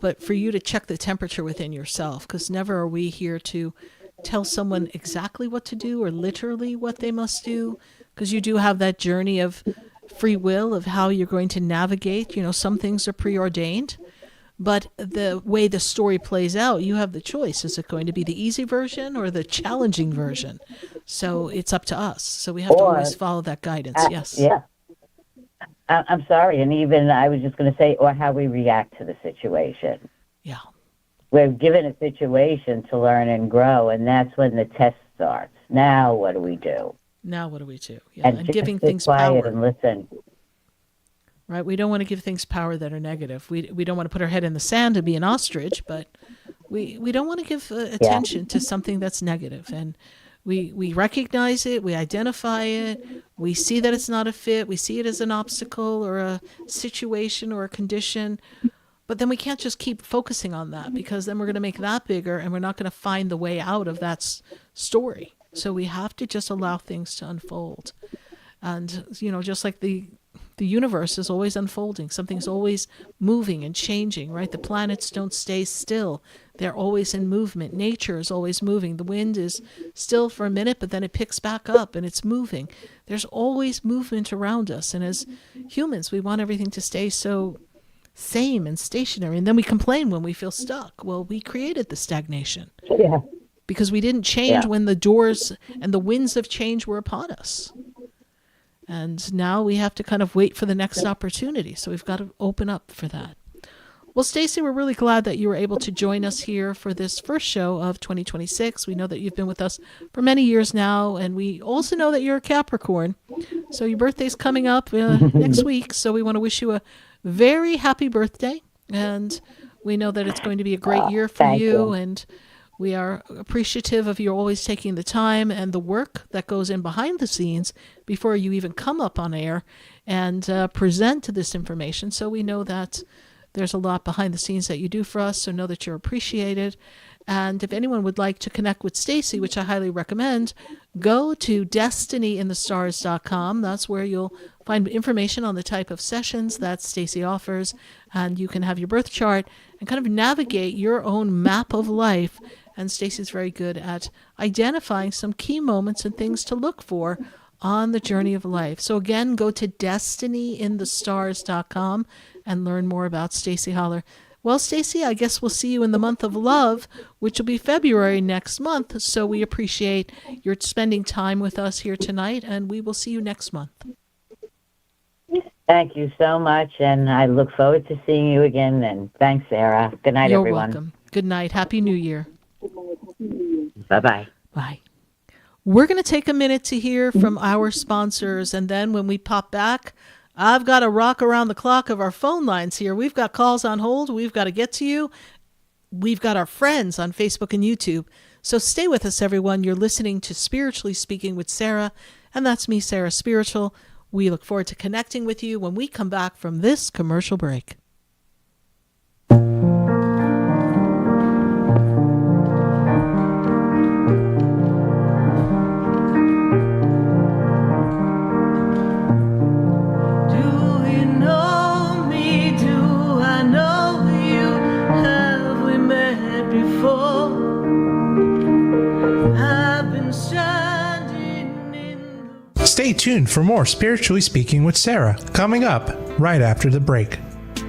but for you to check the temperature within yourself, because never are we here to tell someone exactly what to do or literally what they must do, because you do have that journey of free will of how you're going to navigate. You know, some things are preordained, but the way the story plays out, you have the choice. Is it going to be the easy version or the challenging version? So it's up to us. So we have to always follow that guidance. Yes. Yeah. I'm sorry. And even I was just going to say, or how we react to the situation. Yeah. We're given a situation to learn and grow, and that's when the test starts. Now what do we do? Now what do we do? Yeah. And giving things quiet power. And listen. Right. We don't want to give things power that are negative. We don't want to put our head in the sand and be an ostrich, but we don't want to give attention to something that's negative. And we recognize it, we identify it, we see that it's not a fit, we see it as an obstacle or a situation or a condition, but then we can't just keep focusing on that, because then we're going to make that bigger and we're not going to find the way out of that story. So we have to just allow things to unfold. And, you know, just like the universe is always unfolding. Something's always moving and changing, right? The planets don't stay still. They're always in movement. Nature is always moving. The wind is still for a minute, but then it picks back up and it's moving. There's always movement around us. And as humans, we want everything to stay so same and stationary. And then we complain when we feel stuck. Well, we created the stagnation. Yeah. Because we didn't change when the doors and the winds of change were upon us. And now we have to kind of wait for the next opportunity. So we've got to open up for that. Well, Stacey, we're really glad that you were able to join us here for this first show of 2026. We know that you've been with us for many years now, and we also know that you're a Capricorn. So your birthday's coming up next week, so we want to wish you a very happy birthday. And we know that it's going to be a great year for you, and we are appreciative of you always taking the time and the work that goes in behind the scenes before you even come up on air and present this information. So we know that there's a lot behind the scenes that you do for us, so know that you're appreciated. And if anyone would like to connect with Stacey, which I highly recommend, go to destinyinthestars.com. That's where you'll find information on the type of sessions that Stacey offers, and you can have your birth chart and kind of navigate your own map of life. And Stacey's very good at identifying some key moments and things to look for on the journey of life. So again, go to destinyinthestars.com and learn more about Stacey Holler. Well, Stacey, I guess we'll see you in the month of love, which will be February next month. So we appreciate your spending time with us here tonight, and we will see you next month. Thank you so much, and I look forward to seeing you again then. Thanks, Sarah. Good night, You're everyone. welcome. Good night. Happy New Year. Bye-bye. Bye. We're going to take a minute to hear from our sponsors, and then when we pop back, I've got to rock around the clock of our phone lines here. We've got calls on hold. We've got to get to you. We've got our friends on Facebook and YouTube. So stay with us, everyone. You're listening to Spiritually Speaking with Sarah, and that's me, Sarah Spiritual. We look forward to connecting with you when we come back from this commercial break. Stay tuned for more Spiritually Speaking with Sarah coming up right after the break.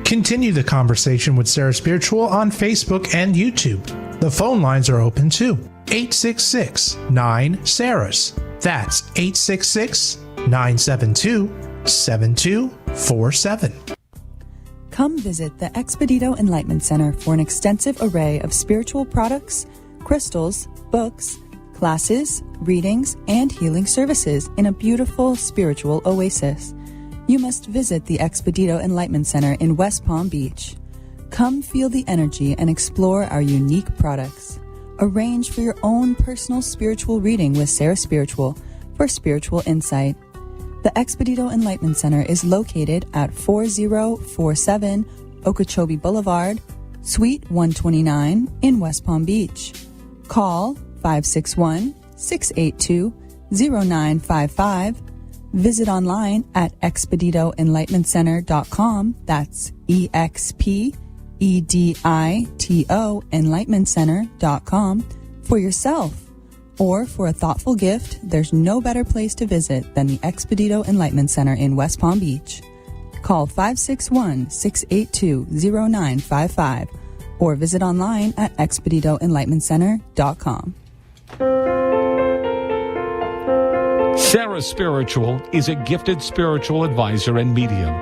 Continue the conversation with Sarah Spiritual on Facebook and YouTube. The phone lines are open too. 866-9-SARAS. That's 866-972-7247. Come visit the Expedito Enlightenment Center for an extensive array of spiritual products, crystals, books, classes, readings, and healing services in a beautiful spiritual oasis. You must visit the Expedito Enlightenment Center in West Palm Beach. Come feel the energy and explore our unique products. Arrange for your own personal spiritual reading with Sarah Spiritual for spiritual insight. The Expedito Enlightenment Center is located at 4047 Okeechobee Boulevard, Suite 129 in West Palm Beach. Call 561-682-0955. Visit online at expeditoenlightenmentcenter.com. That's EXPEDITO enlightenmentcenter.com for yourself. Or for a thoughtful gift, there's no better place to visit than the Expedito Enlightenment Center in West Palm Beach. Call 561-682-0955 or visit online at expeditoenlightenmentcenter.com. Sarah Spiritual is a gifted spiritual advisor and medium.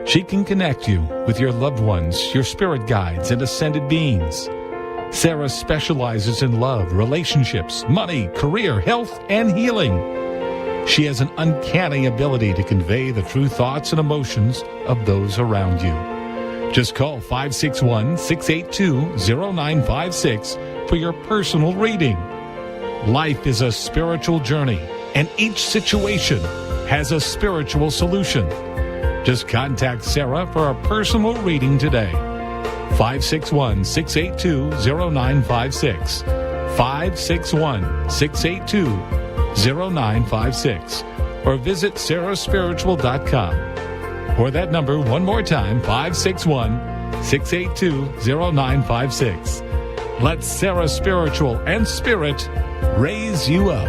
She can connect you with your loved ones, your spirit guides, and ascended beings. Sarah specializes in love, relationships, money, career, health, and healing. She has an uncanny ability to convey the true thoughts and emotions of those around you. Just call 561-682-0956 for your personal reading. Life is a spiritual journey, and each situation has a spiritual solution. Just contact Sarah for a personal reading today. 561-682-0956. 561-682-0956. Or visit sarahspiritual.com. Or that number one more time, 561-682-0956. Let Sarah Spiritual and Spirit raise you up.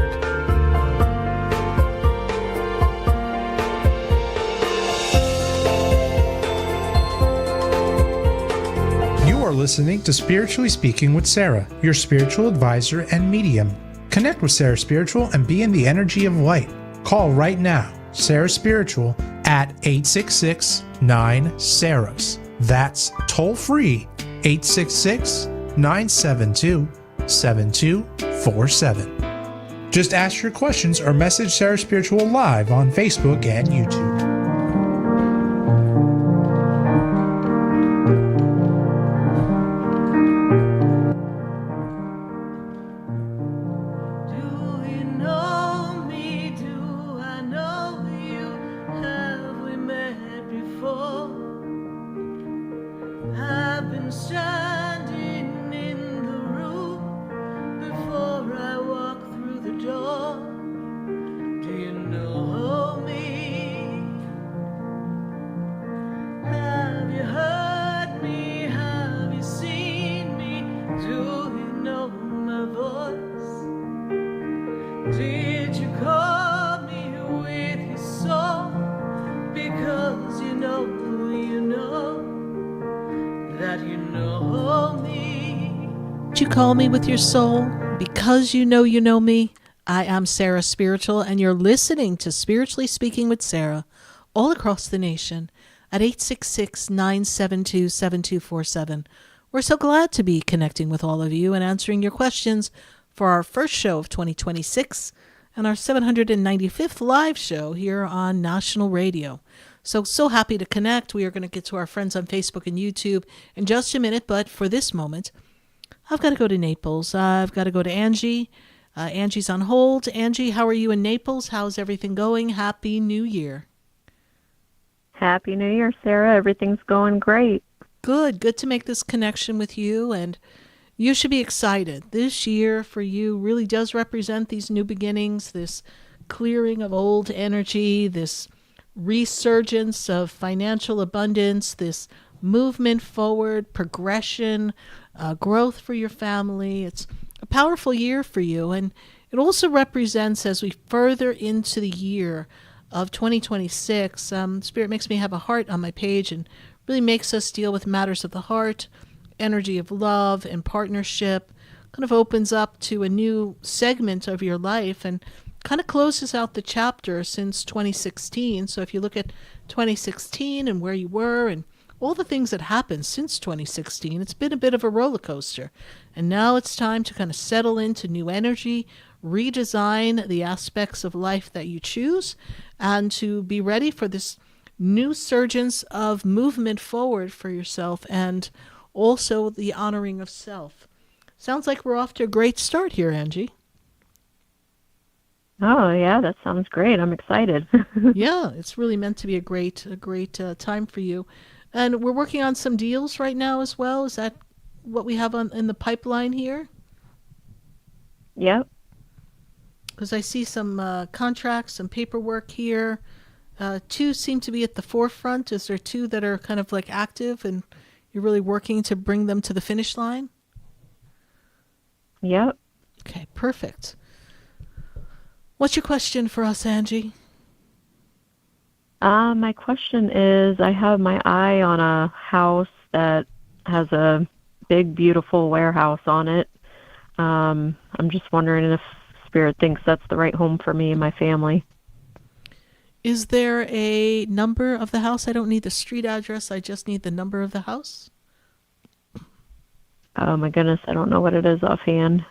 Listening to Spiritually Speaking with Sarah, your spiritual advisor and medium. Connect with Sarah Spiritual and be in the energy of light. Call right now, Sarah Spiritual at 866-9-SARAS. That's toll free, 866-972-7247. Just ask your questions or message Sarah Spiritual live on Facebook and YouTube. Did you call me with your soul? Because you know that you know me. Did you call me with your soul? Because you know me. I am Sarah Spiritual, and you're listening to Spiritually Speaking with Sarah all across the nation at 866-972-7247. We're so glad to be connecting with all of you and answering your questions for our first show of 2026 and our 795th live show here on National Radio. So happy to connect. We are going to get to our friends on Facebook and YouTube in just a minute, but for this moment, I've got to go to Naples. I've got to go to Angie. Angie's on hold. Angie, how are you in Naples? How's everything going? Happy New Year. Happy New Year, Sarah. Everything's going great. Good to make this connection with you, and you should be excited. This year for you really does represent these new beginnings, this clearing of old energy, this resurgence of financial abundance, this movement forward, progression, growth for your family. It's a powerful year for you, and it also represents, as we further into the year of 2026, Spirit makes me have a heart on my page and really makes us deal with matters of the heart, energy of love and partnership, kind of opens up to a new segment of your life and kind of closes out the chapter since 2016. So if you look at 2016 and where you were and all the things that happened since 2016, it's been a bit of a roller coaster. And now it's time to kind of settle into new energy, redesign the aspects of life that you choose, and to be ready for this new surgence of movement forward for yourself and also the honoring of self. Sounds like we're off to a great start here, Angie. Oh, yeah, that sounds great. I'm excited. Yeah, it's really meant to be a great time for you. And we're working on some deals right now as well. Is that what we have in the pipeline here? Yep. Because I see some contracts, some paperwork here. Two seem to be at the forefront. Is there two that are kind of like active and you're really working to bring them to the finish line? Yep. Okay, perfect. What's your question for us, Angie? My question is, I have my eye on a house that has a big, beautiful warehouse on it. I'm just wondering if Spirit thinks that's the right home for me and my family. Is there a number of the house? I don't need the street address. I just need the number of the house. Oh, my goodness, I don't know what it is offhand.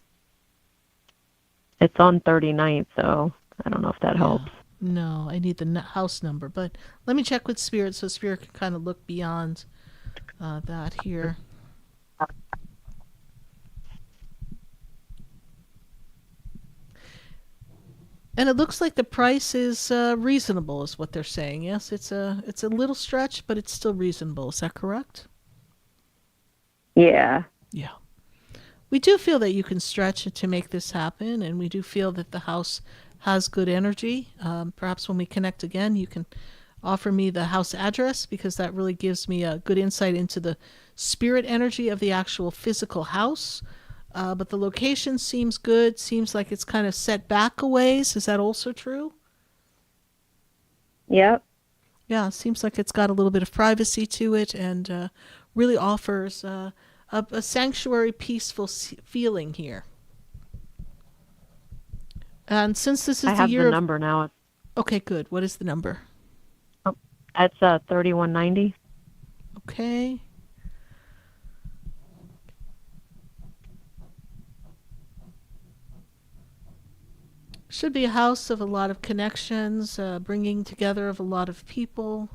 It's on 39th, so I don't know if that helps. No, I need the house number. But let me check with Spirit so Spirit can kind of look beyond that here. And it looks like the price is reasonable, is what they're saying. Yes, it's a little stretch, but it's still reasonable. Is that correct? Yeah. Yeah. We do feel that you can stretch to make this happen, and we do feel that the house has good energy. Perhaps when we connect again, you can offer me the house address, because that really gives me a good insight into the spirit energy of the actual physical house. But the location seems good. Seems like it's kind of set back a ways. Is that also true? Yep. Yeah, seems like it's got a little bit of privacy to it and really offers a sanctuary, peaceful feeling here. And since this is I have the year the number now. Okay, good. What is the number? Oh, that's 3190. Okay. Should be a house of a lot of connections, bringing together of a lot of people.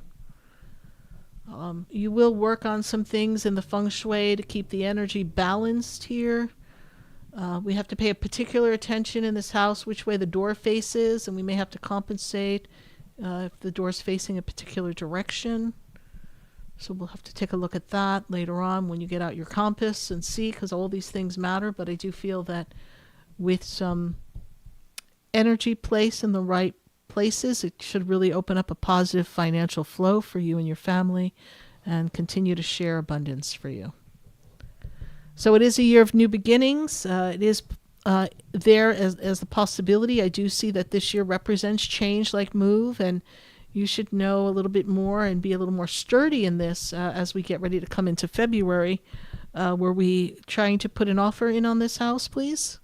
You will work on some things in the feng shui to keep the energy balanced here. We have to pay a particular attention in this house which way the door faces, and we may have to compensate if the door's facing a particular direction. So we'll have to take a look at that later on when you get out your compass and see, because all these things matter. But I do feel that with some energy placed in the right places, it should really open up a positive financial flow for you and your family and continue to share abundance for you. So it is a year of new beginnings. It is there as the possibility. I do see that this year represents change like move, and you should know a little bit more and be a little more sturdy in this as we get ready to come into February. Were we trying to put an offer in on this house, please?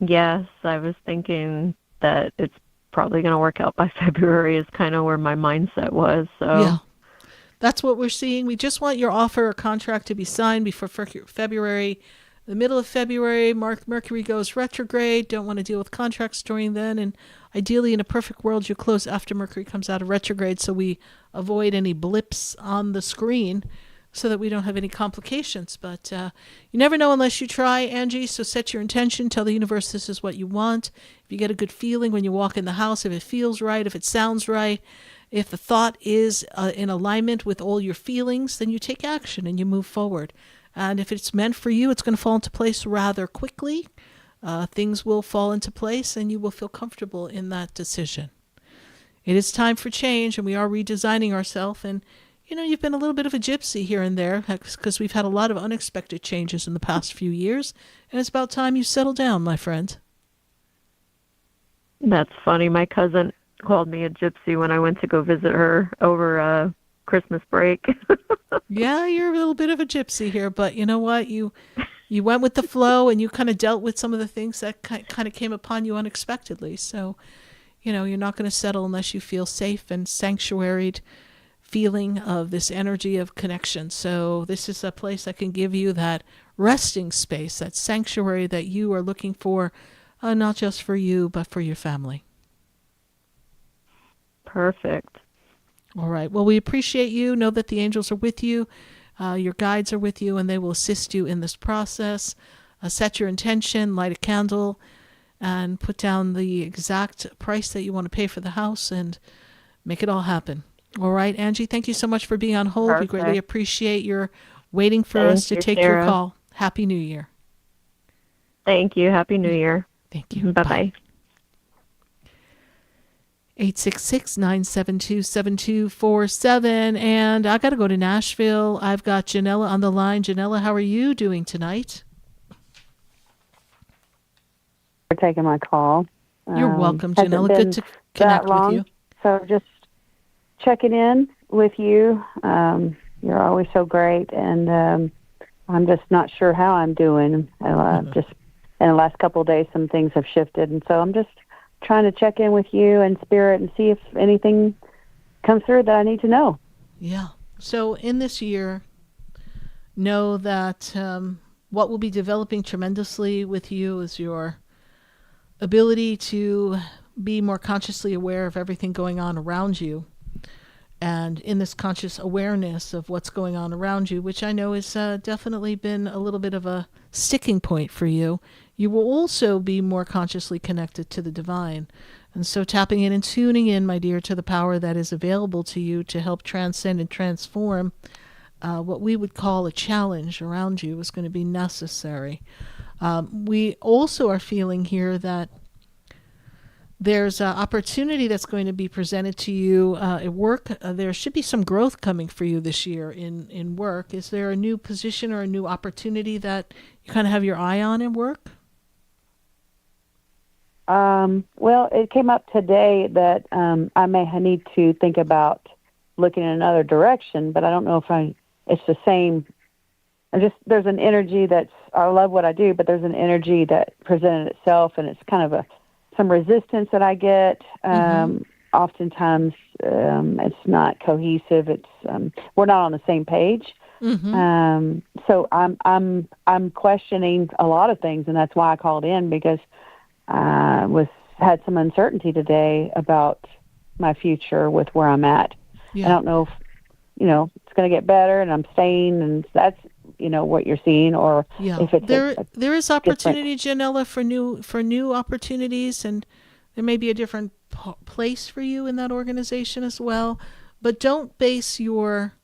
Yes, I was thinking that it's probably going to work out by February is kind of where my mindset was. So yeah, that's what we're seeing. We just want your offer or contract to be signed before February. The middle of February, Mercury goes retrograde. Don't want to deal with contracts during then. And ideally, in a perfect world, you close after Mercury comes out of retrograde so we avoid any blips on the screen, so that we don't have any complications. But you never know unless you try, Angie, so set your intention. Tell the universe this is what you want. If you get a good feeling when you walk in the house, if it feels right, if it sounds right, if the thought is in alignment with all your feelings, then you take action and you move forward. And if it's meant for you, it's going to fall into place rather quickly. Things will fall into place and you will feel comfortable in that decision. It is time for change, and we are redesigning ourselves. And you know, you've been a little bit of a gypsy here and there because we've had a lot of unexpected changes in the past few years, and it's about time you settle down, my friend. That's funny. My cousin called me a gypsy when I went to go visit her over Christmas break. Yeah, you're a little bit of a gypsy here, but you know what? You went with the flow and you kind of dealt with some of the things that kind of came upon you unexpectedly. So, you're not going to settle unless you feel safe and sanctuaried feeling of this energy of connection. So this is a place that can give you that resting space, that sanctuary that you are looking for, not just for you, but for your family. Perfect. All right. Well, we appreciate you. Know that the angels are with you. Your guides are with you, and they will assist you in this process. Set your intention, light a candle, and put down the exact price that you want to pay for the house and make it all happen. All right, Angie, thank you so much for being on hold. Perfect. We greatly appreciate your waiting for Thank us to you, take Sarah. your call. Happy New Year. Thank you. Happy New Year. Thank you. Bye-bye. 866-972-7247. And I got to go to Nashville. I've got Janella on the line. Janella, how are you doing tonight? For taking my call. You're welcome, hasn't Janella. been Good to connect that long, with you. So just checking in with you. You're always so great, and I'm just not sure how I'm doing. Just in the last couple of days, some things have shifted, and so I'm just trying to check in with you and Spirit and see if anything comes through that I need to know. Yeah. So in this year, know that what will be developing tremendously with you is your ability to be more consciously aware of everything going on around you. And in this conscious awareness of what's going on around you, which I know has definitely been a little bit of a sticking point for you, you will also be more consciously connected to the divine. And so tapping in and tuning in, my dear, to the power that is available to you to help transcend and transform what we would call a challenge around you is going to be necessary. We also are feeling here that there's an opportunity that's going to be presented to you at work. There should be some growth coming for you this year in work. Is there a new position or a new opportunity that you kind of have your eye on in work? Well, it came up today that I may need to think about looking in another direction, but I don't know if it's the same. There's an energy I love what I do, but there's an energy that presented itself, and it's kind of some resistance that I get. Oftentimes, it's not cohesive. It's we're not on the same page. So I'm questioning a lot of things, and that's why I called in, because I had some uncertainty today about my future with where I'm at. Yeah. I don't know if it's going to get better, and I'm staying, and that's what you're seeing, or if it's there is opportunity, Janella, for new opportunities, and there may be a different place for you in that organization as well. But don't base your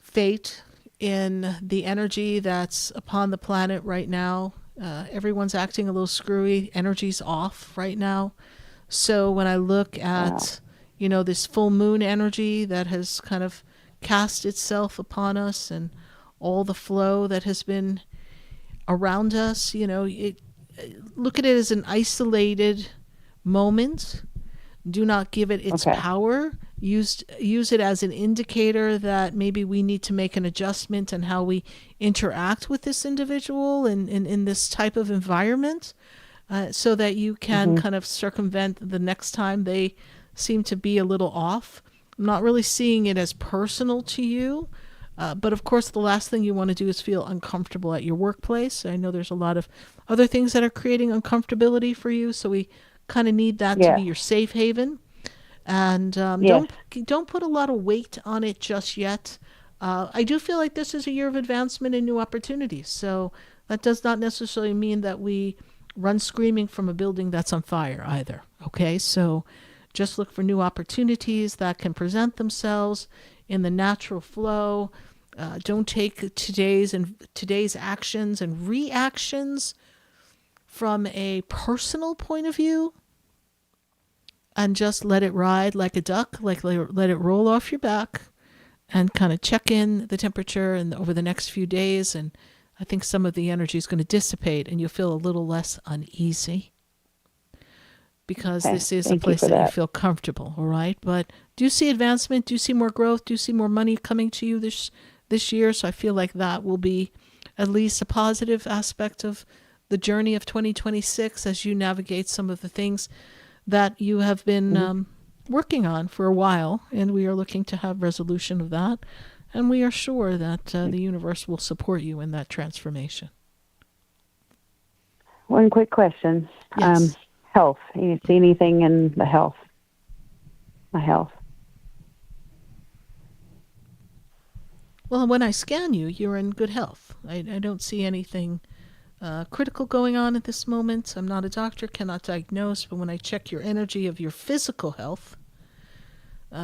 fate in the energy that's upon the planet right now. Everyone's acting a little screwy. Energy's off right now. So when I look at this full moon energy that has kind of cast itself upon us, and all the flow that has been around us, look at it as an isolated moment. Do not give it its power. Use it as an indicator that maybe we need to make an adjustment in how we interact with this individual and in this type of environment, so that you can kind of circumvent the next time they seem to be a little off. I'm not really seeing it as personal to you, but of course the last thing you want to do is feel uncomfortable at your workplace. I know there's a lot of other things that are creating uncomfortability for you, so we kind of need that to be your safe haven. And don't put a lot of weight on it just yet. I do feel like this is a year of advancement and new opportunities, so that does not necessarily mean that we run screaming from a building that's on fire either. Okay, so just look for new opportunities that can present themselves in the natural flow. Don't take today's actions and reactions from a personal point of view, and just let it ride like a duck, let it roll off your back, and kind of check in the temperature and over the next few days. And I think some of the energy is going to dissipate, and you'll feel a little less uneasy. because Okay. this is Thank a place you for that you that. feel comfortable, all right? But do you see advancement? Do you see more growth? Do you see more money coming to you this year? So I feel like that will be at least a positive aspect of the journey of 2026 as you navigate some of the things that you have been working on for a while, and we are looking to have resolution of that. And we are sure that the universe will support you in that transformation. One quick question. Yes. Health. You see anything in the health? My health. Well, when I scan you, you're in good health. I don't see anything critical going on at this moment. I'm not a doctor, cannot diagnose, but when I check your energy of your physical health,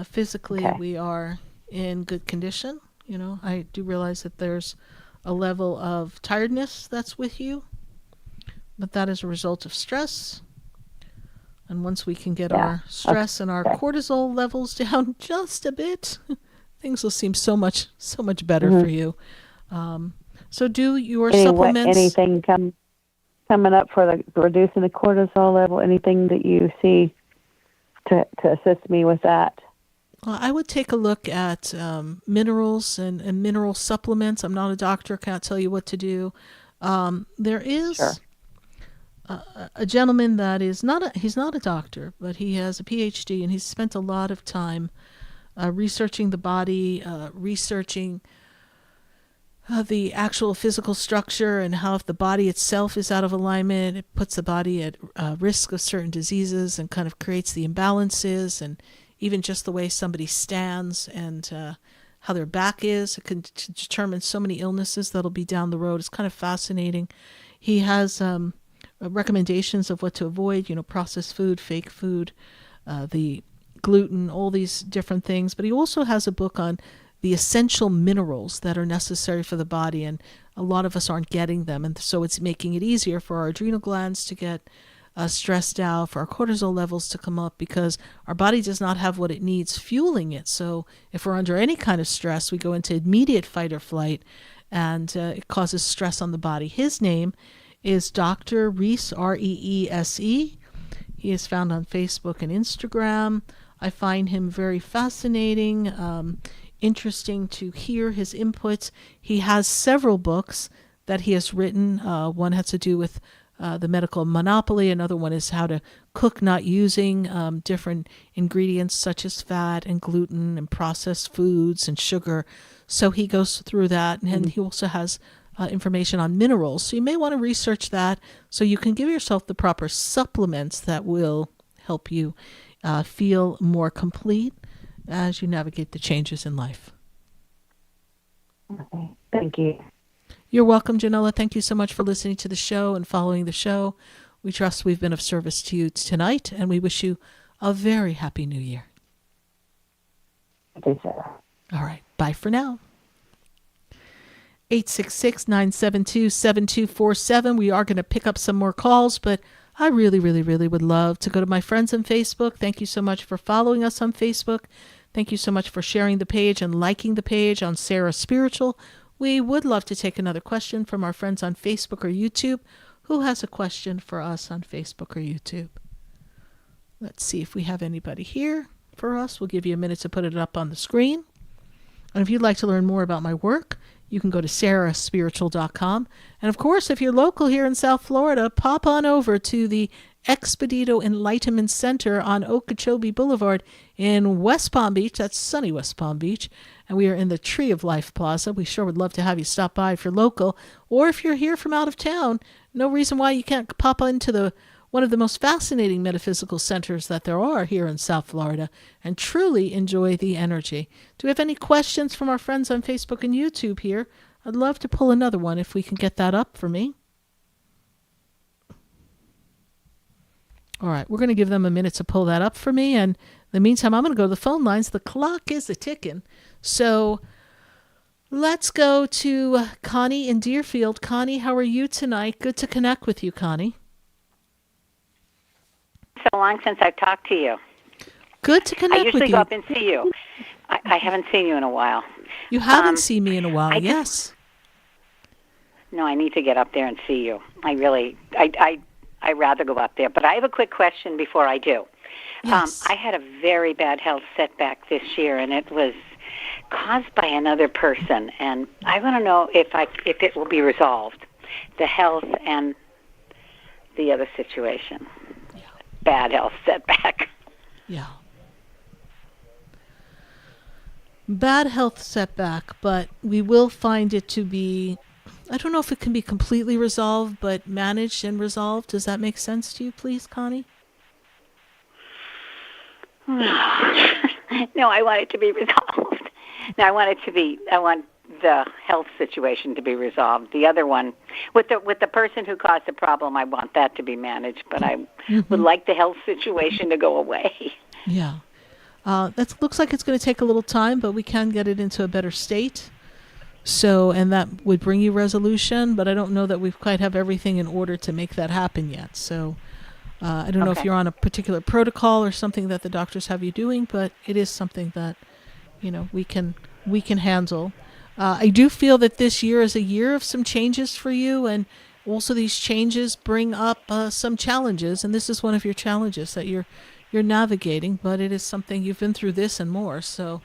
physically we are in good condition. You know, I do realize that there's a level of tiredness that's with you, but that is a result of stress. And once we can get our stress and our cortisol levels down just a bit, things will seem so much better for you. So do your supplements. Anything coming up for reducing the cortisol level? Anything that you see to assist me with that? Well, I would take a look at minerals and mineral supplements. I'm not a doctor, can't tell you what to do. There is a gentleman that is he's not a doctor, but he has a PhD, and he's spent a lot of time researching the body, researching the actual physical structure, and how if the body itself is out of alignment, it puts the body at risk of certain diseases and kind of creates the imbalances, and even just the way somebody stands and how their back is. It can determine so many illnesses that'll be down the road. It's kind of fascinating. He has recommendations of what to avoid, processed food, fake food, the gluten, all these different things. But he also has a book on the essential minerals that are necessary for the body, and a lot of us aren't getting them, and so it's making it easier for our adrenal glands to get stressed out, for our cortisol levels to come up, because our body does not have what it needs fueling it. So if we're under any kind of stress, we go into immediate fight or flight, and it causes stress on the body. His name is Dr. Reese, Reese. He is found on Facebook and Instagram. I find him very fascinating, interesting to hear his inputs. He has several books that he has written. One has to do with the medical monopoly. Another one is how to cook not using different ingredients such as fat and gluten and processed foods and sugar. So he goes through that, and he also has information on minerals. So you may want to research that so you can give yourself the proper supplements that will help you feel more complete as you navigate the changes in life. Okay. Thank you. You're welcome, Janella. Thank you so much for listening to the show and following the show. We trust we've been of service to you tonight, and we wish you a very happy new year. Thank you, Sarah. All right. Bye for now. 866-972-7247. We are going to pick up some more calls, but I really, really, really would love to go to my friends on Facebook. Thank you so much for following us on Facebook. Thank you so much for sharing the page and liking the page on Sarah Spiritual. We would love to take another question from our friends on Facebook or YouTube. Who has a question for us on Facebook or YouTube? Let's see if we have anybody here for us. We'll give you a minute to put it up on the screen. And if you'd like to learn more about my work, you can go to sarahspiritual.com. And of course, if you're local here in South Florida, pop on over to the Expedito Enlightenment Center on Okeechobee Boulevard in West Palm Beach. That's sunny West Palm Beach. And we are in the Tree of Life Plaza. We sure would love to have you stop by if you're local. Or if you're here from out of town, no reason why you can't pop into one of the most fascinating metaphysical centers that there are here in South Florida and truly enjoy the energy. Do we have any questions from our friends on Facebook and YouTube here? I'd love to pull another one if we can get that up for me. All right, we're going to give them a minute to pull that up for me. And in the meantime, I'm going to go to the phone lines. The clock is a-ticking. So let's go to Connie in Deerfield. Connie, how are you tonight? Good to connect with you, Connie. So long since I've talked to you. Good to connect with you. I usually go up and see you. I haven't seen you in a while. You haven't seen me in a while, yes. No, I need to get up there and see you. I I'd rather go up there. But I have a quick question before I do. Yes. I had a very bad health setback this year, and it was caused by another person. And I want to know if it will be resolved, the health and the other situation. Yeah. Bad health setback. Yeah. Bad health setback, but we will find it to be, I don't know if it can be completely resolved, but managed and resolved. Does that make sense to you, please, Connie? No, I want it to be resolved. No, I want the health situation to be resolved. The other one, with the person who caused the problem, I want that to be managed, but I would like the health situation to go away. Yeah. That looks like it's going to take a little time, but we can get it into a better state. So, and that would bring you resolution, but I don't know that we quite have everything in order to make that happen yet. So, I don't know if you're on a particular protocol or something that the doctors have you doing, but it is something that, we can handle. I do feel that this year is a year of some changes for you, and also these changes bring up some challenges, and this is one of your challenges that you're navigating, but it is something you've been through this and more, so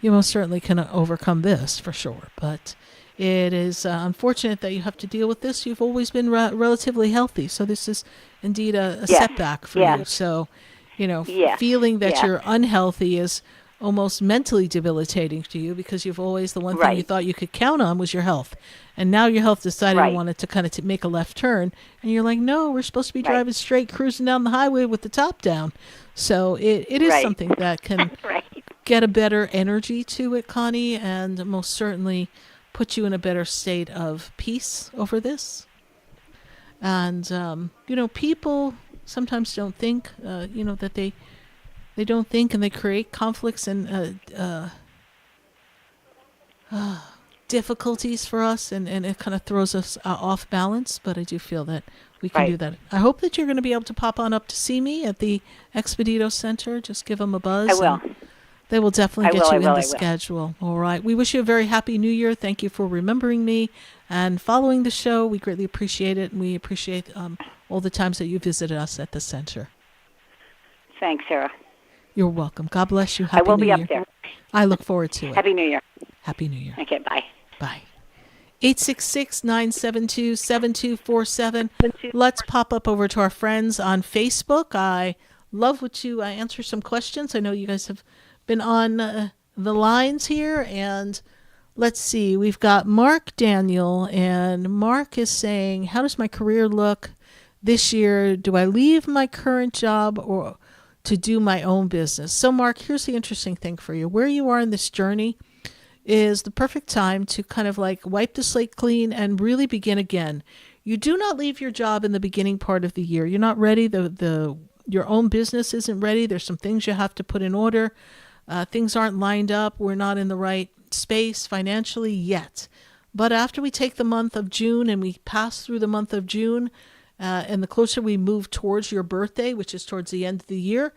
you most certainly can overcome this for sure. But it is unfortunate that you have to deal with this. You've always been relatively healthy, so this is indeed a setback for you. So, feeling that you're unhealthy is almost mentally debilitating to you, because you've always, the one thing you thought you could count on was your health. And now your health decided it wanted to kind of make a left turn. And you're like, no, we're supposed to be driving straight, cruising down the highway with the top down. So it is something that can get a better energy to it, Connie, and most certainly put you in a better state of peace over this. And, people sometimes don't think, that they don't think, and they create conflicts and difficulties for us, and it kind of throws us off balance. But I do feel that we can do that. I hope that you're going to be able to pop on up to see me at the Expedito Center. Just give them a buzz. I will. They will definitely get you in the schedule. All right. We wish you a very happy New Year. Thank you for remembering me and following the show. We greatly appreciate it, and we appreciate all the times that you visited us at the center. Thanks, Sarah. You're welcome. God bless you. Happy I will New be Year. up there. I look forward to it. Happy New Year. Happy New Year. Okay, bye. Bye. 866-972-7247. Let's pop up over to our friends on Facebook. I love I answer some questions. I know you guys have been on the lines here, and let's see. We've got Mark Daniel, and Mark is saying, how does my career look this year? Do I leave my current job or to do my own business? So Mark, here's the interesting thing for you. Where you are in this journey is the perfect time to kind of like wipe the slate clean and really begin again. You do not leave your job in the beginning part of the year. You're not ready. Your own business isn't ready. There's some things you have to put in order. Things aren't lined up. We're not in the right space financially yet. But after we take the month of June and we pass through the month of June, and the closer we move towards your birthday, which is towards the end of the year,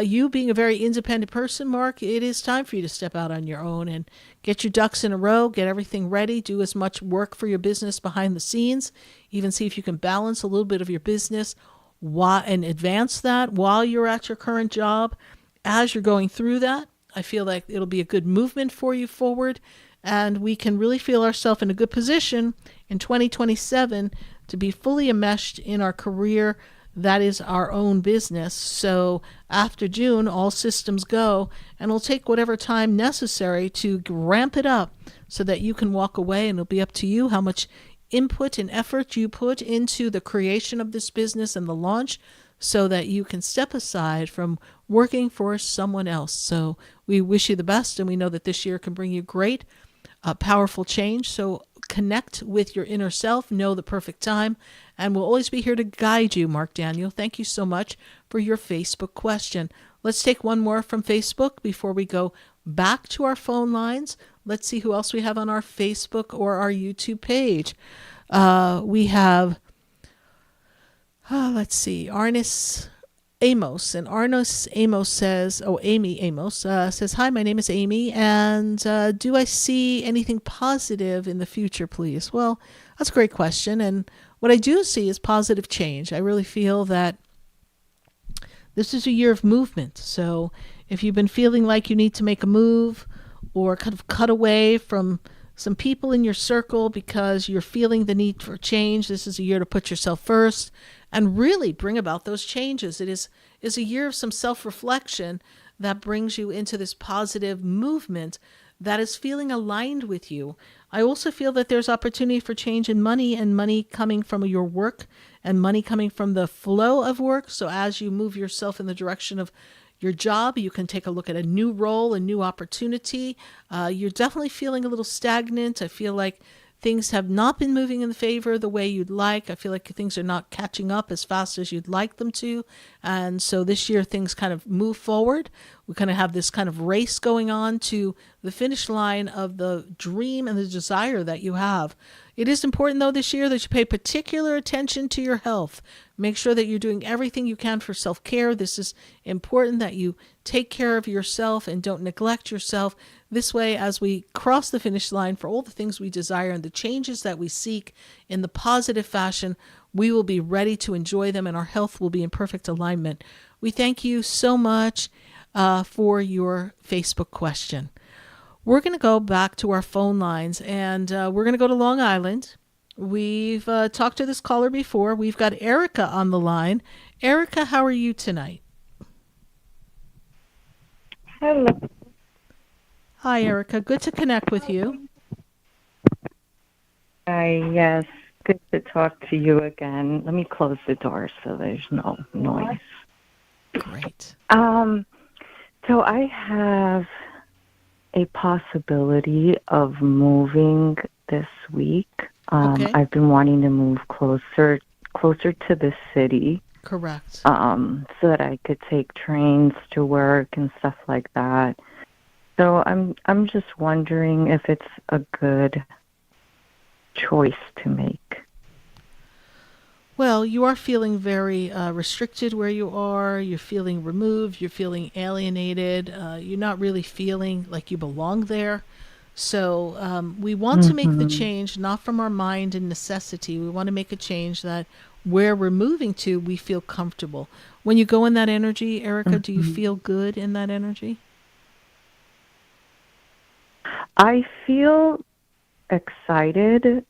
you being a very independent person, Mark, it is time for you to step out on your own and get your ducks in a row, get everything ready, do as much work for your business behind the scenes, even see if you can balance a little bit of your business and advance that while you're at your current job. As you're going through that, I feel like it'll be a good movement for you forward, and we can really feel ourselves in a good position in 2027 to be fully enmeshed in our career that is our own business. So after June, all systems go, and it'll take whatever time necessary to ramp it up so that you can walk away, and it'll be up to you how much input and effort you put into the creation of this business and the launch, so that you can step aside from working for someone else. So we wish you the best, and we know that this year can bring you great, powerful change. So connect with your inner self, know the perfect time, and we'll always be here to guide you, Mark Daniel. Thank you so much for your Facebook question. Let's take one more from Facebook before we go back to our phone lines. Let's see who else we have on our Facebook or our YouTube page. We have, let's see, Arnis Amos. And Arnos Amos says, Amy Amos says, hi, my name is Amy, and do I see anything positive in the future, please? Well, that's a great question, and what I do see is positive change. I really feel that this is a year of movement. So if you've been feeling like you need to make a move or kind of cut away from some people in your circle because you're feeling the need for change, this is a year to put yourself first and really bring about those changes. It is a year of some self-reflection that brings you into this positive movement that is feeling aligned with you. I also feel that there's opportunity for change in money, and money coming from your work and money coming from the flow of work. So as you move yourself in the direction of your job, you can take a look at a new role, a new opportunity. You're definitely feeling a little stagnant. I feel like things have not been moving in the favor the way you'd like. I feel like things are not catching up as fast as you'd like them to. And so this year things kind of move forward. We kind of have this kind of race going on to the finish line of the dream and the desire that you have. It is important, though, this year that you pay particular attention to your health. Make sure that you're doing everything you can for self-care. This is important that you take care of yourself and don't neglect yourself. This way, as we cross the finish line for all the things we desire and the changes that we seek in the positive fashion, we will be ready to enjoy them and our health will be in perfect alignment. We thank you so much for your Facebook question. We're going to go back to our phone lines, and we're going to go to Long Island. We've talked to this caller before. We've got Erica on the line. Erica, how are you tonight? Hello. Hi, Erica. Good to connect with you. Hi, yes. Good to talk to you again. Let me close the door so there's no noise. Great. So I have a possibility of moving this week. Okay. I've been wanting to move closer to the city. Correct. So that I could take trains to work and stuff like that. So I'm just wondering if it's a good choice to make. Well, you are feeling very restricted where you are. You're feeling removed. You're feeling alienated. You're not really feeling like you belong there. So we want to make the change, not from our mind and necessity. We want to make a change that where we're moving to, we feel comfortable. When you go in that energy, Erica, do you feel good in that energy? I feel excited.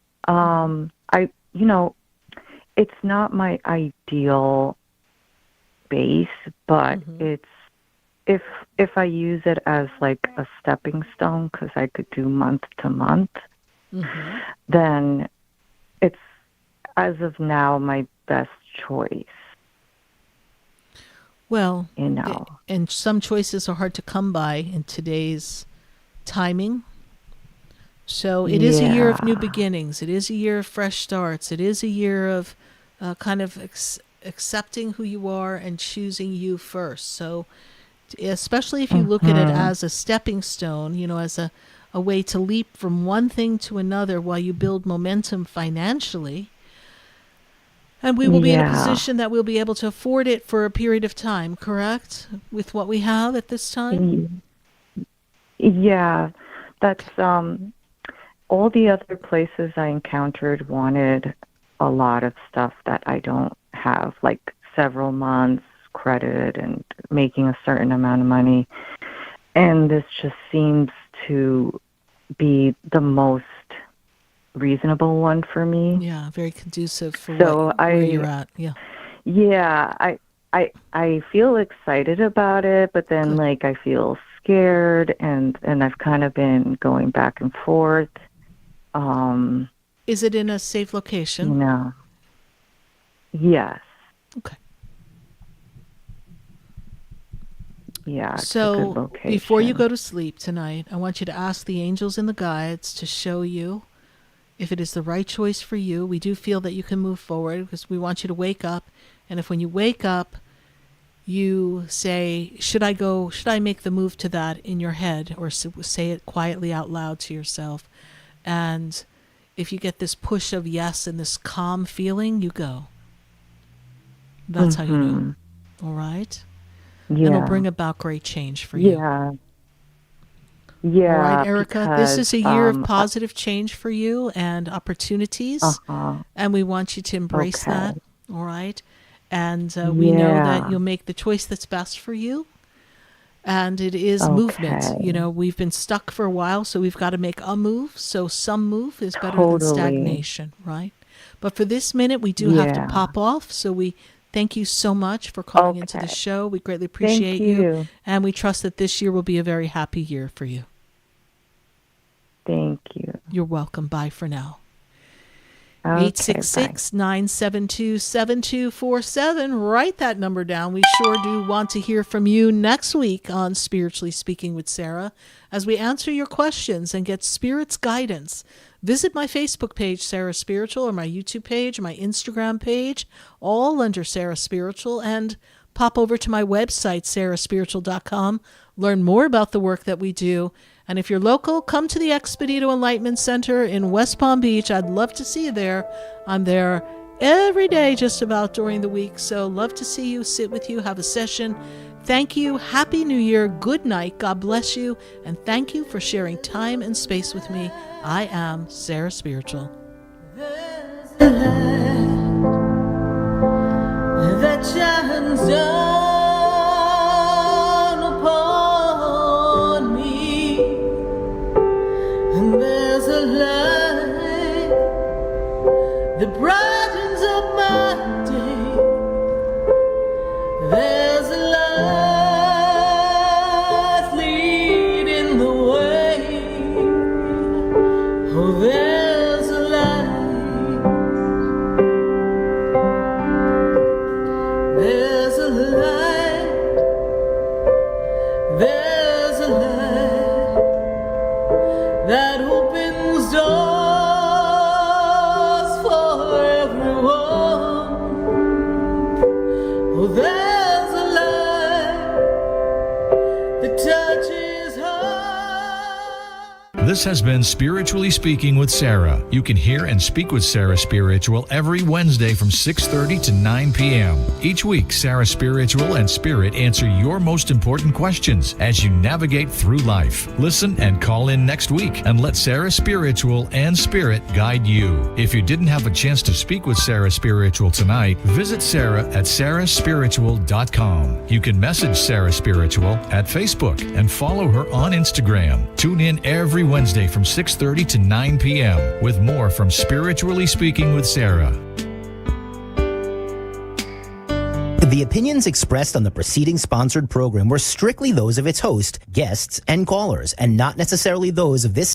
It's not my ideal base, but it's if I use it as like a stepping stone, because I could do month to month, then it's as of now my best choice. Well, you know, and some choices are hard to come by in today's timing. So it is a year of new beginnings. It is a year of fresh starts. It is a year of kind of accepting who you are and choosing you first. So especially if you look at it as a stepping stone, as a way to leap from one thing to another while you build momentum financially. And we will be in a position that we'll be able to afford it for a period of time, correct? With what we have at this time? Yeah, that's all the other places I encountered wanted a lot of stuff that I don't have, like several months credit and making a certain amount of money. And this just seems to be the most reasonable one for me. Yeah, very conducive for where you're at. Yeah. Yeah, I feel excited about it, but then like I feel scared and I've kind of been going back and forth. Is it in a safe location? No. Yes. Okay. Yeah, it's a so good location. Before you go to sleep tonight, I want you to ask the angels and the guides to show you if it is the right choice for you. We do feel that you can move forward because we want you to wake up. And if when you wake up, you say, should I make the move to that in your head, or say it quietly out loud to yourself. And if you get this push of yes and this calm feeling, you go. That's how you know. All right? Yeah. It'll bring about great change for you. Yeah. Yeah. All right, Erica, this because, is a year of positive change for you and opportunities, and we want you to embrace that. All right, and we know that Yeah. you'll make the choice that's best for you. And it is movement. You know, we've been stuck for a while, so we've got to make a move. So some move is better than stagnation, right? But for this minute, we do have to pop off. So we thank you so much for calling into the show. We greatly appreciate you. And we trust that this year will be a very happy year for you. Thank you. You're welcome. Bye for now. Okay, 866-972-7247. Write that number down. We sure do want to hear from you next week on Spiritually Speaking with Sarah as we answer your questions and get Spirit's guidance. Visit my Facebook page, Sarah Spiritual, or my YouTube page, my Instagram page, all under Sarah Spiritual, and pop over to my website, sarahspiritual.com. Learn more about the work that we do. And if you're local, come to the Expedito Enlightenment Center in West Palm Beach. I'd love to see you there. I'm there every day just about during the week. So love to see you, sit with you, have a session. Thank you. Happy New Year. Good night. God bless you. And thank you for sharing time and space with me. I am Sarah Spiritual. That shines down upon me, and there's a light that brightens up my day. There's a light leading the way. Oh, there's a light. There's a light, there's a light that opens doors for everyone. Oh, there's a light that touches her. This has been Spiritually Speaking with Sarah. You can hear and speak with Sarah Spiritual every Wednesday from 6:30 to 9 p.m. Each week, Sarah Spiritual and Spirit answer your most important questions as you navigate through life. Listen and call in next week and let Sarah Spiritual and Spirit guide you. If you didn't have a chance to speak with Sarah Spiritual tonight, visit Sarah at sarahspiritual.com. You can message Sarah Spiritual at Facebook and follow her on Instagram. Tune in every Wednesday from 6:30 to 9 p.m. with more from Spiritually Speaking with Sarah. The opinions expressed on the preceding sponsored program were strictly those of its host, guests, and callers, and not necessarily those of this